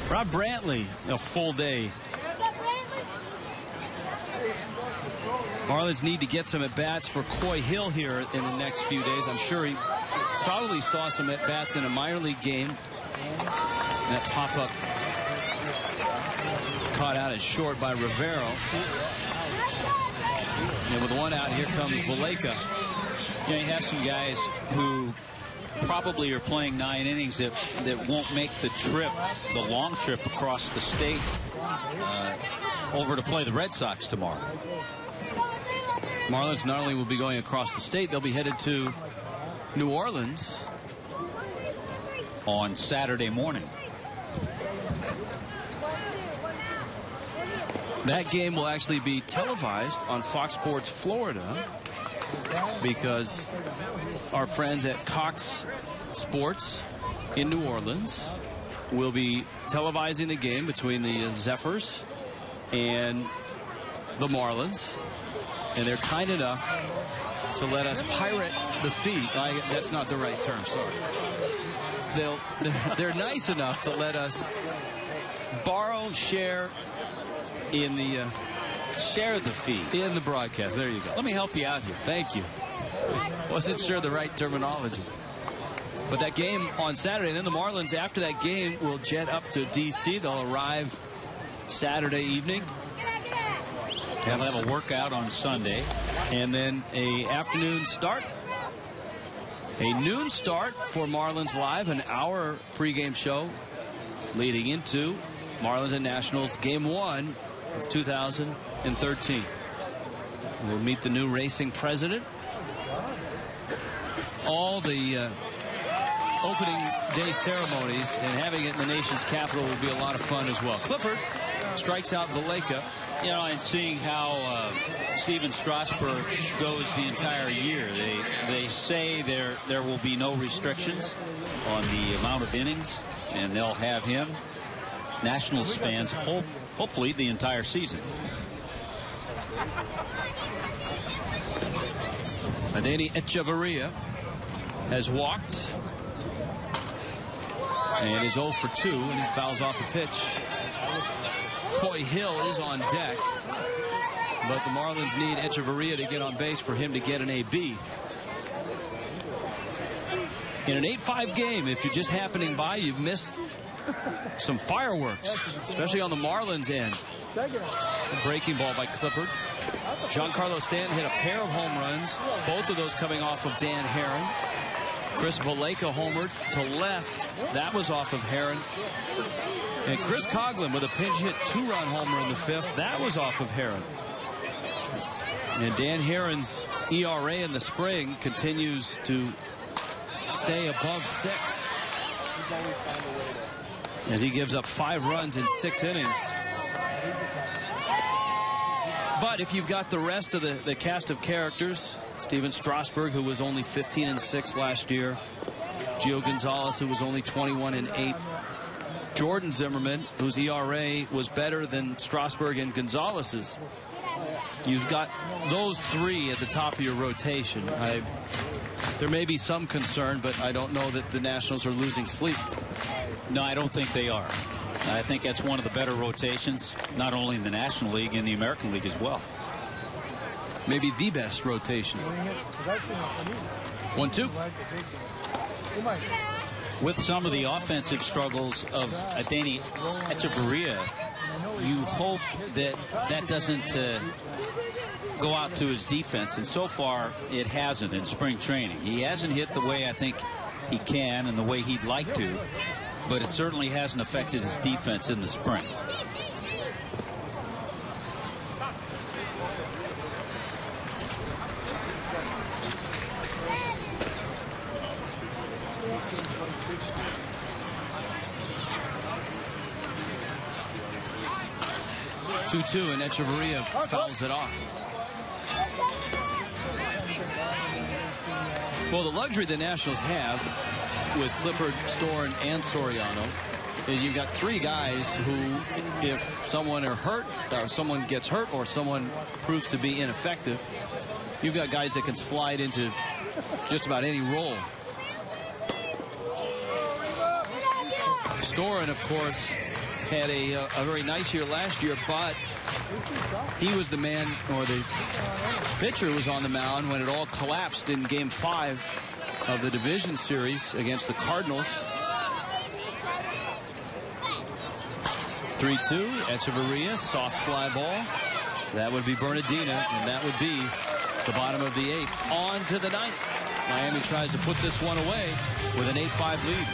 Rob Brantley, a full day. Marlins need to get some at-bats for Coy Hill here in the next few days. I'm sure he probably saw some at-bats in a minor league game. That pop-up caught out as short by Rivero. And with one out, here comes Valleca. You have some guys who probably are playing 9 innings that won't make the trip, the long trip across the state over to play the Red Sox tomorrow. Marlins not only will be going across the state, they'll be headed to New Orleans on Saturday morning. That game will actually be televised on Fox Sports Florida because our friends at Cox Sports in New Orleans will be televising the game between the Zephyrs and the Marlins. And they're kind enough to let us pirate the feed. That's not the right term, sorry. They're nice enough to let us borrow, share in the share the feed in the broadcast. There you go. Let me help you out here. Thank you. Wasn't sure the right terminology. But that game on Saturday, and then the Marlins after that game will jet up to D.C. They'll arrive Saturday evening. They'll have a workout on Sunday. And then a afternoon start. A noon start for Marlins Live, an hour pregame show leading into Marlins and Nationals Game 1 of 2013. We'll meet the new racing president. All the opening day ceremonies and having it in the nation's capital will be a lot of fun as well. Clippard strikes out Valleca. You know, and seeing how Steven Strasburg goes the entire year. They say there will be no restrictions on the amount of innings, and they'll have him, Nationals fans, hopefully the entire season. Adeiny Echeverria has walked and is 0 for 2, and he fouls off a pitch. Coy Hill is on deck, but the Marlins need Echeverria to get on base for him to get an AB. In an 8-5 game, if you're just happening by, you've missed some fireworks, especially on the Marlins end. A breaking ball by Clippard. Giancarlo Stanton hit a pair of home runs, both of those coming off of Dan Herron. Chris Valleca homered to left. That was off of Herron. And Chris Coughlin with a pinch hit 2-run homer in the 5th. That was off of Herron. And Dan Herron's ERA in the spring continues to stay above 6 as he gives up 5 runs in 6 innings. But if you've got the rest of the cast of characters, Steven Strasburg, who was only 15-6 last year, Gio Gonzalez, who was only 21-8, Jordan Zimmerman, whose ERA was better than Strasburg and Gonzalez's. You've got those 3 at the top of your rotation. There may be some concern, but I don't know that the Nationals are losing sleep. No, I don't think they are. I think that's one of the better rotations, not only in the National League, in the American League as well. Maybe the best rotation. 1-2. With some of the offensive struggles of Adeiny Echeverria, you hope that doesn't go out to his defense, and so far it hasn't in spring training. He hasn't hit the way I think he can and the way he'd like to, but it certainly hasn't affected his defense in the spring. Two-2, and Echeverria fouls it off. Well, the luxury the Nationals have with Clippard, Storen, and Soriano is you've got three guys who, if someone are hurt, or someone gets hurt, or someone proves to be ineffective, you've got guys that can slide into just about any role. Storen, of course, had a very nice year last year, but he was the man, or the pitcher was on the mound when it all collapsed in Game 5 of the division series against the Cardinals. 3-2, Echeverria, soft fly ball. That would be Bernardina, and that would be the bottom of the 8th. On to the 9th. Miami tries to put this one away with an 8-5 lead.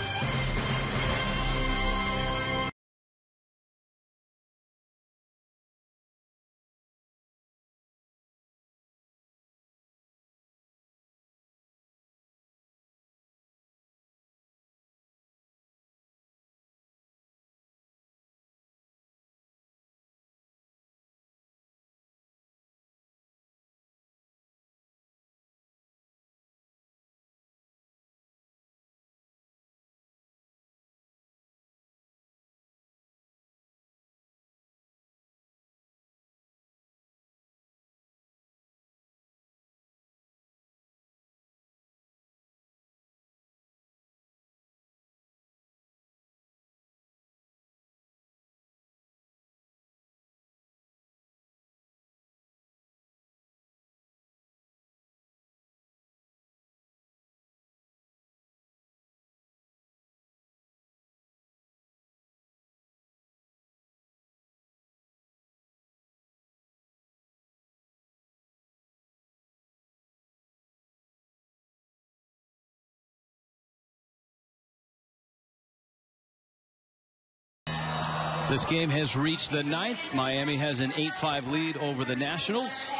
This game has reached the 9th. Miami has an 8-5 lead over the Nationals.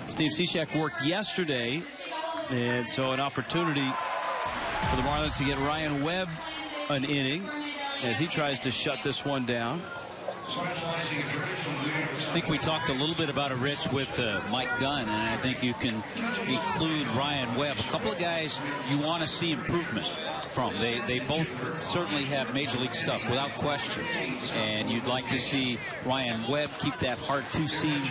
Steve Cishek worked yesterday, and so an opportunity for the Marlins to get Ryan Webb an inning as he tries to shut this one down. I think we talked a little bit about it, Rich, with Mike Dunn, and I think you can include Ryan Webb. A couple of guys you want to see improvement from. They both certainly have major league stuff, without question. And you'd like to see Ryan Webb keep that hard two-seam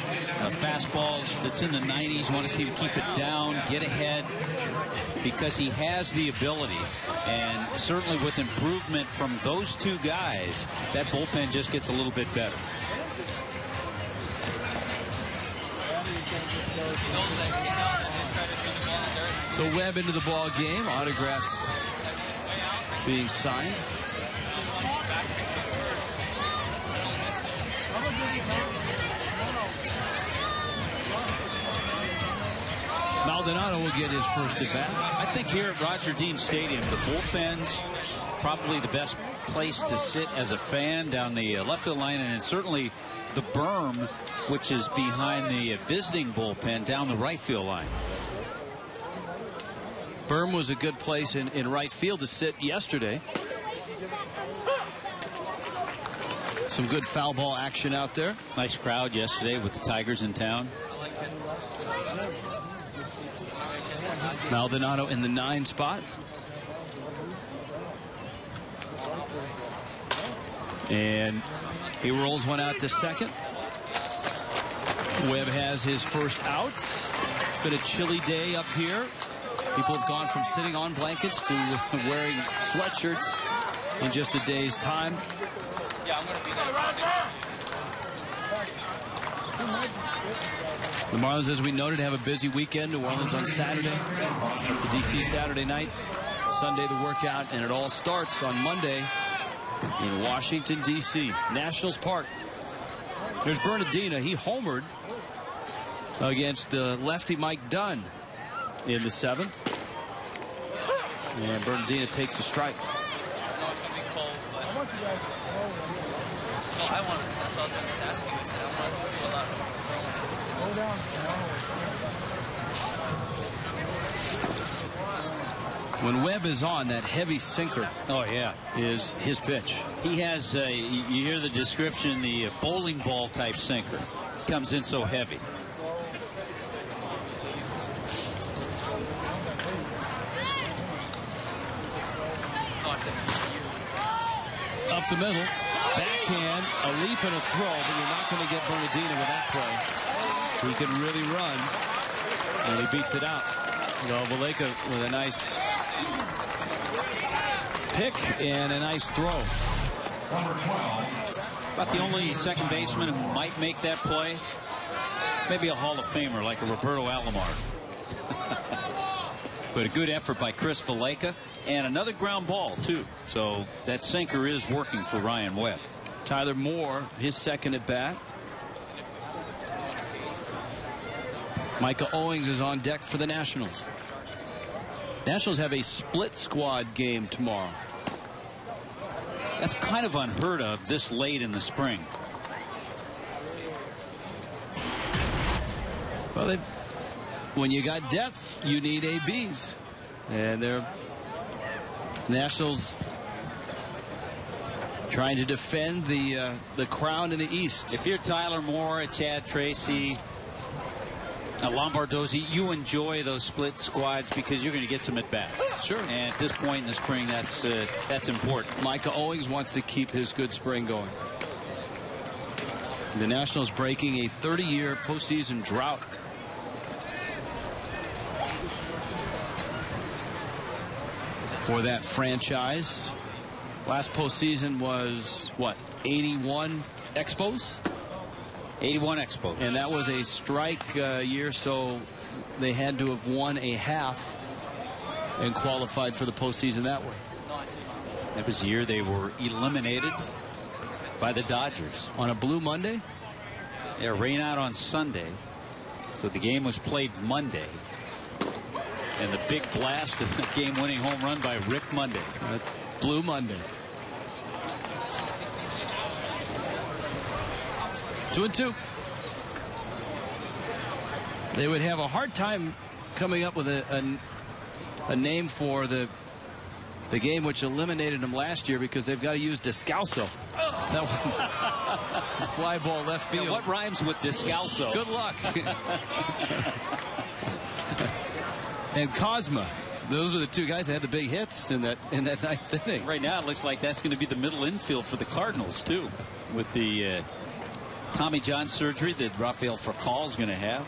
fastball that's in the 90s. You want to see him keep it down, get ahead, because he has the ability. And certainly with improvement from those two guys, that bullpen just gets a little bit better. So Webb into the ball game. Autographs being signed. Maldonado will get his first at bat. I think here at Roger Dean Stadium, the bullpen's probably the best place to sit as a fan down the left field line, and certainly the berm, which is behind the visiting bullpen down the right field line. Berm was a good place in right field to sit yesterday. Some good foul ball action out there. Nice crowd yesterday with the Tigers in town. Maldonado in the 9 spot. And he rolls one out to second. Webb has his first out. It's been a chilly day up here. People have gone from sitting on blankets to wearing sweatshirts in just a day's time. The Marlins, as we noted, have a busy weekend. New Orleans on Saturday, the D.C. Saturday night, Sunday the workout, and it all starts on Monday in Washington, D.C. Nationals Park. There's Bernardina. He homered against the lefty Mike Dunn in the 7th. And Bernardina takes a strike. When Webb is on, that heavy sinker, oh yeah, is his pitch. He has, you hear the description, the bowling ball type sinker. Comes in so heavy. Up the middle, backhand, a leap and a throw, but you're not going to get Bernardino with that play. He can really run, and he beats it out. Valleca with a nice pick and a nice throw. About the only second baseman who might make that play. Maybe a Hall of Famer like a Roberto Alomar. But a good effort by Chris Valleca. And another ground ball, too. So that sinker is working for Ryan Webb. Tyler Moore, his second at bat. Micah Owings is on deck for the Nationals. Nationals have a split squad game tomorrow. That's kind of unheard of this late in the spring. Well, when you got depth, you need ABs. And they're Nationals trying to defend the crown in the East. If you're Tyler Moore, a Chad Tracy, a Lombardozzi, you enjoy those split squads because you're going to get some at-bats. Sure. And at this point in the spring, that's important. Micah Owings wants to keep his good spring going. The Nationals breaking a 30-year postseason drought. For that franchise. Last postseason was, what, 81 Expos? 81 Expos. And that was a strike year, so they had to have won a half and qualified for the postseason that way. That was the year they were eliminated by the Dodgers. On a Blue Monday? Yeah, rain out on Sunday. So the game was played Monday. And the big blast of the game-winning home run by Rick Monday. Blue Monday. 2-2. They would have a hard time coming up with a name for the game which eliminated them last year because they've got to use Descalso. That one, fly ball left field. Yeah, what rhymes with Descalso? Good luck. And Cosma. Those were the two guys that had the big hits in that ninth inning. Right now, it looks like that's going to be the middle infield for the Cardinals, too, with the Tommy John surgery that Rafael Furcal is going to have.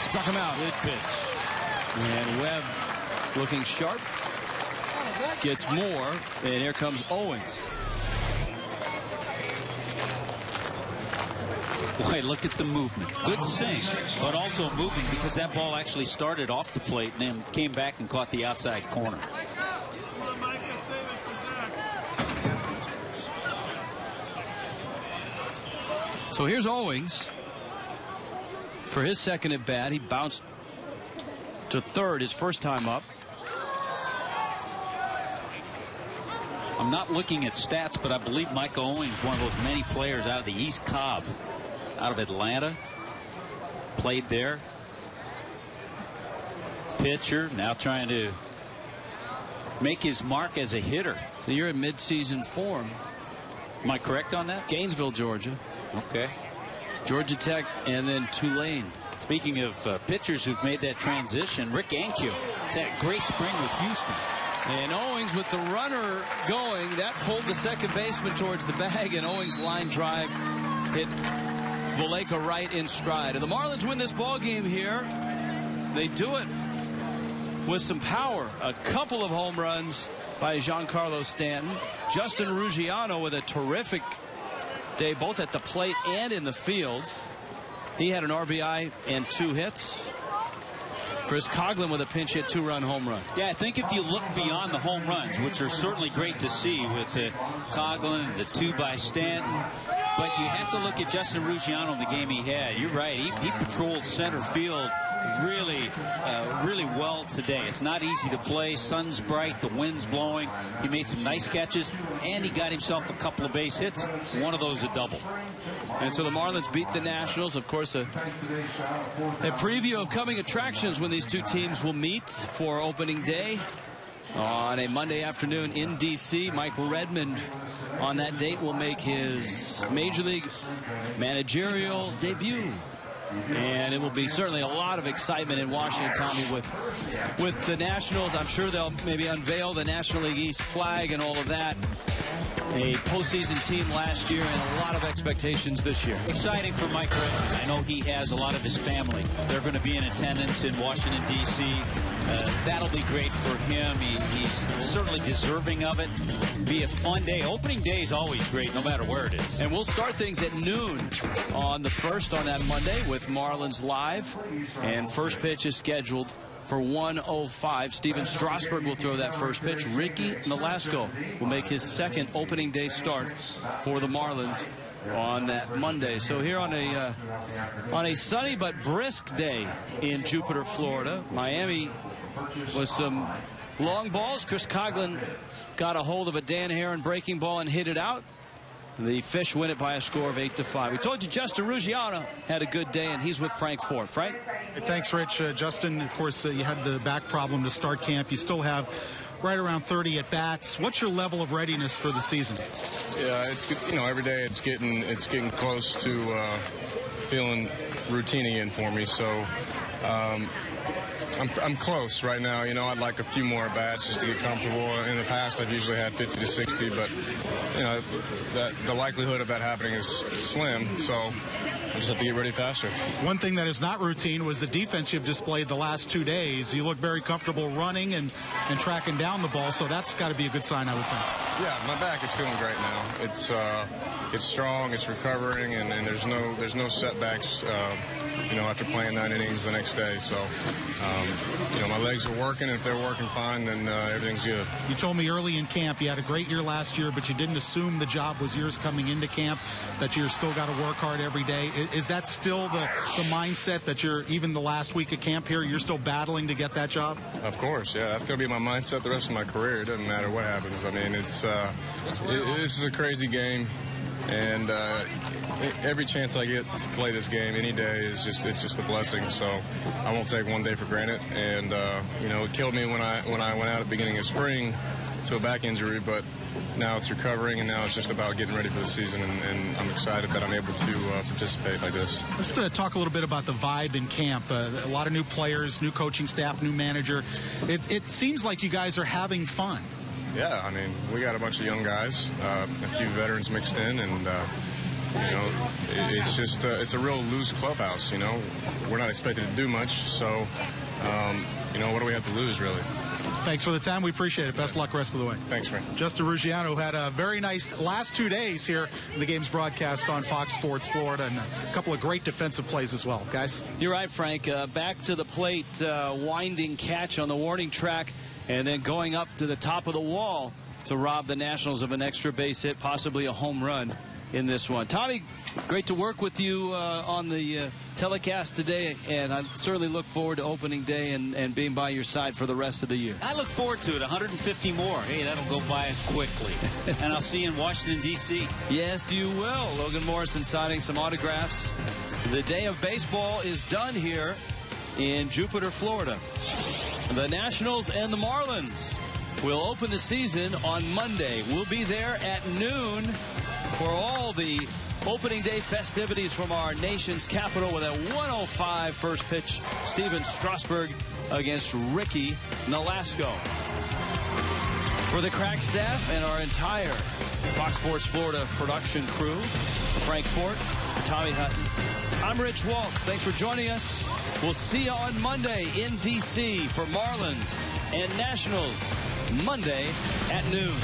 Struck him out. Good pitch. And Webb looking sharp. Gets more. And here comes Owings. Boy, look at the movement. Good sink, but also moving because that ball actually started off the plate and then came back and caught the outside corner. So here's Owings. For his second at bat, he bounced to third his first time up. I'm not looking at stats, but I believe Micah Owings, one of those many players out of the East Cobb, out of Atlanta, played there. Pitcher, now trying to make his mark as a hitter. So you're in midseason form. Am I correct on that? Gainesville, Georgia. Okay. Georgia Tech and then Tulane. Speaking of pitchers who've made that transition, Rick Ankiel had a great spring with Houston. And Owings with the runner going, that pulled the second baseman towards the bag, and Owings' line drive hit Valleca right in stride. And the Marlins win this ball game here. They do it with some power. A couple of home runs by Giancarlo Stanton. Justin Ruggiano with a terrific day, both at the plate and in the field. He had an RBI and 2 hits. Chris Coughlin with a pinch hit 2-run home run. Yeah, I think if you look beyond the home runs, which are certainly great to see with Coughlin and the 2 by Stanton, but you have to look at Justin Ruggiano in the game he had. You're right. He patrolled center field really well today. It's not easy to play. Sun's bright, the wind's blowing. He made some nice catches, and he got himself a couple of base hits. One of those a double. And so the Marlins beat the Nationals. Of course, a preview of coming attractions when these two teams will meet for opening day on a Monday afternoon in D.C. Mike Redmond on that date will make his Major League managerial debut. And it will be certainly a lot of excitement in Washington, Tommy, with the Nationals. I'm sure they'll maybe unveil the National League East flag and all of that. A postseason team last year and a lot of expectations this year. Exciting for Mike Redmond. I know he has a lot of his family. They're going to be in attendance in Washington, D.C. That'll be great for him. He's certainly deserving of it. Be a fun day. Opening day is always great, no matter where it is. And we'll start things at noon on the 1st on that Monday with Marlins Live. And first pitch is scheduled for 1:05. Steven Strasburg will throw that first pitch. Ricky Nolasco will make his second opening day start for the Marlins on that Monday. So here on a sunny but brisk day in Jupiter, Florida, Miami with some long balls. Chris Coughlin got a hold of a Dan Herron breaking ball and hit it out. The Fish win it by a score of 8-5. We told you Justin Ruggiano had a good day, and he's with Frank Ford. Frank? Thanks, Rich. Justin, of course, you had the back problem to start camp. You still have right around 30 at-bats. What's your level of readiness for the season? Yeah, it's, every day it's getting close to feeling routine again for me. So I'm close right now. I'd like a few more bats just to get comfortable. In the past, I've usually had 50 to 60, but the likelihood of that happening is slim. So I just have to get ready faster. One thing that is not routine was the defense you've displayed the last 2 days. You look very comfortable running and tracking down the ball, so that's got to be a good sign, I would think. Yeah, my back is feeling great now. It's strong, it's recovering, and there's no setbacks. After playing 9 innings the next day. So, my legs are working. If they're working fine, then everything's good. You told me early in camp you had a great year last year, but you didn't assume the job was yours coming into camp, that you're still got to work hard every day. Is that still the mindset that you're, even the last week of camp here, you're still battling to get that job? Of course, yeah. That's going to be my mindset the rest of my career. It doesn't matter what happens. I mean, this is a crazy game. And every chance I get to play this game any day it's just a blessing. So I won't take one day for granted. And it killed me when I went out at the beginning of spring to a back injury, but now it's recovering, and now it's just about getting ready for the season. And I'm excited that I'm able to participate like this. Let's talk a little bit about the vibe in camp. A lot of new players, new coaching staff, new manager. It seems like you guys are having fun. Yeah, I mean, we got a bunch of young guys, a few veterans mixed in, and, it's a real loose clubhouse, We're not expected to do much, so, what do we have to lose, really? Thanks for the time. We appreciate it. Best luck rest of the way. Thanks, Frank. Justin Ruggiano had a very nice last 2 days here in the game's broadcast on Fox Sports Florida, and a couple of great defensive plays as well, guys. You're right, Frank. Back to the plate, winding catch on the warning track, and then going up to the top of the wall to rob the Nationals of an extra base hit, possibly a home run in this one. Tommy, great to work with you on the telecast today, and I certainly look forward to opening day and being by your side for the rest of the year. I look forward to it. 150 more. Hey, that'll go by quickly. And I'll see you in Washington, D.C. Yes, you will. Logan Morrison signing some autographs. The day of baseball is done here in Jupiter, Florida. The Nationals and the Marlins will open the season on Monday. We'll be there at noon for all the opening day festivities from our nation's capital with a 1:05 first pitch. Steven Strasburg against Ricky Nolasco. For the Crack staff and our entire Fox Sports Florida production crew, Frank Fort, Tommy Hutton, I'm Rich Waltz. Thanks for joining us. We'll see you on Monday in D.C. for Marlins and Nationals Monday at noon.